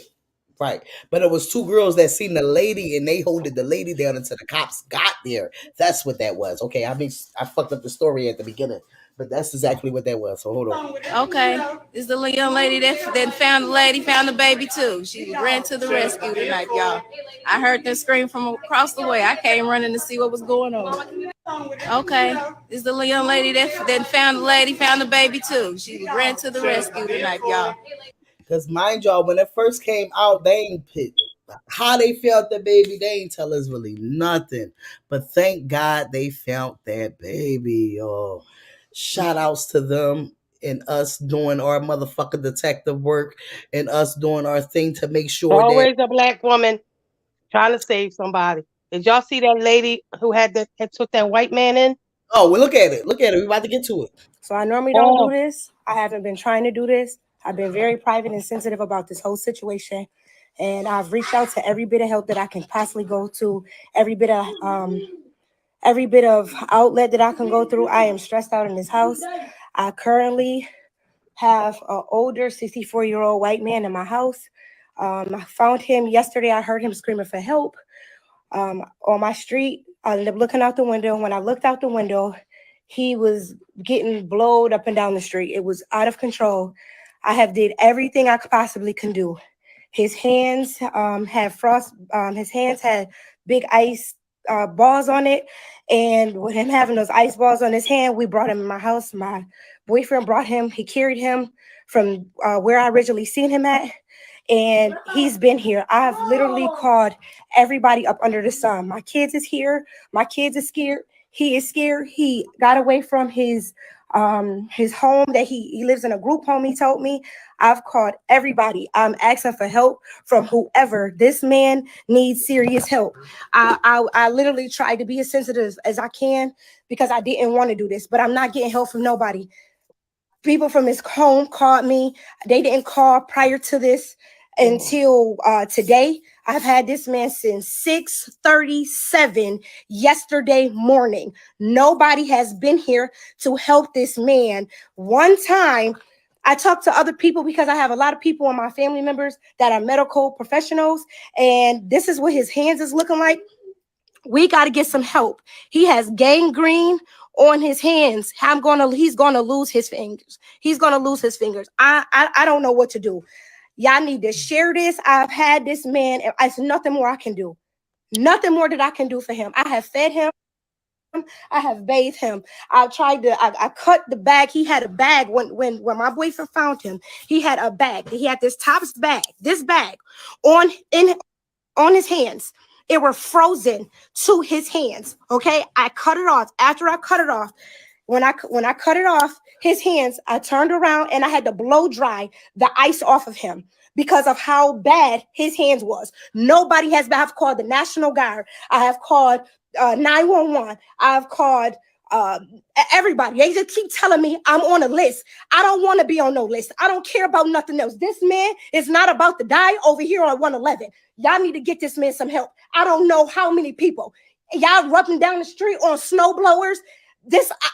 Right. But it was two girls that seen the lady and they holded the lady down until the cops got there. That's what that was. Okay. I mean, I fucked up the story at the beginning, but that's exactly what that was. So hold on. Okay. This is the young lady that found the lady, found the baby too. She ran to the rescue tonight, y'all. I heard them scream from across the way. I came running to see what was going on. Okay. This is the young lady that found the lady, found the baby too. She ran to the rescue tonight, y'all. Because mind y'all, when it first came out, they ain't picked how they felt the baby. They ain't tell us really nothing. But thank God they found that baby, y'all. Shout outs to them and us doing our motherfucking detective work and us doing our thing to make sure always a black woman trying to save somebody. Did y'all see that lady who had took that white man in? Oh, well, look at it. Look at it. We're about to get to it. So I normally don't do this. I haven't been trying to do this. I've been very private and sensitive about this whole situation. And I've reached out to every bit of help that I can possibly go to, every bit of outlet that I can go through. I am stressed out in this house. I currently have an older 64-year-old white man in my house. I found him yesterday. I heard him screaming for help on my street. I ended up looking out the window. When I looked out the window, he was getting blowed up and down the street. It was out of control. I have did everything I possibly can do. His hands had frost. His hands had big ice balls on it. And with him having those ice balls on his hand, we brought him in my house. My boyfriend brought him. He carried him from where I originally seen him at. And he's been here. I've literally called everybody up under the sun. My kids is here. My kids are scared. He is scared. He got away from his home that he lives in a group home, he told me. I've called everybody. I'm asking for help from whoever. This man needs serious help. I literally tried to be as sensitive as I can because I didn't want to do this, but I'm not getting help from nobody. People from his home called me. They didn't call prior to this until today. I've had this man since 6:37 yesterday morning. Nobody has been here to help this man. One time, I talk to other people because I have a lot of people in my family members that are medical professionals, and this is what his hands is looking like. We got to get some help. He has gangrene on his hands. He's gonna lose his fingers. He's gonna lose his fingers. I don't know what to do. Y'all need to share this. I've had this man, and it's nothing more I can do. Nothing more that I can do for him. I have fed him. I have bathed him. I cut the bag. He had a bag when my boyfriend found him. He had a bag. He had this this bag on his hands. It were frozen to his hands. Okay, I cut it off. After I cut it off, when I cut it off his hands, I turned around and I had to blow dry the ice off of him because of how bad his hands was. Nobody has. I've called the National Guard. I have called 911. I've called everybody. They just keep telling me I'm on a list. I don't want to be on no list. I don't care about nothing else. This man is not about to die over here on 111. Y'all need to get this man some help. I don't know how many people. Y'all rubbing down the street on snow blowers.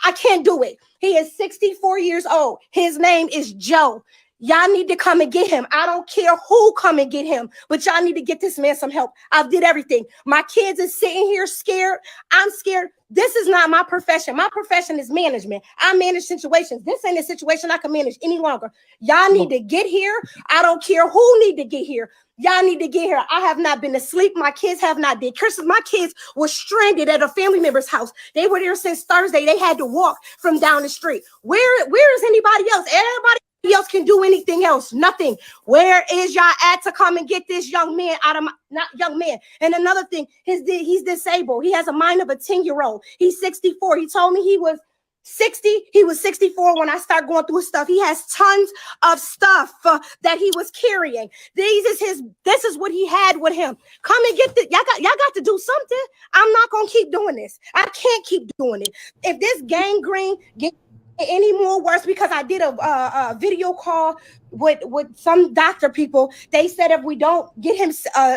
I can't do it. He is 64 years old. His name is Joe. Y'all need to come and get him. I don't care who come and get him, but y'all need to get this man some help. I did everything. My kids is sitting here scared. I'm scared. This is not my profession. My profession is management. I manage situations. This ain't a situation I can manage any longer. Y'all need to get here. I don't care who need to get here. Y'all need to get here. I have not been asleep. My kids have not did Christmas. My kids were stranded at a family member's house. They were there since Thursday. They had to walk from down the street. Where is anybody else? Everybody else can do anything else. Nothing. Where is y'all at to come and get this young man out of not young man? And another thing, he's disabled. He has a mind of a 10-year-old. He's 64. He told me he was 60. He was 64 when I started going through his stuff. He has tons of stuff that he was carrying. This is what he had with him. Come and get this. Y'all got to do something. I'm not gonna keep doing this. I can't keep doing it. If this gangrene get any more worse, because I did a video call with some doctor people. They said if we don't get him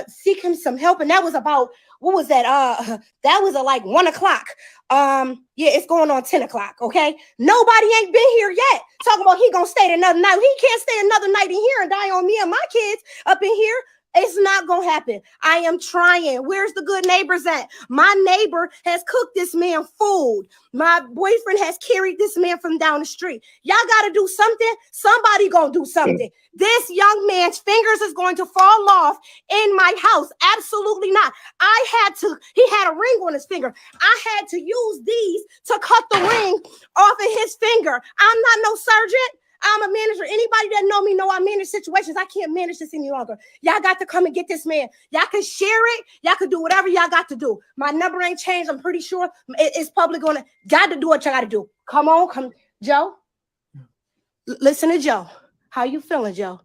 seek him some help, and that was about, what was that? That was at like 1 o'clock. Yeah, it's going on 10 o'clock. Okay, nobody ain't been here yet. Talking about he gonna stay another night. He can't stay another night in here and die on me and my kids up in here. It's not gonna happen. I am trying. Where's the good neighbors at? My neighbor has cooked this man food. My boyfriend has carried this man from down the street. Y'all gotta do something. Somebody gonna do something. This young man's fingers is going to fall off in my house. Absolutely not. He had a ring on his finger. I had to use these to cut the ring off of his finger. I'm not no surgeon. I'm a manager. Anybody that know me know I manage situations. I can't manage this any longer. Y'all got to come and get this man. Y'all can share it. Y'all can do whatever y'all got to do. My number ain't changed. I'm pretty sure it's probably gonna. Got to do what y'all got to do. Come on, Joe. Listen to Joe. How you feeling, Joe?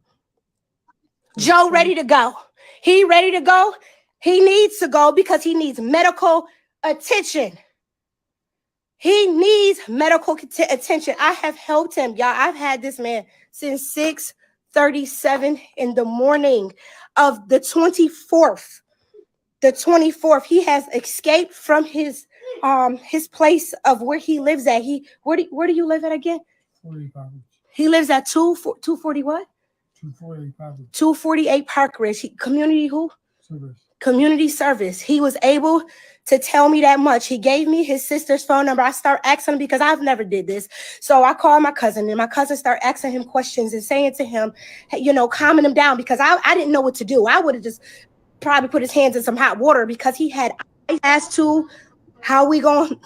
Joe ready to go. He ready to go. He needs to go because he needs medical attention. He needs medical attention. I have helped him, y'all. I've had this man since 6:37 in the morning of the 24th. The 24th, he has escaped from his place of where he lives at. Where do you live at again? 48 Park Ridge. He lives at 240 what? 248 Park Ridge. 248 Park Ridge. Community who? Service. Community service. He was able to tell me that much. He gave me his sister's phone number. I start asking him because I've never did this. So I called my cousin, and my cousin started asking him questions and saying to him, calming him down, because I didn't know what to do. I would have just probably put his hands in some hot water because he had asked to how we going.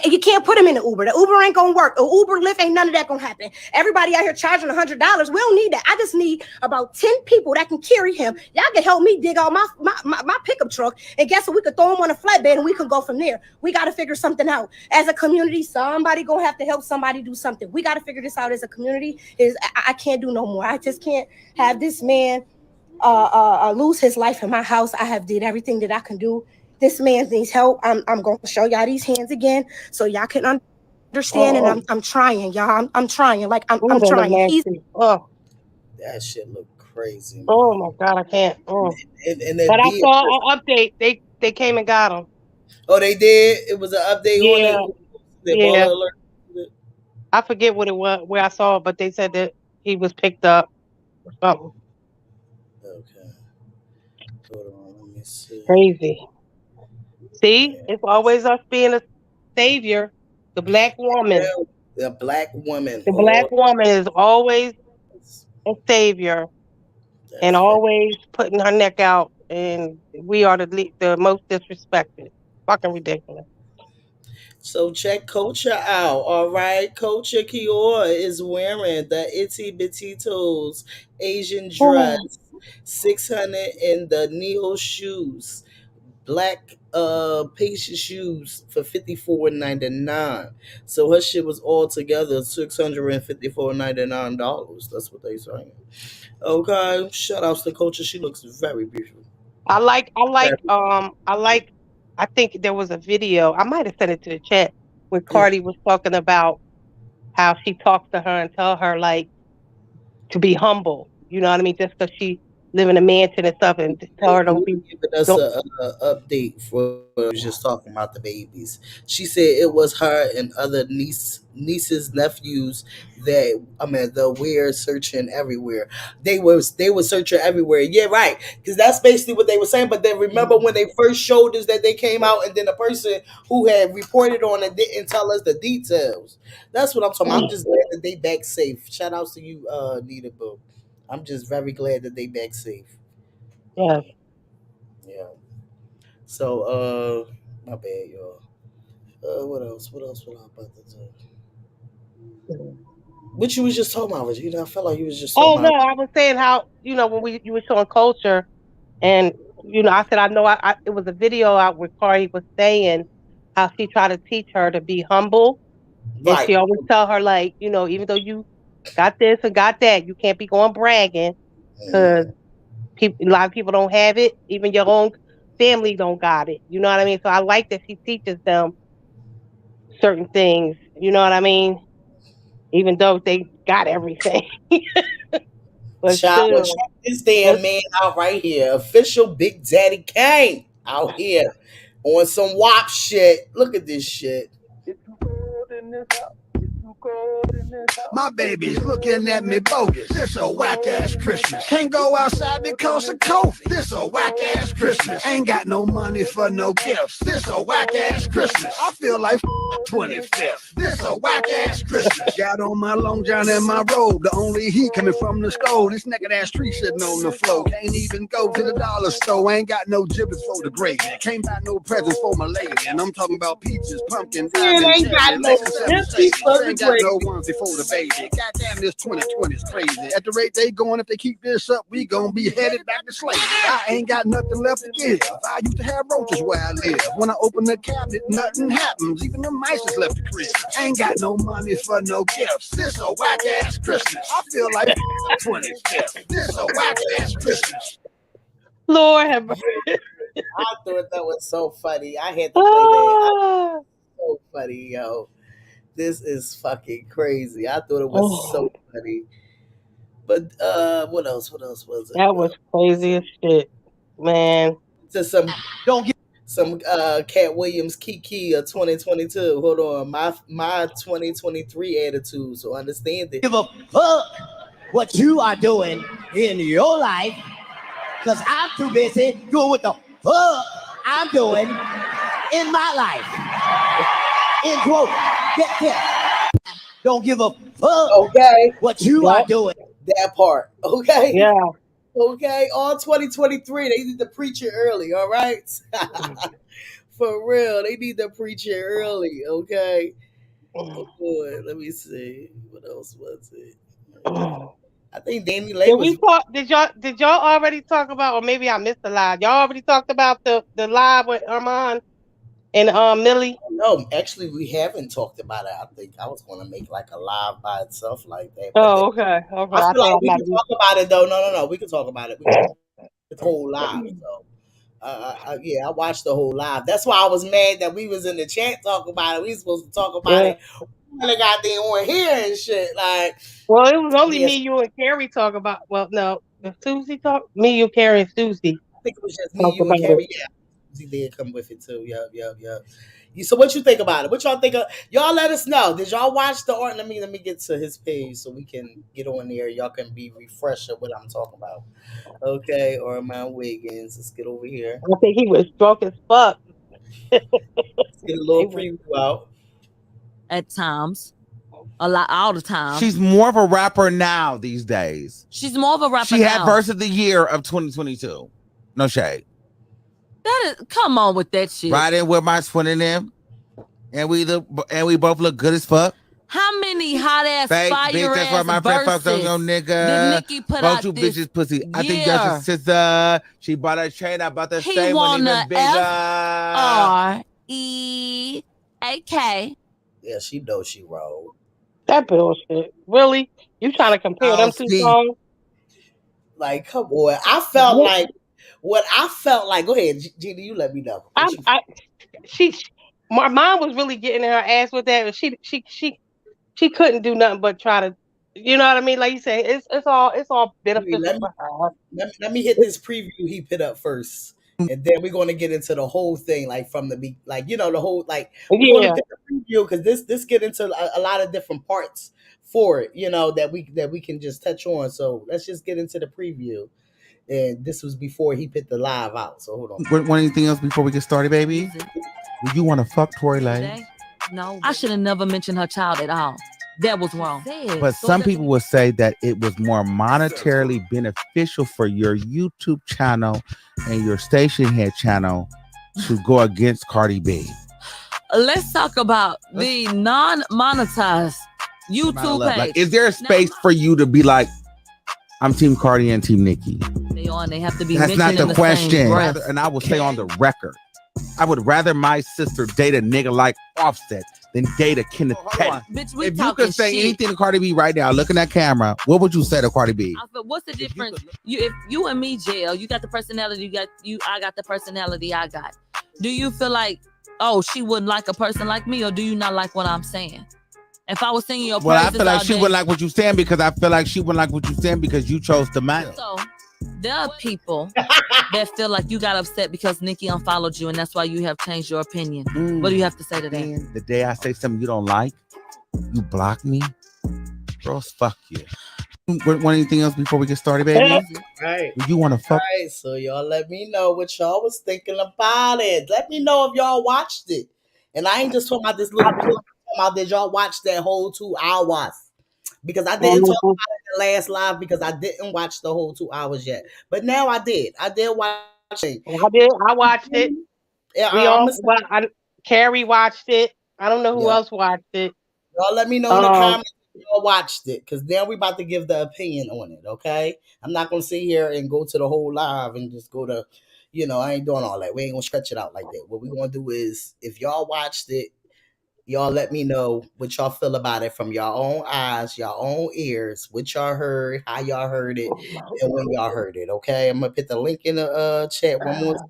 You can't put him in the Uber. The Uber ain't gonna work. The Uber, Lyft, ain't none of that gonna happen. Everybody out here charging $100. We don't need that. I just need about 10 people that can carry him. Y'all can help me dig out my pickup truck, and guess what? We could throw him on a flatbed and we can go from there. We got to figure something out as a community. Somebody gonna have to help somebody do something. We got to figure this out as a community. I can't do no more. I just can't have this man lose his life in my house. I have did everything that I can do. This man needs help. I'm going to show y'all these hands again so y'all can understand. And I'm trying, y'all. I'm trying. Like, I'm trying. That shit look crazy, man. Oh my God, I can't. But I saw an update. They came and got him. Oh, they did? It was an update on it? Yeah. I forget what it was, where I saw it, but they said that he was picked up or something. Okay. Hold on, let me see. Crazy. See, it's always us being a savior. The black woman. The black woman. The Or black woman is always a savior and that's right. always putting her neck out, and we are the most disrespected. Fucking ridiculous. So check Culture out. All right. Culture Kiora is wearing the Itty Bitty Toes Asian dress, 600 in the Neo shoes. Black patient shoes for $54.99. So her shit was all together $654.99. That's what they saying. Okay. Shout outs to Culture. She looks very beautiful. I think there was a video. I might have sent it to the chat when Cardi was talking about how she talks to her and tell her like to be humble. You know what I mean? Just because she live in a mansion and stuff, and tell her don't be. Giving us a update for I was just talking about the babies. She said it was her and other nieces, nephews that the weird searching everywhere. They were searching everywhere. Yeah, right. Because that's basically what they were saying. But then remember when they first showed us that they came out, and then the person who had reported on it didn't tell us the details. That's what I'm talking about. I'm just glad that they back safe. Shout outs to you, Nita Boo. I'm just very glad that they back safe. Yeah. Yeah. So, my bad, y'all. What else? What else was I about to do? What you was just talking about, Regina? I felt like you was just talking No, about. I was saying how when you were showing Culture, and I said I know it was a video out where Cardi was saying how she tried to teach her to be humble, and Right. she always tell her like even though you got this and got that, you can't be going bragging because a lot of people don't have it. Even your own family don't got it. You know what I mean? So I like that she teaches them certain things. You know what I mean? Even though they got everything, but Child, well, still. check this damn man out right here. Official Big Daddy Kane out here on some WAP shit. Look at this shit. My baby's looking at me bogus. This a whack-ass Christmas. Can't go outside because of COVID. This a whack-ass Christmas. Ain't got no money for no gifts. This a whack-ass Christmas. I feel like 25th. This a whack-ass Christmas. Got on my long john and my robe. The only heat coming from the stove. This naked-ass tree sitting on the floor. Can't even go to the dollar store. Ain't got no giblets for the gravy. Can't buy no presents for my lady. And I'm talking about peaches, pumpkin, diamond, ain't got no giblets for the ain't got no gravy. ones before the baby. Goddamn, this 2020 is crazy. At the rate they going, if they keep this up, we gonna be headed back to slavery. I ain't got nothing left to give. I used to have roaches where I live. When I open the cabinet, nothing happens. Even the mice has left the crib. Ain't got no money for no gifts. This a whack ass Christmas. I feel like 25th. This a whack ass Christmas. Lord have mercy. I thought that was so funny. I had to play that. So funny, yo. This is fucking crazy. I thought it was so funny. But what else? What else was it? That was crazy as shit, man. To some Cat Williams Kiki of 2022. Hold on, my 2023 attitude. So understand it. Give a fuck what you are doing in your life, because I'm too busy doing what the fuck I'm doing in my life. In quote, get this. Don't give a fuck what you are doing. That part, okay? Yeah. Okay, all 2023, they need to preach it early, all right? For real, they need to preach it early, okay? Oh, boy, let me see. What else was it? I think Danny Lay was... Did y'all already talk about, or maybe I missed the live? Y'all already talked about the live with Armon and Millie? No, actually, we haven't talked about it. I think I was going to make like a live by itself like that. Oh, okay. Okay. I feel like we can talk about it, though. No. We can talk about it. We can talk about the whole live, so... yeah, I watched the whole live. That's why I was mad that we was in the chat talking about it. We supposed to talk about it. We got them on here and shit. Like, well, it was only me, you, and Carrie talk about. Well, no, Susie talk. Me, you, Carrie, and Susie. I think it was just me, you, and Carrie. Yeah, He did come with it too. Yep. So what you think about it? What y'all think of? Y'all let us know. Did y'all watch the art? Let me get to his page so we can get on there. Y'all can be refreshed of what I'm talking about. Okay, Armon Wiggins. Let's get over here. I think he was drunk as fuck. Let's get a little preview out. At times. All the time. She's more of a rapper now these days. She's more of a rapper She now. had verse of the year of 2022. No shade. Come on with that shit. Right in with my twin and them. And we both look good as fuck. How many hot ass Fake fire bitch, that's why ass my friend fucked on verses your nigga. did Nicki put Both out you this bitches pussy. I think year? that's his sister. She bought a chain. I bought the He same one won even bigger. FREAK. Yeah, she knows she wrong. That bullshit. Really? You trying to compare them two songs? Like, come on. I felt like what I felt like. Go ahead, Gina. You let me know. My mom was really getting in her ass with that. She couldn't do nothing but try to, you know what I mean? Like you say, it's all beneficial for her. Let me hit this preview he put up first, and then we're going to get into the whole thing, like from the the whole we're going to pick the preview because this get into a lot of different parts for it, that we can just touch on. So let's just get into the preview. And this was before he put the live out. So hold on. Want anything else before we get started, baby? Would you want to fuck Tory Lanez? No, I should have never mentioned her child at all. That was wrong. But some people would say that it was more monetarily beneficial for your YouTube channel and your station head channel to go against Cardi B. Let's talk about the non-monetized YouTube page. Like, is there a space for you to be like, I'm Team Cardi and Team Nicki? They have to be. That's not the question. Rather, and I will say on the record, I would rather my sister date a nigga like Offset than date a Kenneth Petty. Bitch, if you could say anything to Cardi B right now, look in that camera, what would you say to Cardi B? What's the difference? If you and me, jail, you got the personality I got the personality I got. Do you feel like, she wouldn't like a person like me, or do you not like what I'm saying? If I was singing your praises, I feel like she wouldn't like what you saying because I feel like she wouldn't like what you saying because you chose the man. So there are people that feel like you got upset because Nicki unfollowed you, and that's why you have changed your opinion. What do you have to say to that? The day I say something you don't like, you block me. Girls, fuck you. Want anything else before we get started, baby? Right. You want to fuck? All right, so y'all let me know what y'all was thinking about it. Let me know if y'all watched it. And I ain't just talking about this little clip. I'm talking about, did y'all watch that whole 2 hours? Because I didn't talk about it in the last live because I didn't watch the whole 2 hours yet. But now I did. I did watch it. I watched it. Yeah, Carrie watched it. I don't know who else watched it. Y'all let me know in the comments if y'all watched it, because now we're about to give the opinion on it, okay? I'm not going to sit here and go to the whole live and just go to, I ain't doing all that. We ain't going to stretch it out like that. What we're going to do is, if y'all watched it, y'all let me know what y'all feel about it from your own eyes, your own ears, what y'all heard, how y'all heard it, and when y'all heard it, okay? I'm going to put the link in the chat one more time,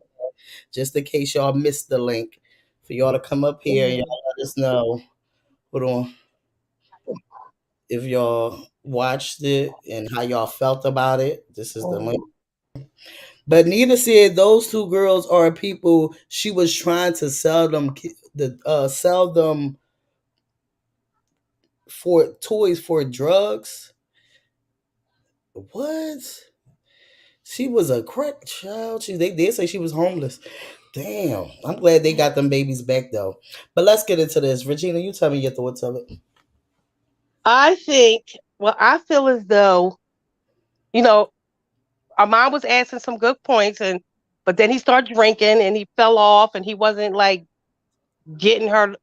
just in case y'all missed the link, for y'all to come up here and y'all let us know. Hold on. If y'all watched it and how y'all felt about it, this is the link. But Nina said those 2 girls are people she was trying to sell them for toys for drugs. What? She was a crack child. They did say she was homeless. Damn. I'm glad they got them babies back though. But let's get into this. Regina, you tell me your thoughts of it. I feel as though, Armon was asking some good points, but then he started drinking and he fell off and he wasn't like getting her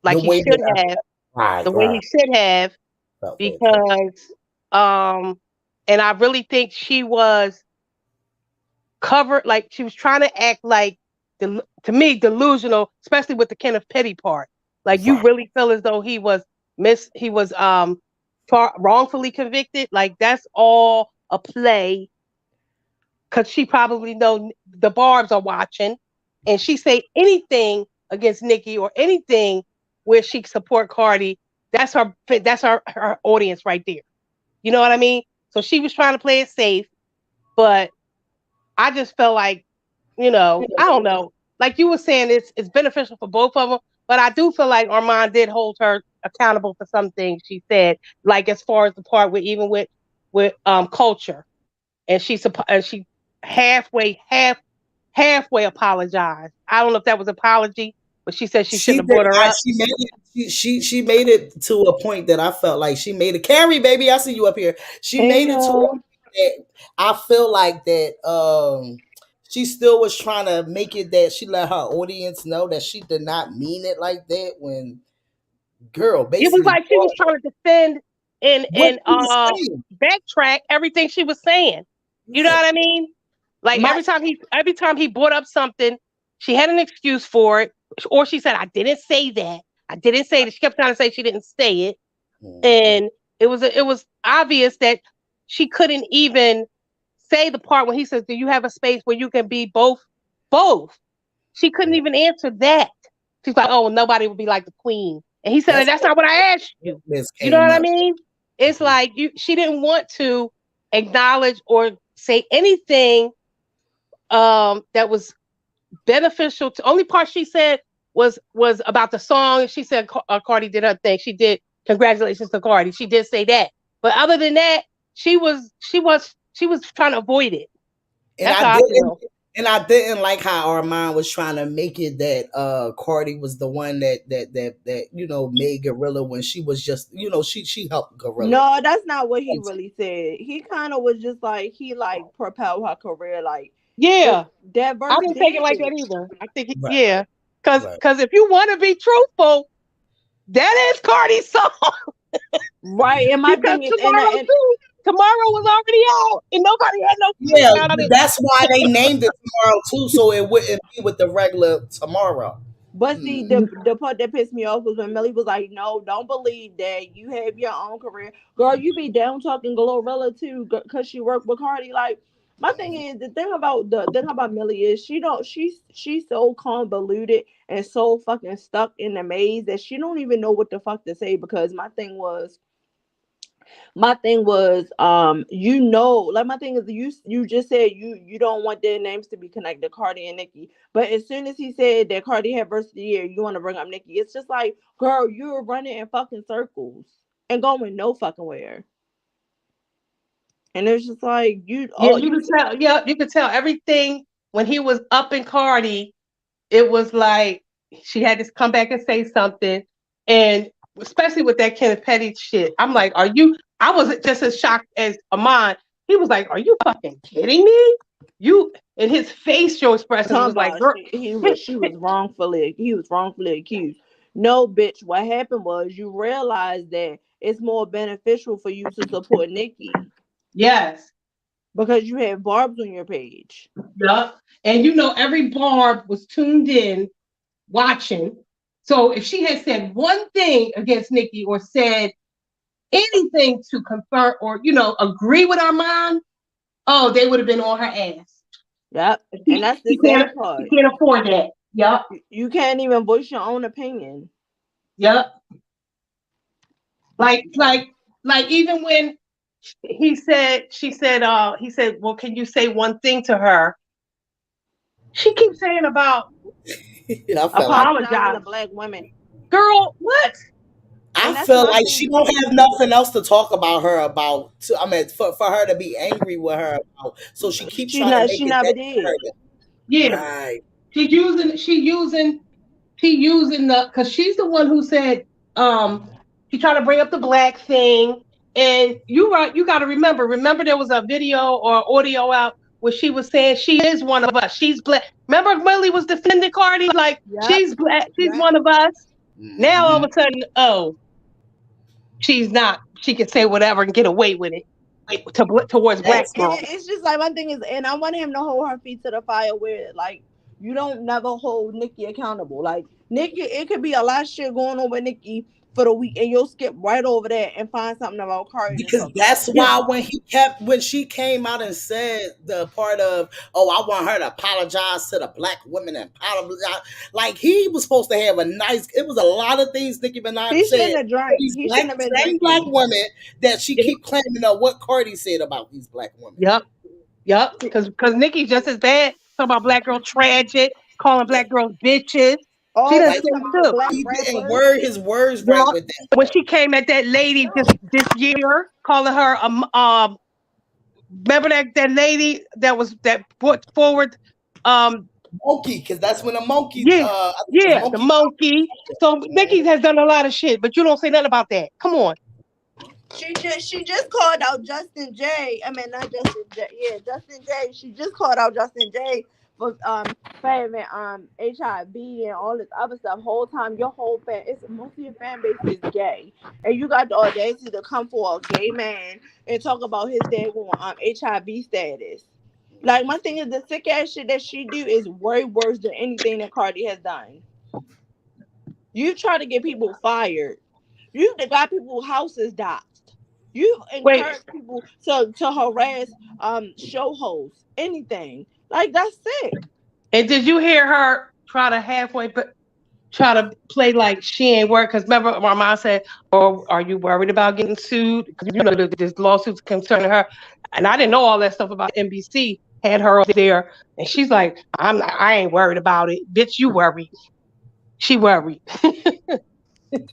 like he should have, the way he should have, because and I really think she was covered, like she was trying to act like, to me, delusional, especially with the Kenneth Petty part. Like you really feel as though he was wrongfully convicted. Like that's all a play, because she probably know the Barbs are watching, and she say anything against Nicki or anything where she support Cardi, that's her audience right there. You know what I mean? So she was trying to play it safe, but I just felt like, I don't know. like you were saying, it's beneficial for both of them. But I do feel like Armon did hold her accountable for some things she said, like as far as the part with even with culture, and she halfway apologized. I don't know if that was apology, but she said she shouldn't have brought her up. She made it. She made it to a point that I felt like she made it. Carrie, baby, I see you up here. She made it to a point that I feel like that. She still was trying to make it that she let her audience know that she did not mean it like that. When girl, basically, it was like she was trying to defend and backtrack everything she was saying. You know what I mean? Like every time he brought up something, she had an excuse for it, or she said, "I didn't say that. I didn't say that." She kept trying to say she didn't say it, and it was obvious that she couldn't even say the part when he says, "Do you have a space where you can be both?" Both. She couldn't even answer that. She's like, "Oh, nobody would be like the queen," and he said, "That's not what I asked you." You know what I mean? It's like she didn't want to acknowledge or say anything that was beneficial to. Only part she said was about the song. She said Cardi did her thing. She did. Congratulations to Cardi. She did say that. But other than that, she was trying to avoid it. And I didn't like how Armon was trying to make it that Cardi was the one that made Gorilla when she was just she helped Gorilla. No, that's not what he really said. He kind of was just like he propelled her career like that verse. I didn't take it like that either. I think because if you want to be truthful, that is Cardi's song. Right. And my thing is Tomorrow was already out, and nobody had no. Yeah, that's why they named it Tomorrow too, so it wouldn't be with the regular Tomorrow. But see, the part that pissed me off was when Millie was like, "No, don't believe that. You have your own career, girl. You be down talking Glorilla too, because she worked with Cardi." Like, my thing is the thing about Millie is she's so convoluted and so fucking stuck in the maze that she don't even know what the fuck to say. Because my thing was, my thing is you just said you don't want their names to be connected, Cardi and Nicki. But as soon as he said that Cardi had verse of the year, you want to bring up Nicki. It's just like, girl, you're running in fucking circles and going no fucking where. And it's just like you could tell everything when he was up in Cardi. It was like she had to come back and say something, and especially with that Kenneth Petty shit. I'm like, I wasn't just as shocked as Armon. He was like, "Are you fucking kidding me?" And his facial expression was like, he was wrongfully accused. No, bitch. What happened was you realized that it's more beneficial for you to support Nicki. Yes, because you have Barb's on your page. Yep, and every Barb was tuned in, watching. So if she had said one thing against Nicki or said anything to confirm or agree with Armon, they would have been on her ass. Yep, and that's the sad part. You can't afford that. Yep, you can't even voice your own opinion. Yep, like even when he said, "Well, can you say one thing to her?" She keeps saying about apologize to black women. Girl, what? I feel like she don't have nothing else to talk about her about. I mean, for her to be angry with her about, so she keeps trying to make she never did. Yeah, right. She using the because she's the one who said she tried to bring up the black thing, and you got to remember there was a video or audio out where she was saying she is one of us. She's black. Remember Millie was defending Cardi like she's black. She's one of us. Mm-hmm. Now all of a sudden, she's not. She can say whatever and get away with it towards black girls. It's just like one thing is, and I want him to hold her feet to the fire where like you don't never hold Nicki accountable. Like Nicki, it could be a lot of shit going on with Nicki for the week, and you'll skip right over that and find something about Cardi. Because that's why when she came out and said the part of, I want her to apologize to the black women and apologize, like he was supposed to have a nice. It was a lot of things Nicki Minaj said. He shouldn't have been black women that she keep claiming of what Cardi said about these black women. Yep, because Nicki's just as bad. Talking about black girl tragic. calling black girls bitches. Oh, She done Like, said talking about the too. black he didn't rappers. word his words Yeah. right with that. When she came at that lady this year, calling her remember that lady that put forward Monkey, because that's when a monkey, yeah, I think it was yeah, the monkey. monkey. So Nicki has done a lot of shit, but you don't say nothing about that. Come on. She just called out Justin J. I mean, not Justin J. Yeah, Justin J. She just called out Justin J. for having HIV and all this other stuff. Whole time, your whole most of your fan base is gay, and you got the audacity to come for a gay man and talk about his dad going HIV status. Like, my thing is, the sick ass shit that she do is way worse than anything that Cardi has done. You try to get people fired. You got people's houses doxxed. You Wait, encourage people to harass show hosts, anything. Like, that's sick. and did you hear her try to play like she ain't worried? Because remember, my mom said, "Oh, are you worried about getting sued?" Because you know this lawsuit's concerning her, and I didn't know all that stuff about NBC had her up there, and she's like, I ain't worried about it, bitch. You worried? She worried.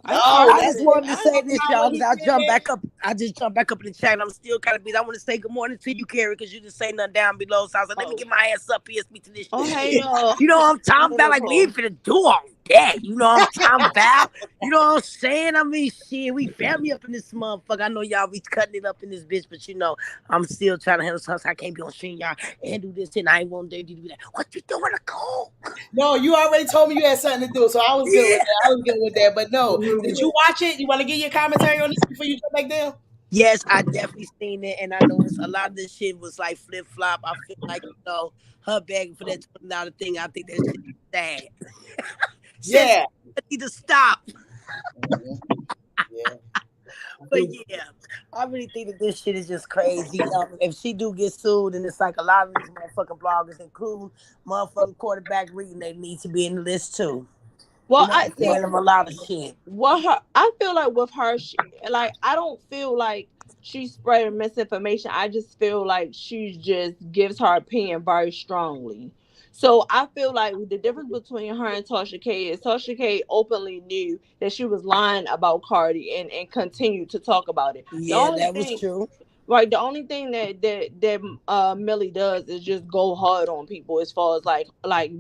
I just wanted to say this, y'all, because I jumped back up. I just jumped back up in the chat, and I'm still kind of busy. I want to say good morning to you, Carrie, because you didn't say nothing down below. So I was like, let me get my ass up here, speak to this shit. You know what I'm talking about? Like, we ain't finna do all that. You know what I'm talking about? You know what I'm saying? I mean, shit, we family up in this motherfucker. I know y'all be cutting it up in this bitch, but you know, I'm still trying to handle something. I can't be on stream, y'all, and do this, and I ain't want to do that. What you doing to go? No, you already told me you had something to do, so I was good with that. I was good with that. But no, did you watch it? You want to get your commentary on this before you jump back down? Yes, I definitely seen it, and I noticed a lot of this shit was like flip flop. I feel like, you know, her begging for that $20 thing. I think that shit is sad. Yeah, need to stop. Yeah. But yeah, I really think that this shit is just crazy. If she do get sued, and it's like a lot of these motherfucking bloggers, including motherfucking quarterback reading, they need to be in the list too. Well, You know, I see them a lot of shit. I feel like with her, like, I don't feel like she's spreading misinformation. I just feel like she just gives her opinion very strongly. So I feel like the difference between her and Tasha K is Tasha K openly knew that she was lying about Cardi and continued to talk about it. Yeah, that was true. Right, the only thing that Millie does is just go hard on people, as far as like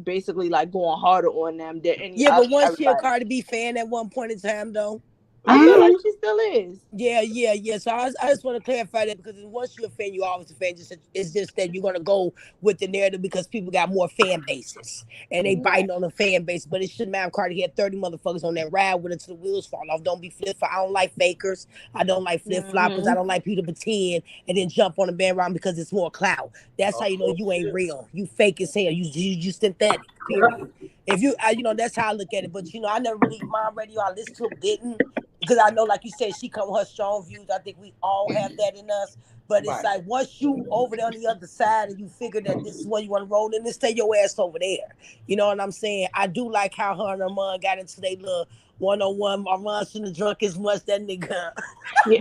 basically like going harder on them than But once she a everybody. Cardi B fan at one point in time, though. I feel like she still is. Yeah. So I just want to clarify that, because once you're a fan, you're always a fan. It's just that you're gonna go with the narrative because people got more fan bases and they biting on the fan base. But it shouldn't matter. Cardi had 30 motherfuckers on that ride with her till the wheels fall off. Don't be flip. I don't like fakers. I don't like flip floppers. I don't like people to pretend and then jump on the bandwagon because it's more clout. That's how you know you ain't real. You fake as hell. You synthetic. Period. If you, you know, that's how I look at it. But you know, I never really mind radio. I listen to it, didn't. Because I know, like you said, she come with her strong views. I think we all have that in us. But it's like, once you over there on the other side and you figure that this is where you want to roll in, then stay your ass over there. You know what I'm saying? I do like how her and Armon got into their little one-on-one. Armon shouldn't have drunk as much, that nigga. I liked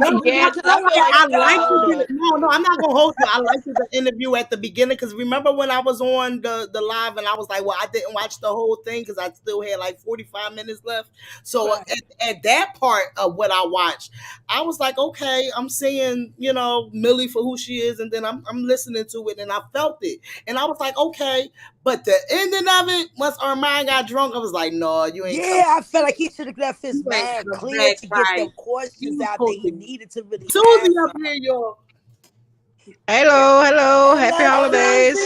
it. No, I'm not gonna hold you. I liked the interview at the beginning, because remember when I was on the live and I was like, well, I didn't watch the whole thing because I still had like 45 minutes left. So at that part of what I watched, I was like, okay, I'm seeing, you know, Millie for who she is, and then I'm listening to it and I felt it, and I was like, okay. But the ending of it, once Armon got drunk, I was like, no, you ain't. I felt like he should have left his mind clear to get them questions out that he needed to really. Susie up here, y'all. Hello. Happy holidays.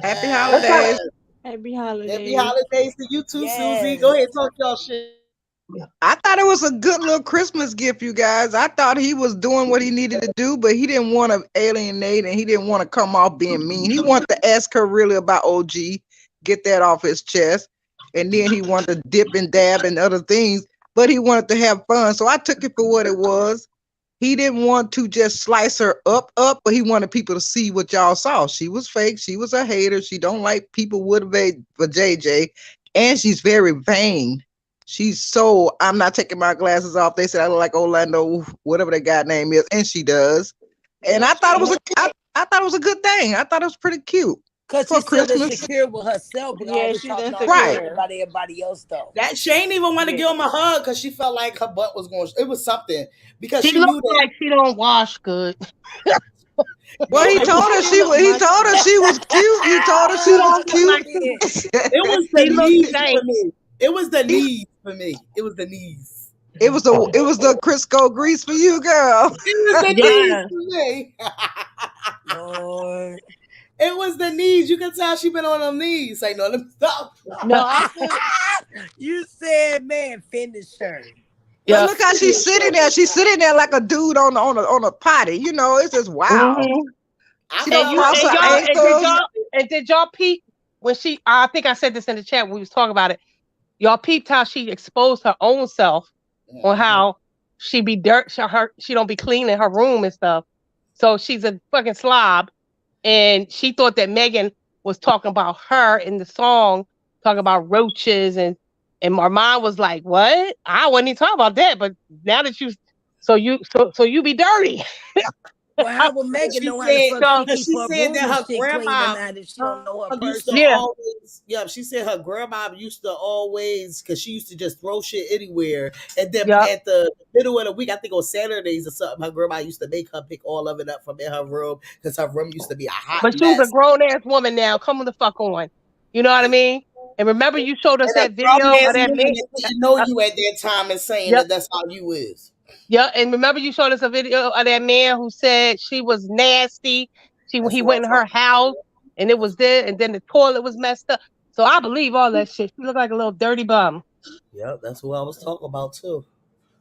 Happy holidays. Happy holidays. Happy holidays to you too, Susie. Go ahead, talk y'all shit. I thought it was a good little Christmas gift, you guys. I thought he was doing what he needed to do, but he didn't want to alienate and he didn't want to come off being mean. He wanted to ask her really about OG, get that off his chest, and then he wanted to dip and dab and other things, but he wanted to have fun. So I took it for what it was. He didn't want to just slice her up, but he wanted people to see what y'all saw. She was fake. She was a hater. She don't like people would have for JJ, and she's very vain. She's so, I'm not taking my glasses off. They said I look like Orlando, whatever that guy name is, and she does. And I thought it was I thought it was a good thing. I thought it was pretty cute. Cause for she's still Christmas. insecure with herself, but Yeah, always she's talking all insecure. this shit about everybody else though. That she ain't even want to give him a hug because she felt like her butt was going. It was something because She she knew looks that. like she don't wash good. Well, he told her she was. He told her she was cute. He told her she was cute. It was the She looks knees stank. for me. It was the knees for me. It was the knees. It was the Crisco grease for you, girl. It was the Yeah. knees for me. Lord. It was the knees. You can tell she been on them knees. Like, no, let me stop. No, I feel you said, man, finish her. Well, look how she's sitting there. She's sitting there like a dude on a potty. You know, it's just wow. She don't cross her ankles. And did y'all peep when she? I think I said this in the chat when we was talking about it. Y'all peeped how she exposed her own self on how she be dirt. She don't be clean in her room and stuff. So she's a fucking slob, and she thought that Megan was talking about her in the song, talking about roaches, and Armon was like, "What? I wasn't even talking about that." But now that you be dirty. Well, how would Megan know how to fuck keep she her said room that and her shit clean grandma and that if she don't know her used person? to always, she said her grandma used to always, because she used to just throw shit anywhere. And then at the middle of the week, I think on Saturdays or something, her grandma used to make her pick all of it up from in her room because her room used to be a hot But she mess. was a grown ass woman now. Come the fuck on. You know what I mean? And remember, you showed us that video of that man. You know you at that time and saying that that's how you is. Yeah, and remember you showed us a video of that man who said she was nasty. He went in her house and it was there, and then the toilet was messed up. So I believe all that shit. She looked like a little dirty bum. Yep, that's what I was talking about too.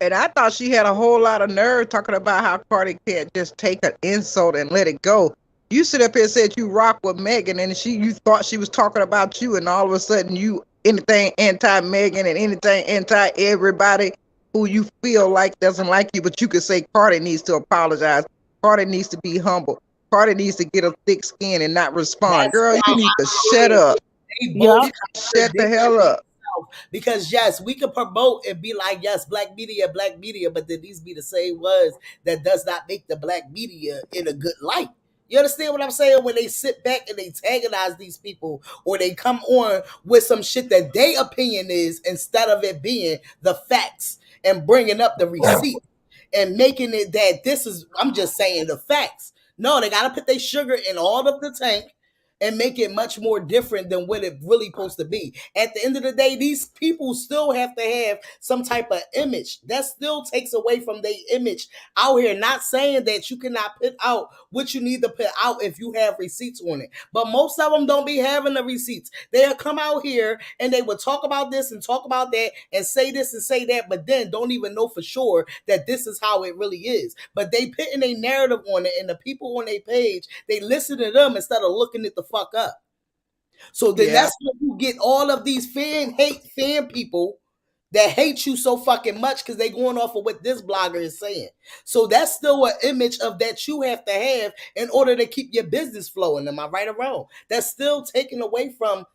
And I thought she had a whole lot of nerve talking about how Cardi can't just take an insult and let it go. You sit up here and said you rock with Megan, and you thought she was talking about you, and all of a sudden you anything anti-Megan and anything anti-everybody who you feel like doesn't like you, but you could say Cardi needs to apologize. Cardi needs to be humble. Cardi needs to get a thick skin and not respond. Girl, you need to shut up. Shut the hell up. Because yes, we can promote and be like, yes, black media, but then these be the same words that does not make the black media in a good light. You understand what I'm saying? When they sit back and they antagonize these people, or they come on with some shit that their opinion is instead of it being the facts and bringing up the receipt and making it that this is, I'm just saying the facts. No, they got to put their sugar in all of the tank and make it much more different than what it really supposed to be. At the end of the day, these people still have to have some type of image. That still takes away from their image out here. Not saying that you cannot put out what you need to put out if you have receipts on it. But most of them don't be having the receipts. They'll come out here and they will talk about this and talk about that and say this and say that, but then don't even know for sure that this is how it really is. But they putting a narrative on it, and the people on their page, they listen to them instead of looking at the fuck up. So then that's when you get all of these fan people that hate you so fucking much because they going off of what this blogger is saying. So that's still an image of that you have to have in order to keep your business flowing. Am I right or wrong? That's still taken away from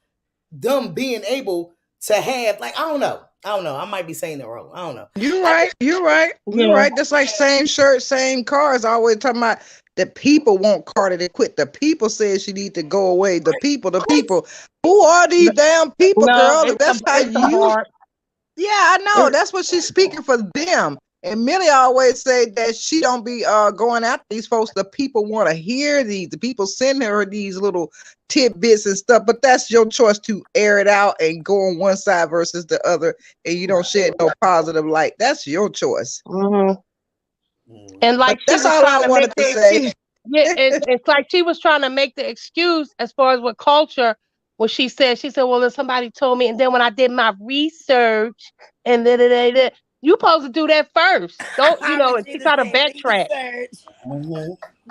them being able to have, like, I don't know. I might be saying it wrong. I don't know. You're right. That's like same shirt, same cars. Always talking about the people want Cardi to quit. The people said she need to go away. The people. Who are these damn people, girl? That's how you. Yeah, I know. That's what she's speaking for them. And Millie always say that she don't be going after these folks. The people want to hear these. The people send her these little tidbits and stuff. But that's your choice to air it out and go on one side versus the other, and you don't shed no positive light. That's your choice. Mm-hmm. And like that's all I wanted to say. It's like she was trying to make the excuse as far as what culture. What she said, well, if somebody told me, and then when I did my research, and you supposed to do that first. Don't and she try to backtrack.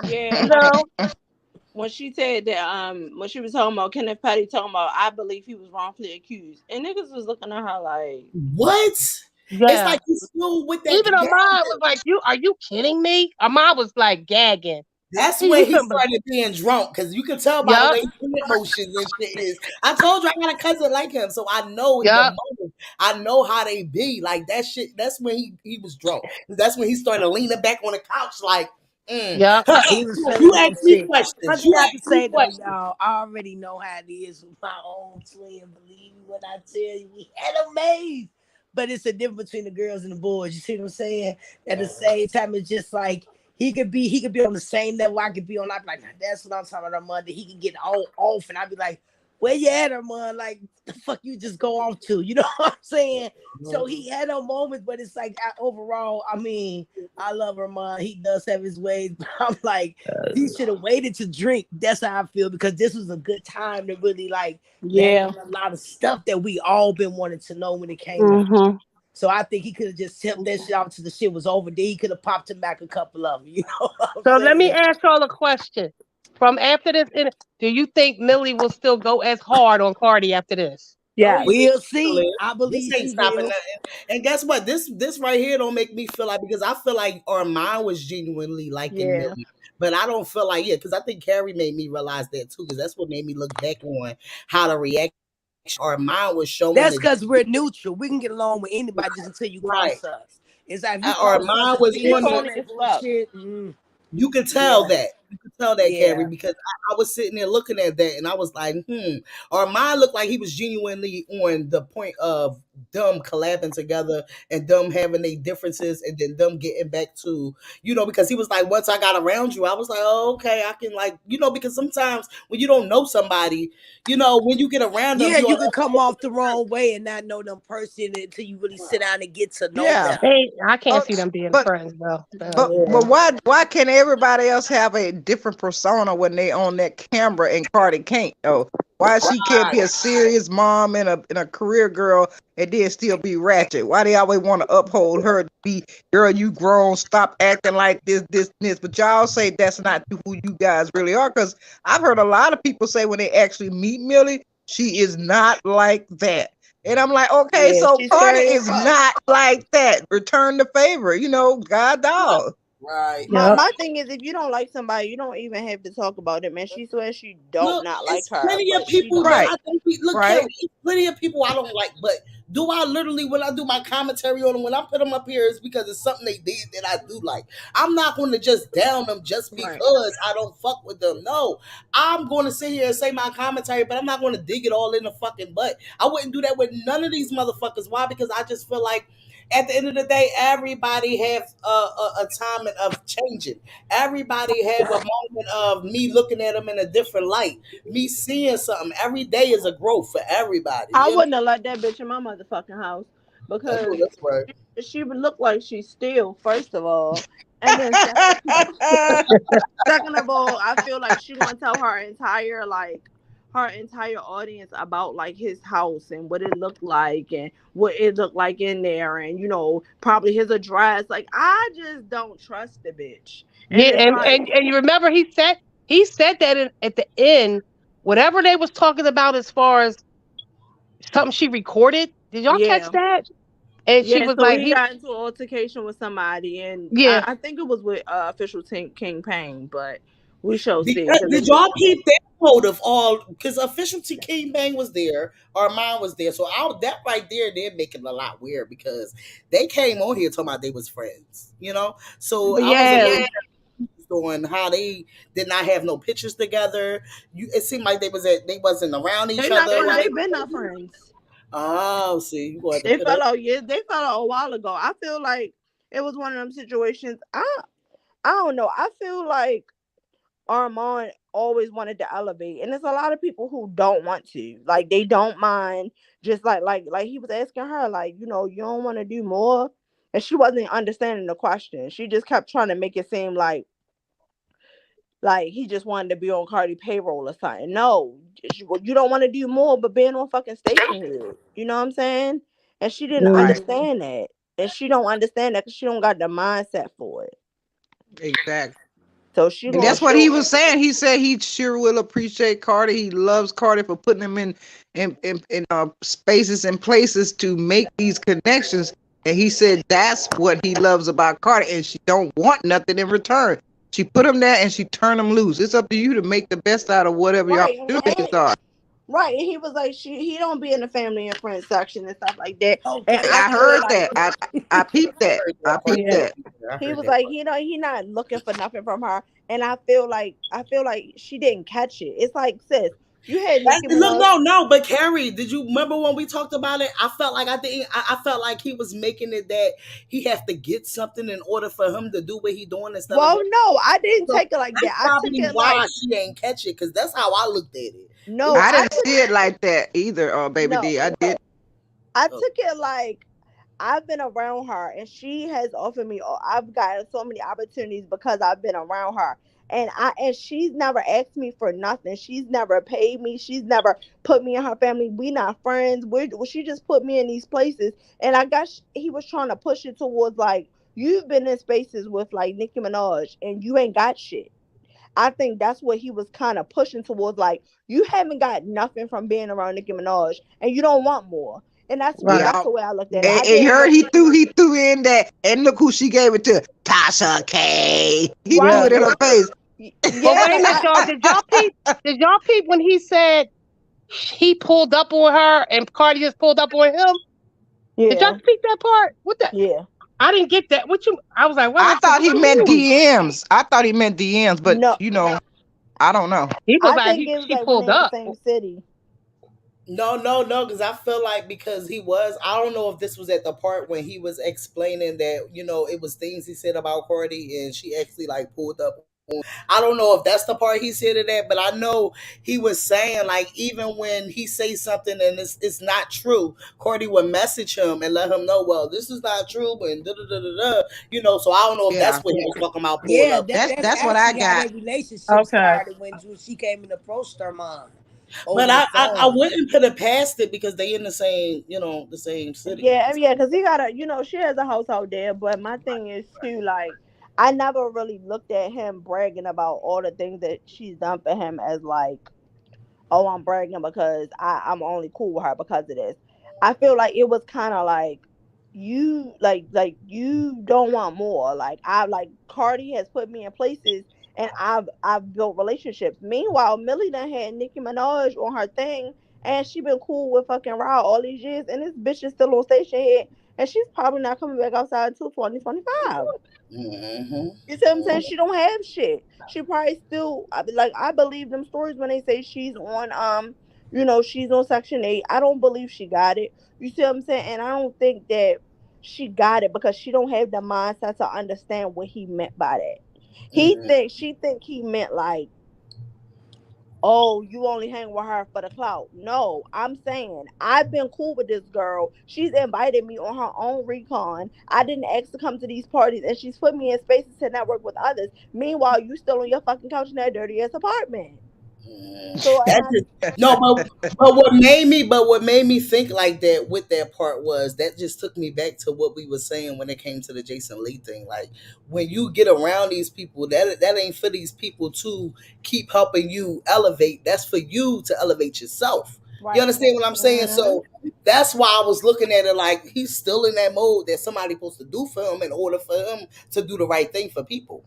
Yeah, you know. When she said that, when she was talking about Kenneth Petty talking about, I believe he was wrongfully accused, and niggas was looking at her like, what? Yeah. It's like you still with that. Even Armon was like, are you kidding me? Armon was like gagging. That's when he started being drunk, because you can tell by the way his emotions and shit is. I told you I got a cousin like him, so I know the moment. I know how they be. Like that shit, that's when he was drunk. That's when he started leaning back on the couch like, Yeah. He was feeling You that asked me shit. I questions. just You have to asked me say though, questions. y'all, I already know how it is with my own twin. Believe me when I tell you, we had a maze. But it's a difference between the girls and the boys. You see what I'm saying? At the same time, it's just like he could be on the same level I could be on. I'd be like, that's what I'm talking about on Monday. He can get all off, and I'd be like, where you at, Armon? Like, the fuck you just go off to? You know what I'm saying? So he had a moment, but it's like overall, I mean, I love Armon. He does have his ways, but I'm like, he should have waited to drink. That's how I feel, because this was a good time to really like let Yeah. him a lot of stuff that we all been wanting to know when it came to. Mm-hmm. So I think he could have just tipped that shit out till the shit was over. Then he could have popped him back a couple of them. You know what I'm So saying? let me ask y'all a question. From after this, do you think Millie will still go as hard on Cardi after this? Yeah, Oh, we'll see. live. I This believe ain't she stopping will. nothing. And guess what? This right here don't make me feel like, because I feel like Armand was genuinely liking Yeah. Millie. But I don't feel like, because I think Carrie made me realize that too, because that's what made me look back on how the reaction Armand was showing That's the because we're neutral. We can get along with anybody just until you right. cross us. It's like if you cross us Armand and was see us on on the that bullshit. you could tell Yeah. that. You could tell that, Carrie, Yeah. because I was sitting there looking at that and I was like, Or mine looked like he was genuinely on the point of them collabing together and them having their differences and then them getting back to, because he was like, once I got around you, I was like, oh, okay, I can because sometimes when you don't know somebody, when you get around them, Yeah, you can come off the wrong way and not know them person until you really sit down and get to know Yeah. them. I can't see them being friends though. But why can't everybody else have a different persona when they on that camera and Cardi can't though? Why she can't be a serious mom and a career girl and then still be ratchet? Why they always want to uphold her to be, girl, you grown, stop acting like this. But y'all say that's not who you guys really are, because I've heard a lot of people say when they actually meet Millie, she is not like that. And I'm like, okay, Yeah, so she's Cardi scary as is fuck. not like that. Return the favor, God dog. Right. My thing is, if you don't like somebody, you don't even have to talk about it, man. She swears she don't not like It's her, plenty of but she people don't. that I think look, Right. Carrie, it's plenty of people I don't like, but do I literally, when I do my commentary on them, when I put them up here, it's because it's something they did that I do like. I'm not going to just down them just because I don't fuck with them. No, I'm going to sit here and say my commentary, but I'm not going to dig it all in the fucking butt. I wouldn't do that with none of these motherfuckers. Why? Because I just feel like at the end of the day, everybody has a time of changing. Everybody have a moment of me looking at them in a different light, me seeing something. Every day is a growth for everybody. I wouldn't have let that bitch in my motherfucking house because That's right. she would look like she's still, first of all, and then second of all, I feel like she gonna tell her entire audience about like his house and what it looked like and what it looked like in there, and probably his address. Like, I just don't trust the bitch. And Yeah, it's like, and you remember he said that at the end, whatever they was talking about as far as something she recorded. Did y'all catch yeah. that? And she Yeah, was so like, he got into an altercation with somebody, and Yeah. I think it was with official King Payne, but we shall see. Did y'all keep that note of all? Because official King Bang was there, Armand was there, so that right there, they're making it a lot weird because they came on here talking about they was friends, So I was a Yeah. little confused on how they did not have no pictures together. It seemed like they wasn't around each other. They've been not friends. Oh, see, you going to They put fell up. out. Yeah, they fell out a while ago. I feel like it was one of them situations. I don't know. I feel like Armand always wanted to elevate, and there's a lot of people who don't want to. Like, they don't mind. Just like he was asking her, like, you don't want to do more, and she wasn't understanding the question. She just kept trying to make it seem like he just wanted to be on Cardi payroll or something. No, you don't want to do more, but being on fucking stationhood. You know what I'm saying? And she didn't understand that, and she don't understand that because she don't got the mindset for it. Exactly. So she And that's what he was saying. He said he sure will appreciate Cardi. He loves Cardi for putting him in spaces and places to make these connections. And he said that's what he loves about Cardi, and she don't want nothing in return. She put him there and she turned him loose. It's up to you to make the best out of whatever your opportunities are. Right, and he was like, he don't be in the family and friends section and stuff like that. Okay, And I I feel heard like, that. I peeped that. I peeped yeah, that. he was like, he not looking for nothing from her, and I feel like she didn't catch it. It's like, sis, you had Nicki Look, Minaj. no, but Carrie, did you remember when we talked about it? I felt like I felt like he was making it that he have to get something in order for him to do what he doing instead of. Well, no, I didn't So take it like that. that's I took probably it why like, she didn't catch it, because that's how I looked at it. no, I didn't see it like that either, baby no, D. I did. I took it like, I've been around her and she has offered me, I've gotten so many opportunities because I've been around her. And she's never asked me for nothing. She's never paid me. She's never put me in her family. We not friends. She just put me in these places. And I guess he was trying to push it towards like, you've been in spaces with like Nicki Minaj and you ain't got shit. I think that's what he was kind of pushing towards. Like, you haven't got nothing from being around Nicki Minaj, and you don't want more. And that's Yeah. the way I looked at it. And, I didn't heard look, he threw in that, and look who she gave it to, Tasha K. He threw right. it in her face. But wait a minute, y'all. Did y'all peep when he said he pulled up on her and Cardi just pulled up on him? Yeah. Did y'all peep that part? What the? Yeah. I didn't get that. I was like, what? I thought he meant DMs. I thought he meant DMs, but No. you know, I don't know. He was I like, think it was he like when pulled they in the up. same city. No, because I feel like because he was, I don't know if this was at the part when he was explaining that, it was things he said about Cardi and she actually like pulled up. I don't know if that's the part he said it at, but I know he was saying like even when he says something and it's not true, Cardi would message him and let him know, well, this is not true, and da da da da da. So I don't know if that's what he was talking about. Yeah, Up. That's what I actually how got. their relationship started when she came and approached her mom. But I wouldn't put it past it because they in the same, the same city. Yeah, because he got she has a household there. But my thing is too, like, I never really looked at him bragging about all the things that she's done for him as like, oh, I'm bragging because I'm only cool with her because of this. I feel like it was kind of like, you like you don't want more. Like, Cardi has put me in places and I've built relationships. Meanwhile, Millie done had Nicki Minaj on her thing and she been cool with fucking Raw all these years, and this bitch is still on station here and she's probably not coming back outside until 2025. Mm-hmm. You see what I'm saying? She don't have shit. She probably still, I believe them stories when they say she's on she's on Section 8. I don't believe she got it. You see what I'm saying? And I don't think that she got it because she don't have the mindset to understand what he meant by that. She think he meant like, oh, you only hang with her for the clout. No, I'm saying I've been cool with this girl. She's invited me on her own recon. I didn't ask to come to these parties, and she's put me in spaces to network with others. Meanwhile, you still on your fucking couch in that dirty ass apartment. So but what made me think like that with that part was that just took me back to what we were saying when it came to the Jason Lee thing. Like, when you get around these people, that ain't for these people to keep helping you elevate. That's for you to elevate yourself. Right. You understand what I'm saying? Mm-hmm. So that's why I was looking at it like he's still in that mode that somebody's supposed to do for him in order for him to do the right thing for people.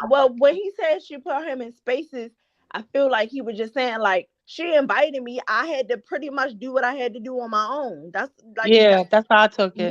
Well, when he said she put him in spaces, I feel like he was just saying like, she invited me. I had to pretty much do what I had to do on my own. That's like, that's how I took it.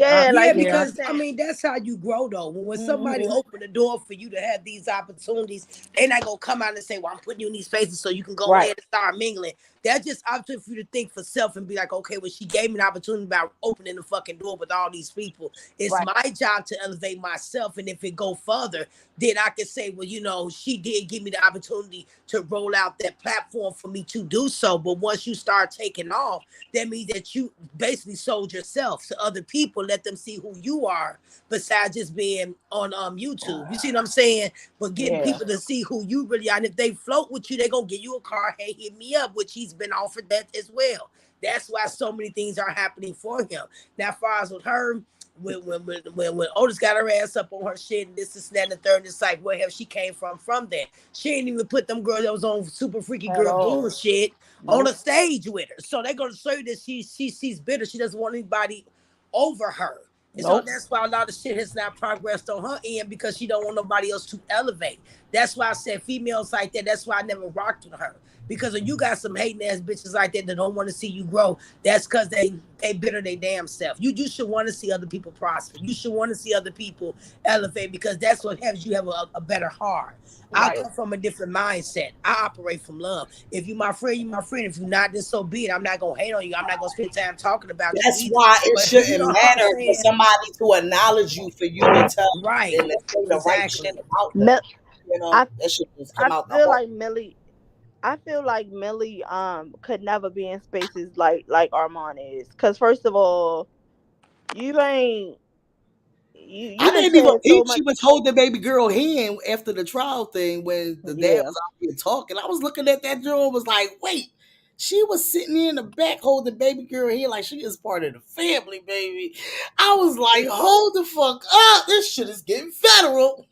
Because I mean that's how you grow though. When somebody open the door for you to have these opportunities, they're not gonna come out and say, "Well, I'm putting you in these spaces so you can go ahead and start mingling." That's just opportunity for you to think for self and be like, "Okay, well, she gave me an opportunity by opening the fucking door with all these people. It's my job to elevate myself, and if it go further, then I can say, well, she did give me the opportunity to roll out that platform for me to do so. But once you start taking off, that means that you basically sold yourself to other people. Let them see who you are besides just being on YouTube. You see what I'm saying? But getting people to see who you really are. And if they float with you, they're going to give you a card. Hey, hit me up, which he's been offered that as well. That's why so many things are happening for him. Now, as far as with her, when Otis got her ass up on her shit and this, that, and the third, it's like, where have she came from that? She ain't even put them girls that was on Super Freaky Girl bullshit on a stage with her. So they're going to show you that she's bitter. She doesn't want anybody over her. And so that's why a lot of shit has not progressed on her end, because she don't want nobody else to elevate. That's why I said females like that. That's why I never rocked with her. Because when you got some hating ass bitches like that don't want to see you grow, that's because they bitter their damn self. You should want to see other people prosper. You should want to see other people elevate, because that's what helps you have a better heart. I come from a different mindset. I operate from love. If you my friend, you my friend. If you're not, then so be it. I'm not gonna hate on you. I'm not gonna spend time talking about you. That's Either. why it But shouldn't you know what I'm matter for saying? somebody to acknowledge you for you to tell Right. and to say the right Exactly. shit about them. You know, I that should just I come out the feel heart. like Millie. I feel like Millie could never be in spaces like Armon is, cause first of all, you ain't you I done didn't even. said so much. She was holding baby girl hand after the trial thing when the dad Yeah, was out here talking. I was looking at that girl and was like, wait, she was sitting in the back holding baby girl hand like she is part of the family, baby. I was like, hold the fuck up. This shit is getting federal.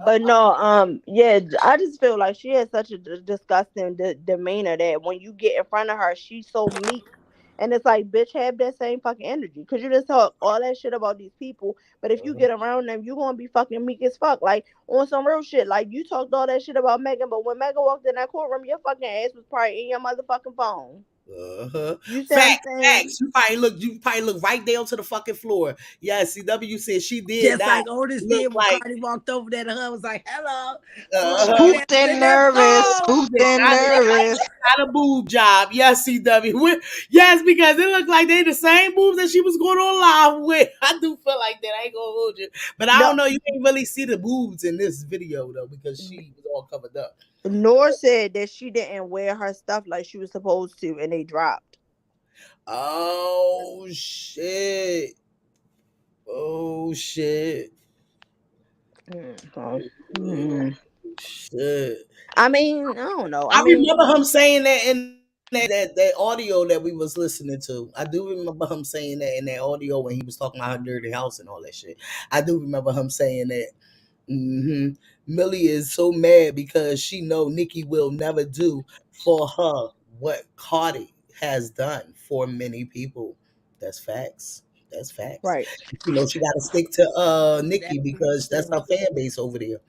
but no, yeah, I just feel like she has such a disgusting demeanor that when you get in front of her, she's so meek. And it's like, bitch, have that same fucking energy. Cause you just talk all that shit about these people, but if you get around them, you gonna be fucking meek as fuck. Like on some real shit. Like you talked all that shit about Megan, but when Megan walked in that courtroom, your fucking ass was probably in your motherfucking phone. You see what I'm saying? Facts. You probably look right down to the fucking floor. Yeah, CW said she did Just not like Otis look did when like Cardi walked over there to her, was like, hello. Spooked and nervous. Spooked and nervous. Not a boob job. Yes, CW. Yes, because it looked like they the same boobs that she was going on live with. I do feel like that. I ain't gonna hold you. But I don't know. You can't really see the boobs in this video though, because she was all covered up. Nor said that she didn't wear her stuff like she was supposed to, and they dropped. Oh shit. Oh shit. Shit. I mean, I don't know. I remember him saying that in that audio that we was listening to. I do remember him saying that in that audio when he was talking about her dirty house and all that shit. I do remember him saying that. Millie is so mad because she know Nikki will never do for her what Cardi has done for many people. That's facts. That's facts. Right. You know, she got to stick to Nikki because that's her fan base over there.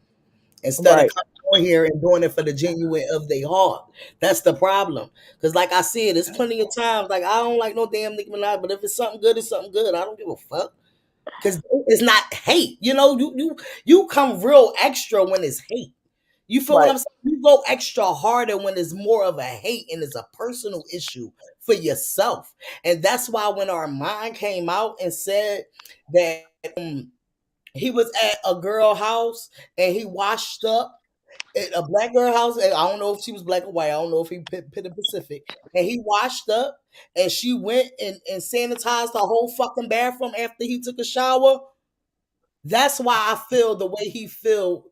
Instead of coming on here and doing it for the genuine of their heart. That's the problem. Because like I said, there's plenty of times, like I don't like no damn Nicki Minaj, but if it's something good, it's something good. I don't give a fuck. Because it's not hate. You know, you come real extra when it's hate. You feel what I'm saying? You go extra harder when it's more of a hate and it's a personal issue for yourself. And that's why when Armon came out and said that he was at a girl house and he washed up at a black girl house. And I don't know if she was black or white. I don't know if he pit the Pacific. And he washed up and she went and sanitized the whole fucking bathroom after he took a shower. That's why I feel the way he feel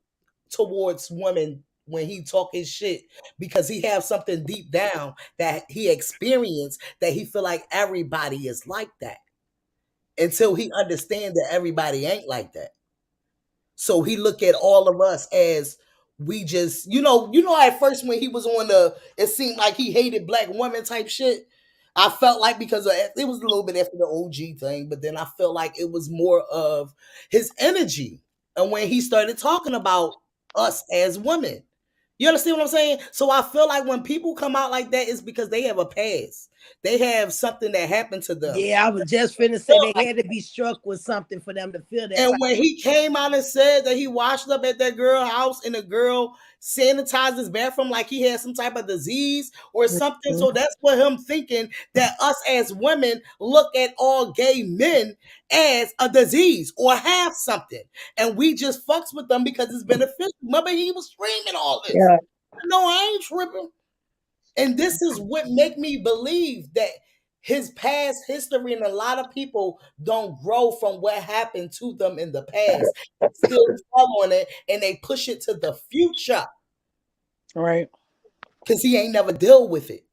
towards women when he talk his shit, because he have something deep down that he experienced that he feel like everybody is like that until he understand that everybody ain't like that. So he look at all of us as we just, at first when he was on it seemed like he hated black women type shit. I felt like because it was a little bit after the OG thing, but then I felt like it was more of his energy. And when he started talking about us as women, you understand what I'm saying? So I feel like when people come out like that, it's because they have a past. They have something that happened to them. Yeah, I was just finna say they had to be struck with something for them to feel that. And when he came out and said that he washed up at that girl house and the girl sanitized his bathroom like he had some type of disease or something. So that's what him thinking that us as women look at all gay men as a disease or have something. And we just fucks with them because it's beneficial. Remember, he was screaming all this. Yeah. No, I ain't tripping. And this is what make me believe that his past history and a lot of people don't grow from what happened to them in the past. They still fall on it and they push it to the future. Right. Because he ain't never deal with it.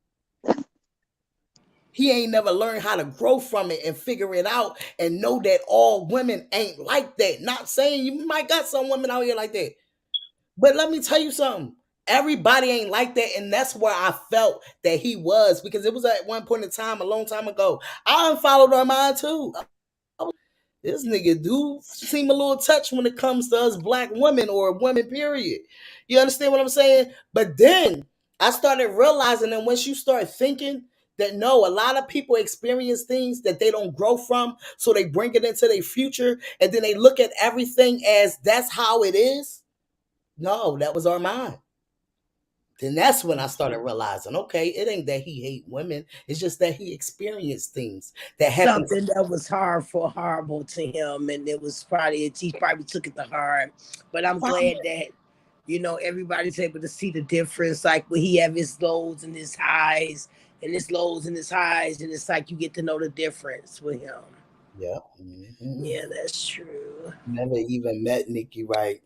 He ain't never learned how to grow from it and figure it out and know that all women ain't like that. Not saying you might got some women out here like that. But let me tell you something. Everybody ain't like that, and that's where I felt that he was, because it was at one point in time, a long time ago. I unfollowed Armon too. This nigga do seem a little touched when it comes to us black women or women, period. You understand what I'm saying? But then I started realizing that once you start thinking that no, a lot of people experience things that they don't grow from, so they bring it into their future, and then they look at everything as that's how it is. No, that was our mind. Then that's when I started realizing, okay, it ain't that he hate women. It's just that he experienced things that happened. Something that was horrible to him, and it was probably he probably took it to heart. But I'm glad that everybody's able to see the difference. Like when he have his lows and his highs, and his lows and his highs, and it's like you get to know the difference with him. Yeah. Mm-hmm. Yeah, that's true. Never even met Nikki Wright.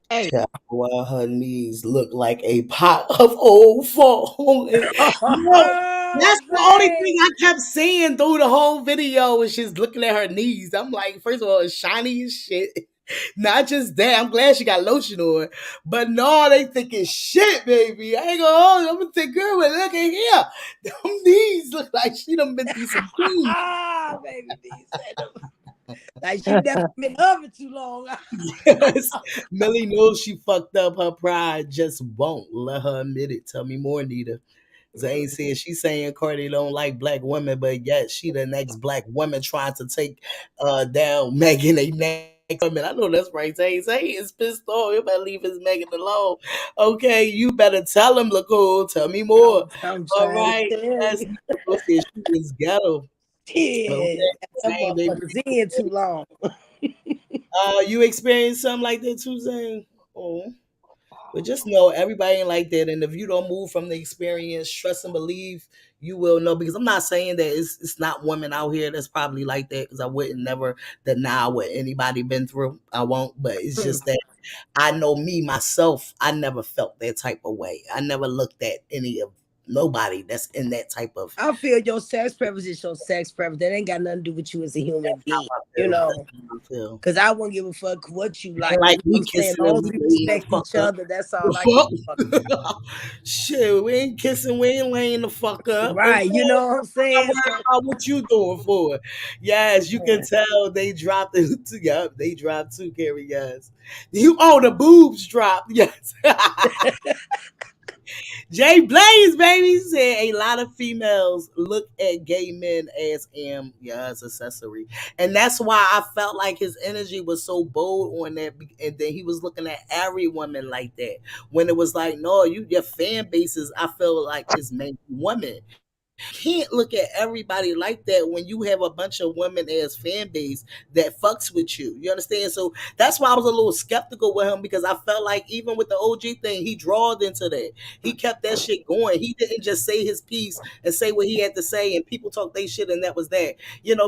Hey. Well, her knees look like a pot of old foam. That's the only thing I kept seeing through the whole video was she's looking at her knees. I'm like, first of all, it's shiny as shit. Not just that. I'm glad she got lotion on. But no, they thinking shit, baby. I ain't gonna hold you. I'm gonna take her with look at here. Them knees look like she done been through some things. Baby knees. Like she never been oven too long. Yes. Millie knows she fucked up. Her pride just won't let her admit it. Tell me more, Nita. Zane said she's saying Cardi don't like black women, but yet she the next black woman trying to take down Megan a next woman. I know that's right. Zane is pissed off. You better leave his Megan alone. Okay, you better tell him, Nicole. Tell me more. All right. Yes, Nicole said she is ghetto. Yeah, that motherfucker's in too long. You experienced something like that too, Zane? Oh. But just know everybody ain't like that. And if you don't move from the experience, trust and believe, you will know. Because I'm not saying that it's not women out here that's probably like that, because I wouldn't never deny what anybody been through. I won't. But it's just that I know me, myself, I never felt that type of way. I never looked at nobody that's in that type of. I feel your sex preference is your sex preference. That ain't got nothing to do with you as a human being. Because I won't give a fuck what you like. Like we I'm saying, kissing long as we respect each other, that's all I give a fuck. Shit, we ain't kissing, we ain't laying the fuck up. Right, okay? You know what I'm saying? About what you doing for it. Yes, you can tell they dropped it. Yep, they dropped too, Carrie, guys. The boobs dropped. Yes. Jay Blaze, baby, said a lot of females look at gay men as as accessory. And that's why I felt like his energy was so bold on that. And then he was looking at every woman like that. When it was like, no, your fan bases, I feel like is mainly women. Can't look at everybody like that when you have a bunch of women as fan base that fucks with you. You understand? So that's why I was a little skeptical with him, because I felt like even with the OG thing, he drawed into that. He kept that shit going. He didn't just say his piece and say what he had to say and people talk their shit and that was that.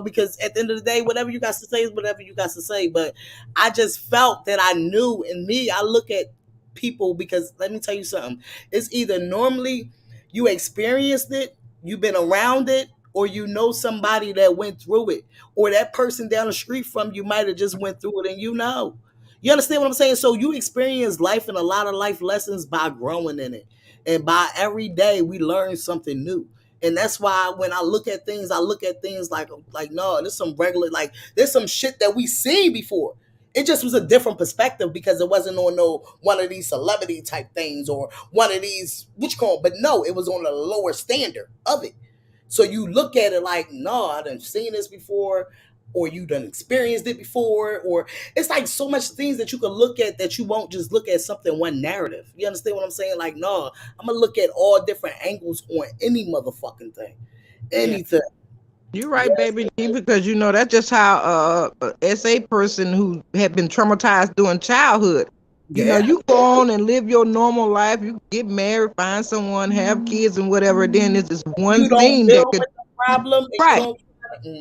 Because at the end of the day, whatever you got to say is whatever you got to say. But I just felt that I knew in me, I look at people, because let me tell you something. It's either normally you experienced it, you've been around it, or you know somebody that went through it, or that person down the street from you might have just went through it and you know. You understand what I'm saying? So you experience life and a lot of life lessons by growing in it. And by every day we learn something new. And that's why when I look at things like no, there's some regular, like there's some shit that we seen before. It just was a different perspective because it wasn't on no one of these celebrity type things or one of these but no, it was on a lower standard of it. So you look at it like, no, I done seen this before, or you done experienced it before, or it's like so much things that you can look at that you won't just look at something one narrative. You understand what I'm saying? Like, no, I'm gonna look at all different angles on any motherfucking thing, anything. You're right, baby, because that's just how a SA person who had been traumatized during childhood. You go on and live your normal life. You get married, find someone, have kids, and whatever. Then it's just one thing that could problem.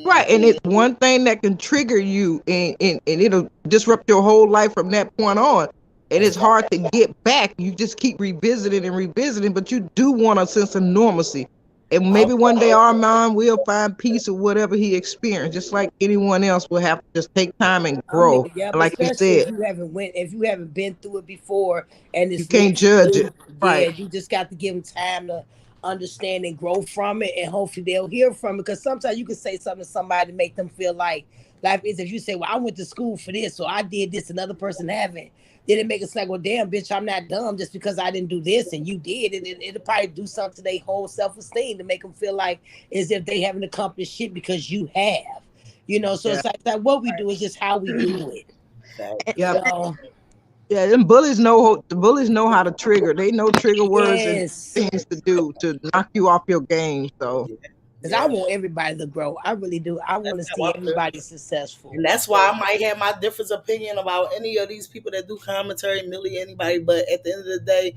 Right, and it's one thing that can trigger you, and it'll disrupt your whole life from that point on. And it's hard to get back. You just keep revisiting, but you do want a sense of normalcy. And maybe one day Armon will find peace or whatever he experienced, just like anyone else will have to just take time and grow. Like you said, if you haven't been through it before, and you can't judge it. Right. Yeah, you just got to give them time to understand and grow from it, and hopefully they'll hear from it. Because sometimes you can say something to somebody to make them feel like Life is if you say, well, I went to school for this, so I did this, another person haven't. Then it make us like, well, damn, bitch, I'm not dumb just because I didn't do this and you did. And it'll probably do something to their whole self-esteem to make them feel like as if they haven't accomplished shit because you have. You know, so it's like what we do is just how we do it. Yeah. You know? Yeah, them bullies know how to trigger. They know trigger words and things to do to knock you off your game. So because I want everybody to grow. I really do. I want to see everybody successful. And that's why I might have my different opinion about any of these people that do commentary, Millie, anybody. But at the end of the day,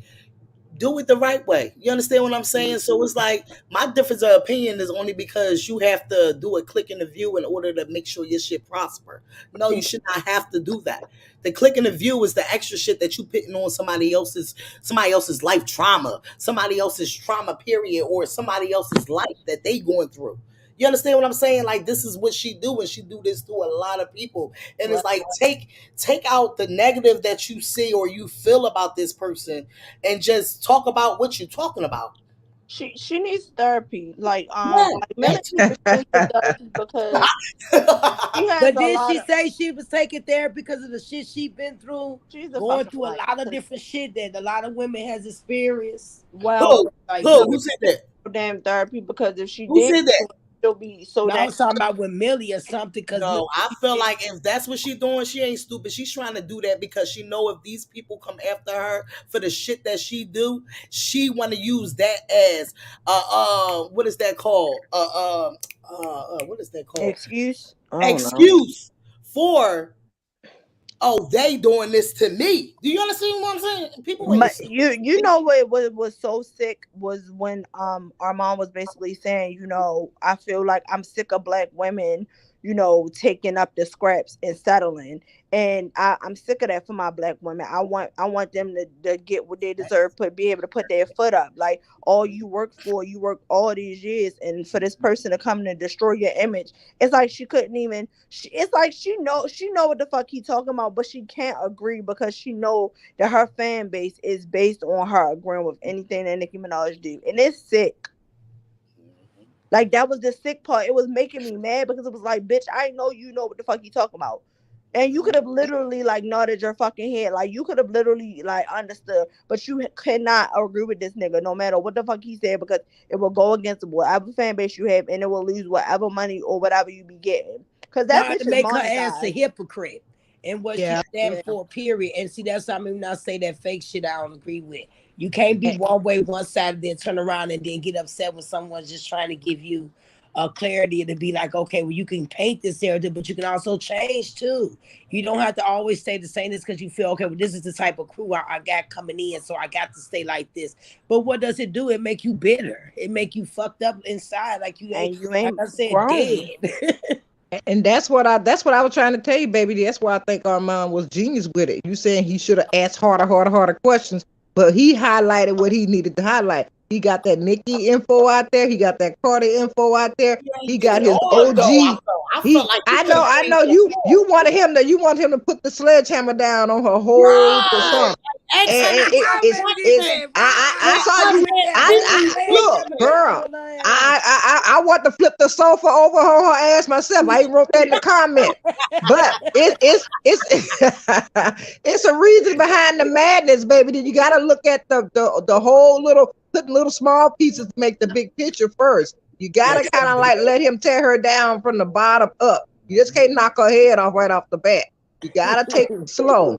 do it the right way. You understand what I'm saying? So it's like my difference of opinion is only because you have to do a click in the view in order to make sure your shit prosper. No, you should not have to do that. The click in the view is the extra shit that you putting on somebody else's life trauma, somebody else's trauma period, or somebody else's life that they going through. You understand what I'm saying? Like, this is what she do, and she do this to a lot of people. And it's like, take out the negative that you see or you feel about this person and just talk about what you're talking about. She needs therapy. Like Millie needs therapy because she has but did she say she was taking therapy because of the shit she been through? She's going through a lot of different shit that a lot of women has experienced. Well, who said that? Damn therapy, because if she Who did, said that? she'll be so. I was talking about with Millie or something. Because no, I feel like if that's what she's doing, she ain't stupid. She's trying to do that because she know if these people come after her for the shit that she do, she want to use that as what is that called? What is that called? Excuse for they doing this to me. Do you understand what I'm saying? People, but you know what was so sick was when Armon was basically saying, you know, I feel like I'm sick of black women, you know, taking up the scraps and settling. And I'm sick of that for my black women. I want them to get what they deserve, be able to put their foot up. Like, all you work all these years, and for this person to come and destroy your image, it's like she couldn't even. It's like she know what the fuck he talking about, but she can't agree because she know that her fan base is based on her agreeing with anything that Nicki Minaj do, and it's sick. Like, that was the sick part. It was making me mad because it was like, bitch, I know you know what the fuck you talking about. And you could have literally like nodded your fucking head. Like, you could have literally like understood, but you cannot agree with this nigga no matter what the fuck he said, because it will go against whatever fan base you have, and it will lose whatever money or whatever you be getting. Because that bitch to make is her ass a hypocrite and what she stand for, period. And see, that's something when I say that fake shit I don't agree with. You can't be one way, one side, and then turn around and then get upset when someone's just trying to give you clarity to be like, okay, well, you can paint this narrative, but you can also change too. You don't have to always stay the same because you feel, okay, well, this is the type of crew I got coming in, so I got to stay like this. But what does it do? It make you bitter. It make you fucked up inside, like you ain't like I said, dead. And that's what I was trying to tell you, baby. That's why I think Armon was genius with it. You saying he should have asked harder questions, but he highlighted what he needed to highlight. He got that Nicki info out there. He got that Cardi info out there. He got his OG. I know you wanted him to put the sledgehammer down on her whole persona. I saw you. Look, girl. I want to flip the sofa over on her ass myself. I even wrote that in the comment. But it's a reason behind the madness, baby. You got to look at the whole put little small pieces to make the big picture first. You got to kind of like let him tear her down from the bottom up. You just can't knock her head off right off the bat. You got to take it slow.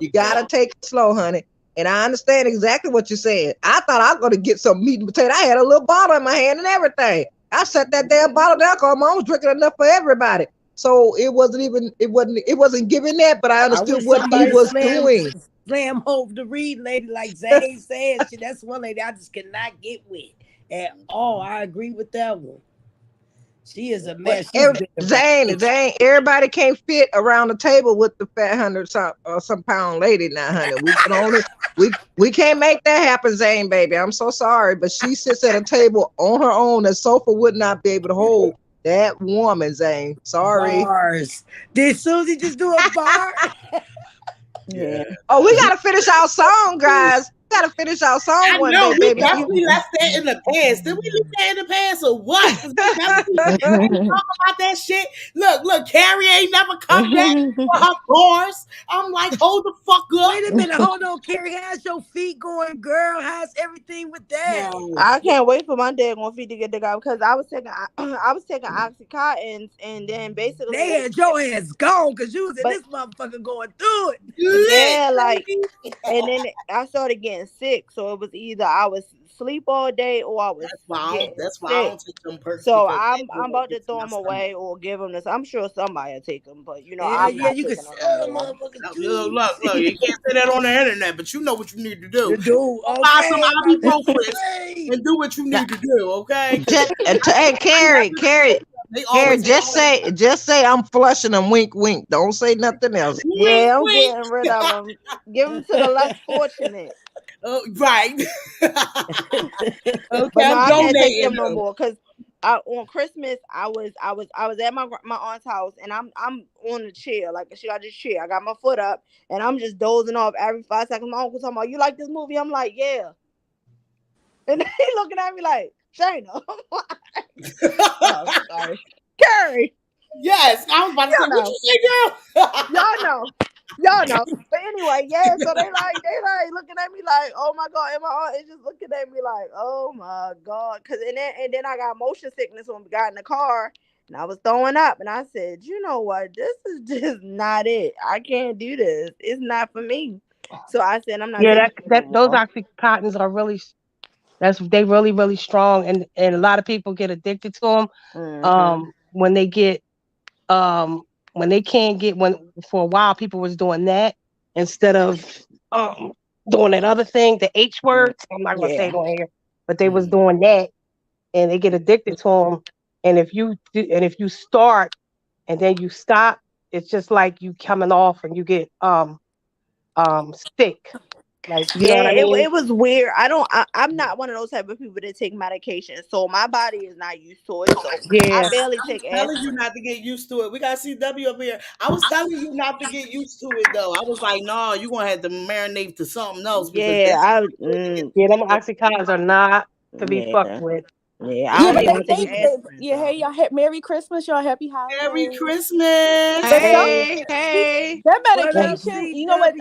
You got to take it slow, honey. And I understand exactly what you're saying. I thought I was going to get some meat and potato. I had a little bottle in my hand and everything. I set that damn bottle down because I was drinking enough for everybody. So it wasn't giving that, but I understood what he was doing. Slam hope to read, lady, like Zane said. That's one lady I just cannot get with at all. I agree with that one. She is a mess. Zane, everybody can't fit around the table with the fat 100-some pound lady now, honey. We can't make that happen, Zane, baby. I'm so sorry, but she sits at a table on her own. The sofa would not be able to hold that woman, Zane. Sorry. Bars. Did Susie just do a bar? Yeah. Oh, we gotta finish our song, guys. gotta finish our song I one know day, we baby. definitely left that in the past. Did we leave that in the past or what? 'Cause we definitely ain't talk about that shit. Look, Carrie ain't never come back for her bars. I'm like, hold the fuck up. Wait a minute, hold on, Carrie. How's your feet going, girl? How's everything with that? I can't wait for my daggone feet to get the guy because I was taking Oxycontins and then basically They had your ass gone because you was in But- this motherfucker going through it. Yeah, like, and then I started getting sick. So it was either I was sleep all day or I was That's why I don't take them perks. So because I'm they about to get throw my them stomach. away or give them this. I'm sure somebody will take them, but Yeah, I'm not you can taking them sell no more. motherfuckers Look, you can't say that on the internet, but you know what you need to do. Do Buy some okay, ibuprofen and do what you need to do, okay? Hey, Carrie, They Carrie, always just say I'm flushing them. Wink, wink. Don't say nothing else. Yeah, I'm getting rid of them. Give them to the less fortunate. Right. Okay, But no, I'm I can't take donating them no them. more because on Christmas I was at my aunt's house and I'm on the chair like she got this chair. I got my foot up and I'm just dozing off every 5 seconds. My uncle talking about, you like this movie? I'm like, yeah. And he looking at me like, Shayna. I'm like, oh, sorry. Carrie. Yes, I was about to say, what you say, girl? Y'all know. But anyway, yeah, so they like looking at me like, oh my God. And my aunt is just looking at me like, oh my God. And then I got motion sickness when we got in the car and I was throwing up. And I said, you know what? This is just not it. I can't do this. It's not for me. So I said, I'm not Yeah, taking that it those anymore. oxycontins are really they really strong, and a lot of people get addicted to them. Mhm. When they get when they can't get for a while people was doing that instead of doing that other thing, the H word. I'm not gonna say it on here, but they was doing that, and they get addicted to them. And if you start and then you stop, it's just like you coming off and you get sick. Like, you know what I mean? It was weird. I'm not one of those type of people that take medication, so my body is not used to it. So I barely take I'm telling you aspirin. not to get used to it. We got CW up here. I was telling you not to get used to it though. I was like, no, you're gonna have to marinate to something else because Yeah, them oxycontins are not to be fucked with. Yeah, Yeah, but hey, y'all, Merry Christmas, y'all, Happy Holidays. Merry Christmas. But Hey. that What up, medication, you know what,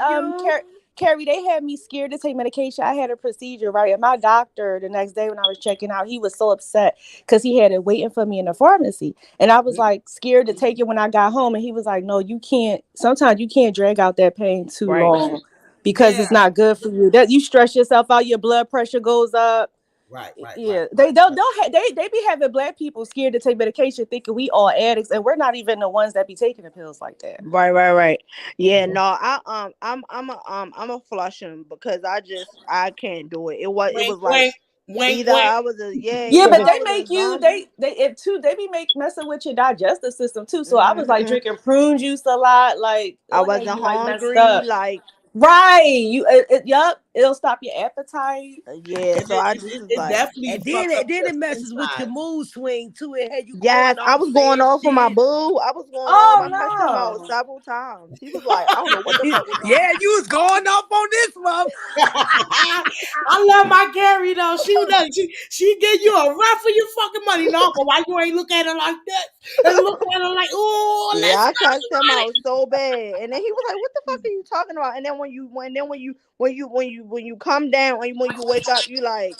Carrie, they had me scared to take medication. I had a procedure, right? And my doctor, the next day when I was checking out, he was so upset because he had it waiting for me in the pharmacy. And I was like scared to take it when I got home. And he was like, no, you can't. Sometimes you can't drag out that pain too long because it's not good for you. That you stress yourself out, your blood pressure goes up. Right. Yeah, they be having Black people scared to take medication, thinking we all addicts, and we're not even the ones that be taking the pills like that. Right. Yeah, no, I'm a flushing because I can't do it. It was like either I was but they make you they be messing with your digestive system too. So I was like drinking prune juice a lot, like I wasn't hungry, like right. You yup, it'll stop your appetite. Yeah, so I just was like, definitely and then it messes with your mood swing too. It had you yes, going I off was going saying off for my shit. boo. I was going off. I cussed him out several times. He was like, I don't know what the fuck was Yeah, you was going off on this one. I love my Carrie though. She give you a run for your fucking money. No, but why you ain't look at her like that? And look at her like, oh, yeah, I cussed him out so bad. And then he was like, what the fuck are you talking about? And then when you come down and when you wake up, you like,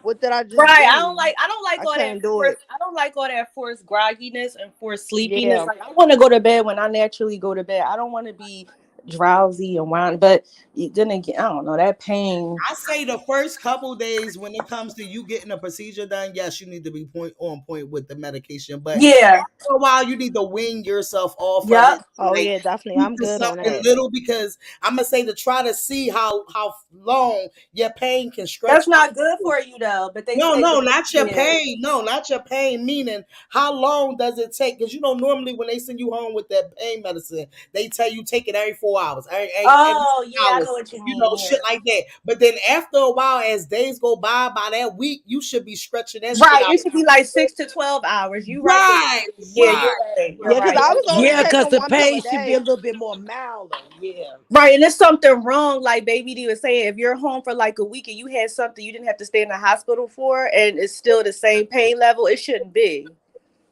what did I just do? I don't like all that forced. I don't like all that forced grogginess and forced sleepiness. Like I want to go to bed when I naturally go to bed. I don't want to be drowsy and wind, but then again, I don't know, that pain. I say the first couple days when it comes to you getting a procedure done, yes, you need to be on point with the medication. But after a while, you need to wean yourself off of it. Oh yeah, definitely. I'm good on something that. little because I'm gonna say to try to see how long your pain can stretch. That's not good for you though. But not your pain. No, not your pain. Meaning, how long does it take? Because normally when they send you home with that pain medicine, they tell you take it every 4 24 hours. Every yeah, I hours, know what you you know, mean. shit like that. But then after a while, as days go by that week, you should be stretching that shit Right, out. it should be like 6 to 12 hours. You right. Right, Yeah, right. you're right. You're Yeah, right. because I was only taking the pain should be a little bit more milder. Yeah. Right, and there's something wrong, like Baby D was saying. If you're home for like a week and you had something you didn't have to stay in the hospital for, and it's still the same pain level, it shouldn't be. Yeah, it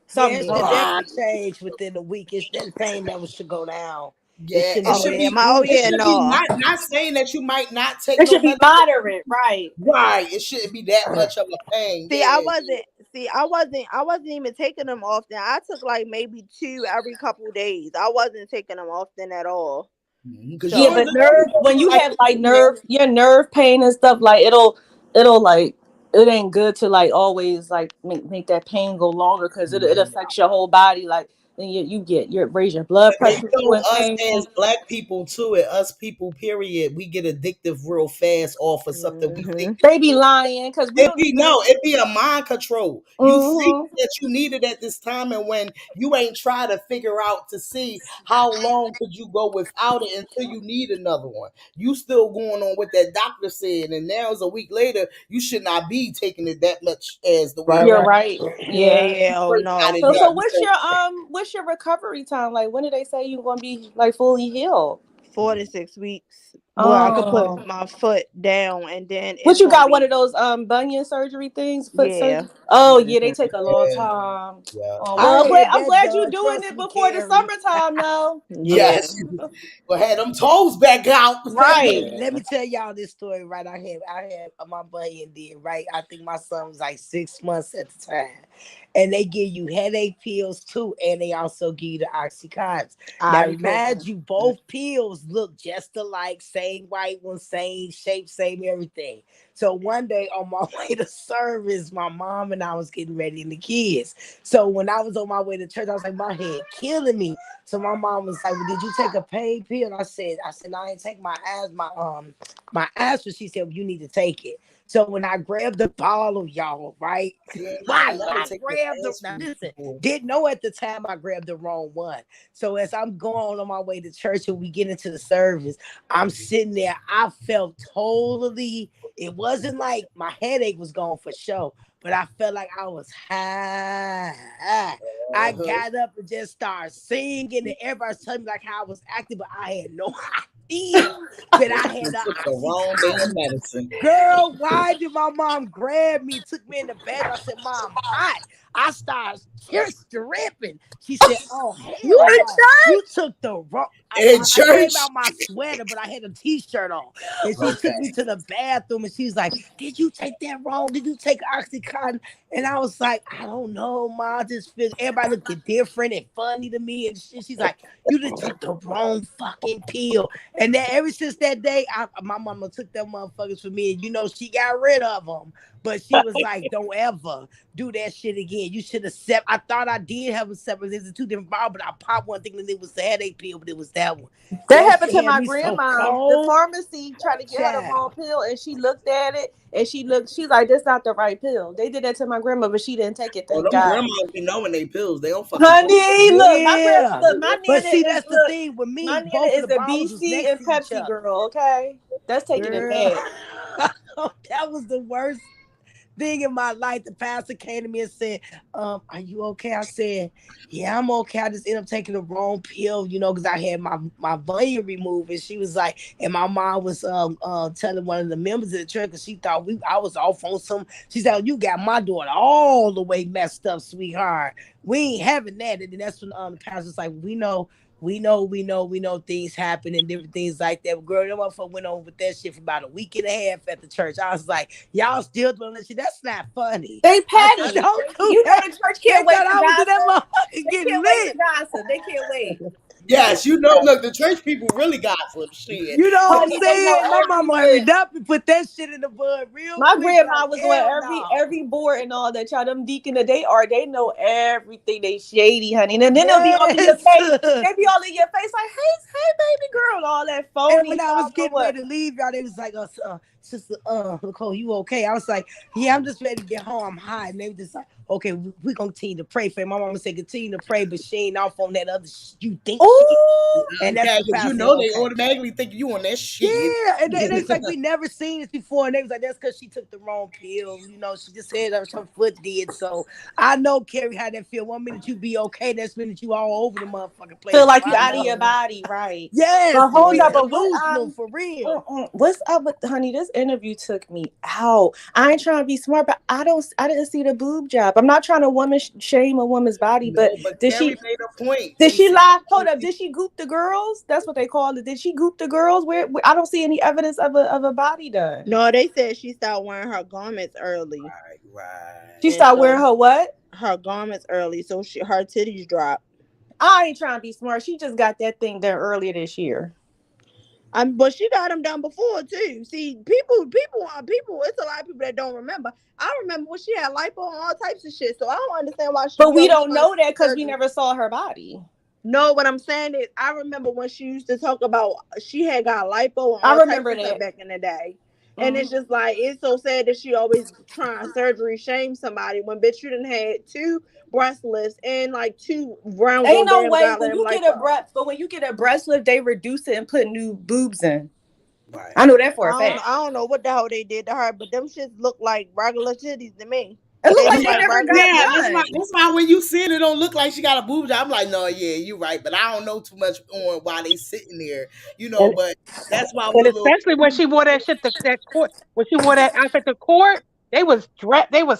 Something's should wrong. definitely change within a week. It's that pain level should go down. Yeah, shouldn't it go should there. be. It should be not saying that you might not take. It should be moderate, right? Right. It shouldn't be that much of a pain. See, Yeah. I wasn't even taking them often. I took like maybe 2 every couple days. I wasn't taking them often at all. Yeah, but nerve when you have like your nerve pain and stuff, like it'll like it ain't good to like always like make that pain go longer because it affects your whole body. Like then you raise your blood They pressure. know doing us things. as black people too, and us people, period. We get addictive real fast off of something we think. They be lying because we don't even. It be a mind control. You think that you need it at this time, and when you ain't try to figure out to see how long could you go without it until you need another one. You still going on what that doctor said, and now it's a week later. You should not be taking it that much as the way You're right. Yeah. Oh no. So what's your recovery time? Like when did they say you're gonna be like fully healed? 4 to 6 weeks. Well, I could put my foot down and then. What you got? One of those bunion surgery things? Foot surgery? Oh yeah, they take a long time. Yeah. Oh, well, I'm glad you're doing it before the summertime now. Yes. Well, had them toes back out. Right. Let me tell y'all this story, right? I had my bunion did, right? I think my son was like 6 months at the time. And they give you headache pills too, and they also give you the Oxycontins. Now, imagine both pills look just alike, same white one, same shape, same everything. So one day on my way to service, my mom and I was getting ready and the kids. So when I was on my way to church, I was like, my head killing me. So my mom was like, well, did you take a pain pill? And I said, no, I ain't take my aspirin. She said, well, you need to take it. So when I grabbed the bottle, y'all, right? Didn't know at the time I grabbed the wrong one. So as I'm going on my way to church and we get into the service, I'm sitting there. I felt totally, it wasn't like my headache was gone for sure, but I felt like I was high. I got up and just started singing, and everybody was telling me like how I was acting, but I had no idea that I had the wrong damn medicine. Girl, why did my mom grab me, took me in the bed? I said, Mom, I'm hot. I started stripping. She said, oh, hell you no. in church? You took the wrong. In I church? came out my sweater, but I had a t-shirt on. And she took me to the bathroom and she was like, did you take that wrong? Did you take Oxycontin? And I was like, I don't know, Ma. I just feel everybody looked different and funny to me. And she's like, you just took the wrong fucking pill. And then ever since that day, my mama took them motherfuckers for me. And you know, she got rid of them. But she was like, don't ever do that shit again. You should have I thought I did have a separate. There's a 2 different bottles, but I popped one thinking it was the headache pill, but it was that one. That happened to my grandma. The pharmacy tried to get her the wrong pill, and she looked at it, and she's like, "That's not the right pill." They did that to my grandma, but she didn't take it. Thank God. Grandmas be knowing they pills. They don't fucking. Honey, look, my but see, Nana that's the thing with me. My Both Nana is of the a bottles was BC next and to each Pepsi other. girl. Okay, that's taking it back. That was the worst thing in my life. The pastor came to me and said, are you okay? I said, yeah, I'm okay. I just ended up taking the wrong pill, you know, because I had my bunion removed. And she was like, and my mom was telling one of the members of the church, because she thought I was off on some. She said, oh, you got my daughter all the way messed up, sweetheart. We ain't having that. And then that's when the pastor's like, we know things happen and different things like that. But girl, that motherfucker went on with that shit for about a week and a half at the church. I was like, y'all still doing that shit? That's not funny. They petty. Said, don't do You know that. the church can't wait to I was in that gossip. motherfucker They getting can't wait lit. to gossip. They can't wait. Yes, you know, look, the church people really gossip shit. You know what I'm Honey, they know saying? My mama everything. hurried up and put that shit in the bud real My quick. grandma was on every board and all that. Y'all, them deacon that they know everything. They shady, honey. And then they'll be all in your face. They be all in your face like, hey, baby girl, and all that phony. And when I was getting ready to leave, y'all, they was like, Sister Nicole, you okay? I was like, yeah, I'm just ready to get home. I'm high. And they were just like, okay, we're gonna continue to pray for him. My mama said continue to pray, but she ain't off on that other you think Ooh, shit. And that's okay, the because pastor. you know Okay. they automatically think you on that shit. Yeah, and it's like we never seen this before, and they was like, that's because she took the wrong pill. You know, she just said that her foot did. So I know, Carrie, how that feel. 1 minute you be okay, next minute you all over the motherfucking place. Feel like So you I out of know. your body, right? Yes, But hold up, but delusional for real. what's up with honey? This interview took me out. I ain't trying to be smart, but I didn't see the boob job. I'm not trying to shame a woman's body, No, but did Carrie she made a point. Did she lie? Hold up. Did she goop the girls? That's what they call it. Did she goop the girls? Where I don't see any evidence of a body done. No, they said she started wearing her garments early. Right. She started wearing her what? Her garments early, so her titties dropped. I ain't trying to be smart. She just got that thing done earlier this year. But she got them done before too. See, people. It's a lot of people that don't remember. I remember when she had lipo and all types of shit. So I don't understand why she. But we don't know that because we never saw her body. No, what I'm saying is, I remember when she used to talk about she had got lipo and all I remember types of that stuff back in the day. And it's just like, it's so sad that she always trying surgery shame somebody when bitch you done had 2 breast lifts and like 2 rounds. Ain't no way when you get a breast, but when you get a breast lift, they reduce it and put new boobs in. Right. I know that for a fact. I don't know what the hell they did to her, but them shits look like regular titties to me. It look like they never got Yeah, done. that's why when you see it, it don't look like she got a boob job. I'm like, no, yeah, you're right, but I don't know too much on why they sitting there, you know. But that's why And especially when she wore that shit to that court, when she wore that outfit to court, they was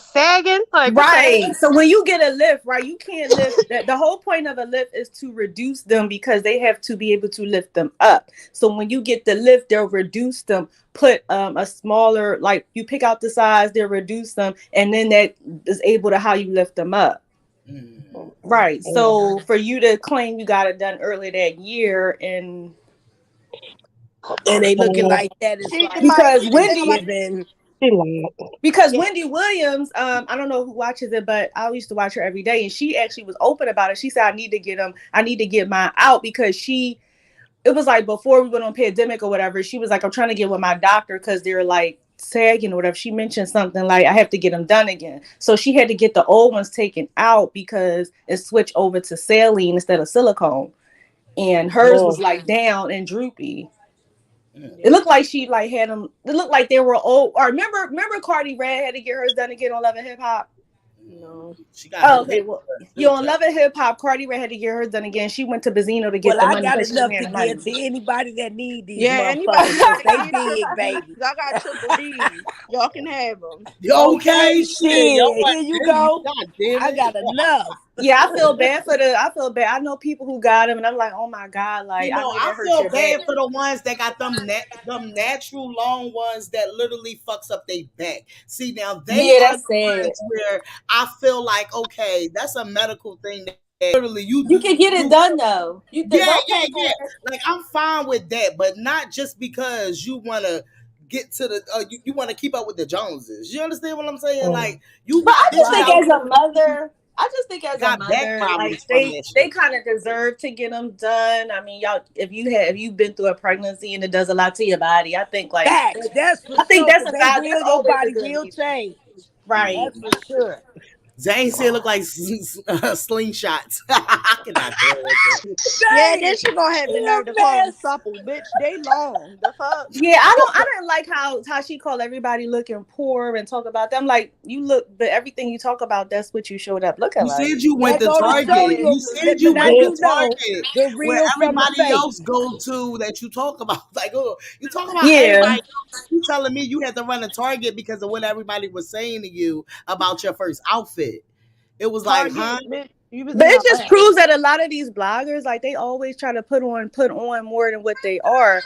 sagging. Like, Right. So when you get a lift, right, you can't lift. The whole point of a lift is to reduce them because they have to be able to lift them up. So when you get the lift, they'll reduce them, put a smaller, like you pick out the size, they'll reduce them, and then that is able to how you lift them up. Right. So for you to claim you got it done earlier that year and they looking like that is like because Wendy Williams, I don't know who watches it, but I used to watch her every day, and she actually was open about it. She said, I need to get mine out because it was like before we went on pandemic or whatever. She was like, I'm trying to get with my doctor because they're like sagging or whatever. She mentioned something like I have to get them done again. So she had to get the old ones taken out because it switched over to saline instead of silicone. And hers was like down and droopy. It looked like she like had them. It looked like they were old. Or remember Cardi Red had to get hers done again on Love and Hip Hop. No, she got. Okay, well, on Love and Hip Hop, Cardi Red had to get hers done again. She went to Bazino to get the money. I got enough to give to anybody that need these. Yeah, anybody motherfuckers. They big, baby. I got triple D's. Y'all can have them. Okay, shit. Here you go. I got enough. Yeah, I feel bad. I know people who got them, and I'm like, oh my god, like I feel bad for the ones that got them natural long ones that literally fucks up their back. See, now they are the ones where I feel like, okay, that's a medical thing. Literally, you can get it done though. Yeah. Like I'm fine with that, but not just because you want to get to the you want to keep up with the Joneses. You understand what I'm saying? Like you. But I just think as a mother, like they kind of deserve to get them done. I mean, y'all, if you've been through a pregnancy and it does a lot to your body, I think like that's a your body will change. Right. That's for sure. Zane said look like slingshots. I cannot do it. Yeah, then she gonna have the nerve to call them supple, bitch. They long. The fuck. Yeah, I didn't like how she called everybody looking poor and talk about them. Like you look, but everything you talk about, that's what you showed up looking like. You said you went to Target. You said you went to Target where everybody else go to that you talk about. Like, oh, you talk about everybody. You telling me you had to run to Target because of what everybody was saying to you about your first outfit. It was like, huh? But it just proves that a lot of these bloggers, like they always try to put on more than what they are.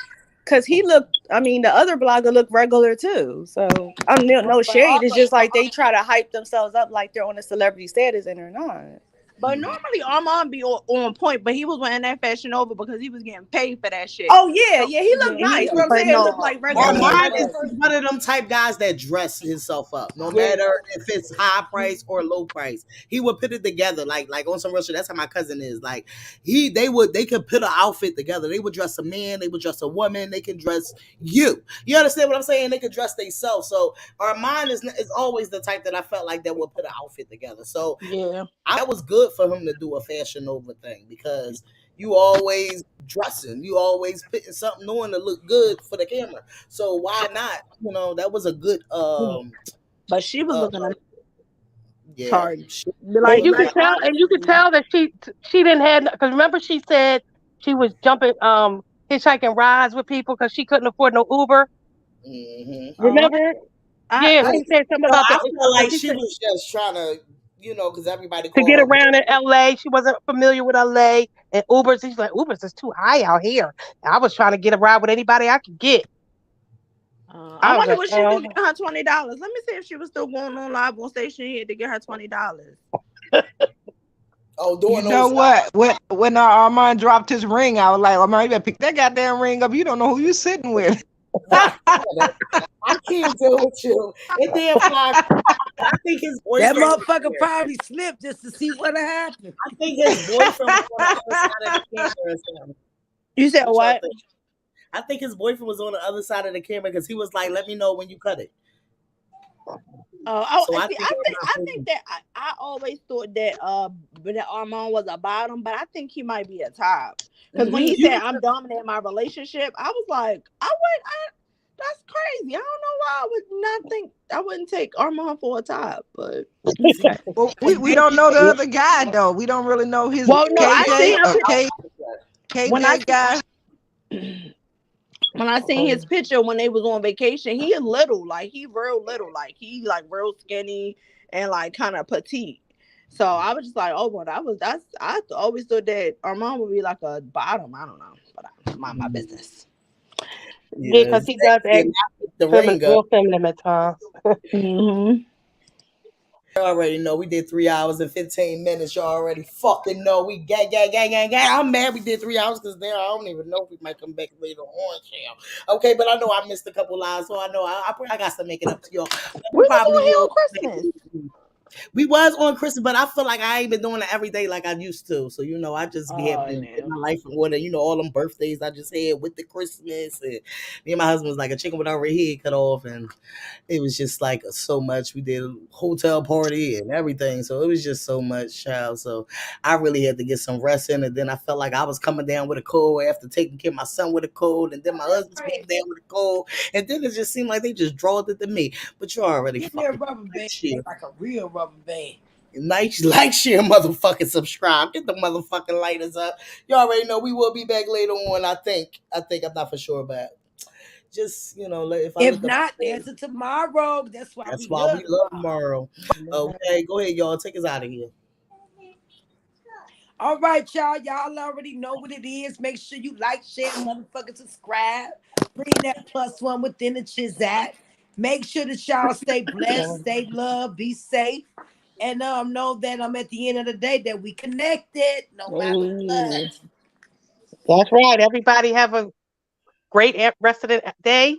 Cause the other blogger looked regular too. So no shade. It's just like they try to hype themselves up like they're on a celebrity status and they're not. But normally Armon be on point, but he was wearing that Fashion Nova because he was getting paid for that shit. Oh yeah, yeah, he looked Yeah, nice. he You know what I'm but saying? It no, looked like regular. Armand Regular is person. one of them type guys that dress himself up, no Yeah. matter if it's high price or low price. He would put it together, like on some real shit. That's how my cousin is. Like they could put an outfit together. They would dress a man, they would dress a woman, they can dress you. You understand what I'm saying? They could dress themselves. So Armand is always the type that I felt like that would put an outfit together. So yeah, that was good for him to do a Fashion Nova thing because you always dressing, you always putting something on to look good for the camera. So why not? You know, that was a good but she was looking at yeah. And you can tell that she didn't have, because remember she said she was jumping hitchhiking rides with people because she couldn't afford no Uber. Remember? Yeah, she said something about I that. feel like she was just trying to, because everybody To called get her around in LA. She wasn't familiar with LA and Ubers. She's like, Ubers is too high out here. And I was trying to get a ride with anybody I could get. I wonder what she was getting her $20. Let me see if she was still going on live on station here to get her $20. You know what? When Armand dropped his ring, I was like, Armand, you better pick that goddamn ring up. You don't know who you're sitting with. I can't deal with you. It did fly. I think his boyfriend. That motherfucker probably slipped just to see what happened. I think his boyfriend was on the other side of the camera or something. You said what? I think his boyfriend was on the other side of the camera because he was like, "Let me know when you cut it." I think that I always thought that Armand was a bottom, but I think he might be a top. Because when he said I'm dominating my relationship, I was like, that's crazy. I don't know why I wouldn't take Armand for a top, but well, we don't know the other guy though. We don't really know his KJ guy. When I seen his picture when they was on vacation, he is little, like he real little, like he like real skinny and like kind of petite. So I was just like, oh, well, I always thought that Armand would be like a bottom. I don't know, but I mind my business. Yeah, because he does act real feminine at times. You already know we did 3 hours and 15 minutes. You already fucking know we gang. I'm mad we did 3 hours because now I don't even know if we might come back later on. Okay, but I know I missed a couple lines, so I know I got to make it up to y'all. We probably on Christmas. We was on Christmas, but I feel like I ain't been doing it every day like I used to. So, I just be happy to get my life in order. All them birthdays I just had with the Christmas. And me and my husband was like a chicken with our head cut off. And it was just like so much. We did a hotel party and everything. So it was just so much, child. So I really had to get some rest in. And then I felt like I was coming down with a cold after taking care of my son with a cold. And then my husband's coming down with a cold. And then it just seemed like they just drawed it to me. But you already fucking rubber band, like a real rubber band. Nice, like, share, motherfucking subscribe. Get the motherfucking lighters up. You already know we will be back later on. I think I'm not for sure, but just if not, there's a tomorrow. That's why we love tomorrow. Okay, go ahead, y'all. Take us out of here. All right, y'all. Y'all already know what it is. Make sure you like, share, motherfucking subscribe. Bring that +1 within the chizat. Make sure that y'all stay blessed, stay loved, be safe. And know that at the end of the day that we connected no matter what. That's right. Everybody have a great rest of the day.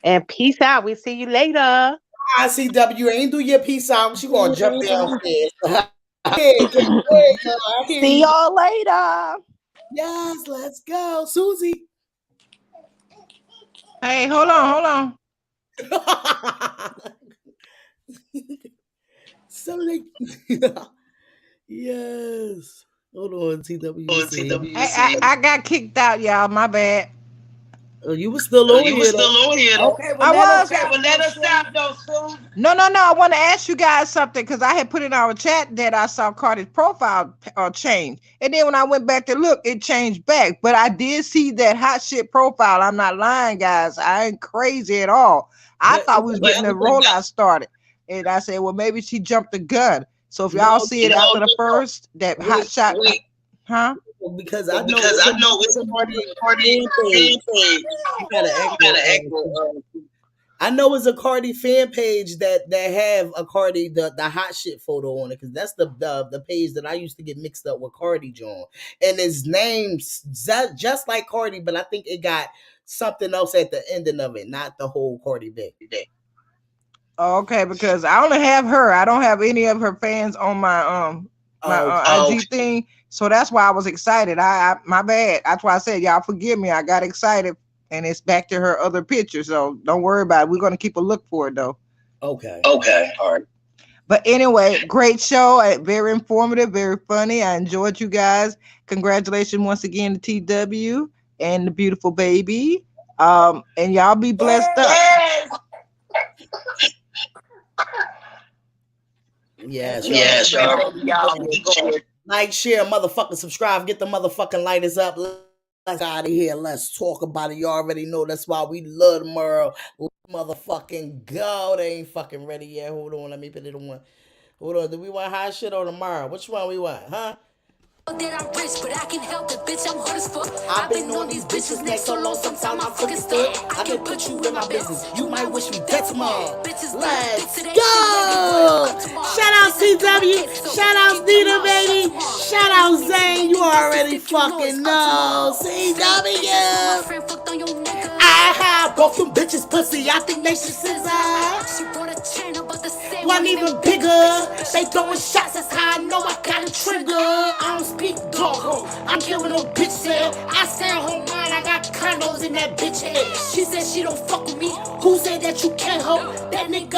And peace out. We'll see you later. ICW ain't do your peace out. She gonna jump downstairs. See y'all later. Yes, let's go. Susie. Hey, hold on. So yes. Hold on, TWC. I got kicked out, y'all. My bad. Oh, you were still on here. Okay, well, let us stop though soon. No. I want to ask you guys something because I had put in our chat that I saw Cardi's profile change. And then when I went back to look, it changed back. But I did see that hot shit profile. I'm not lying, guys. I ain't crazy at all. I thought we was getting the rollout started. And I said, well, maybe she jumped the gun. So if y'all see it after the first, that hot shot, huh? Because I know it's a party thing. You gotta echo. I know it's a Cardi fan page that have a Cardi the hot shit photo on it, because that's the page that I used to get mixed up with Cardi John, and his name's just like Cardi, but I think it got something else at the ending of it, not the whole Cardi B. Okay, because I only have her. I don't have any of her fans on my IG thing, so that's why I was excited. I my bad. That's why I said y'all forgive me. I got excited. And it's back to her other picture, so don't worry about it. We're gonna keep a look for it though. Okay. All right. But anyway, great show. Very informative, very funny. I enjoyed you guys. Congratulations once again to TW and the beautiful baby. And y'all be blessed up. Yes. Like, share, motherfucking subscribe. Get the motherfucking lighters up. Let's out of here. Let's talk about it. You already know that's why we love tomorrow. Motherfucking go. They ain't fucking ready yet. Hold on. Let me put it on. Hold on. Do we want high shit or tomorrow? Which one we want? Huh? That I'm rich, but I can help it, bitch. I'm hard as fuck. I've been on these bitches next so long, sometimes I fucking stuck. I can put you in my business. You might wish me dead tomorrow. Let's go! Shout out CW. Shout out Nita, baby. Shout out Zane. You already fucking know. CW. I have both them bitches pussy. I think they should scissor. One even bigger. They throwing shots. That's how I know I got a trigger. I don't speak dog. I'm killing no bitch sale. I sell her mine. I got condos in that bitch head. She said she don't fuck with me. Who said that you can't hold? That nigga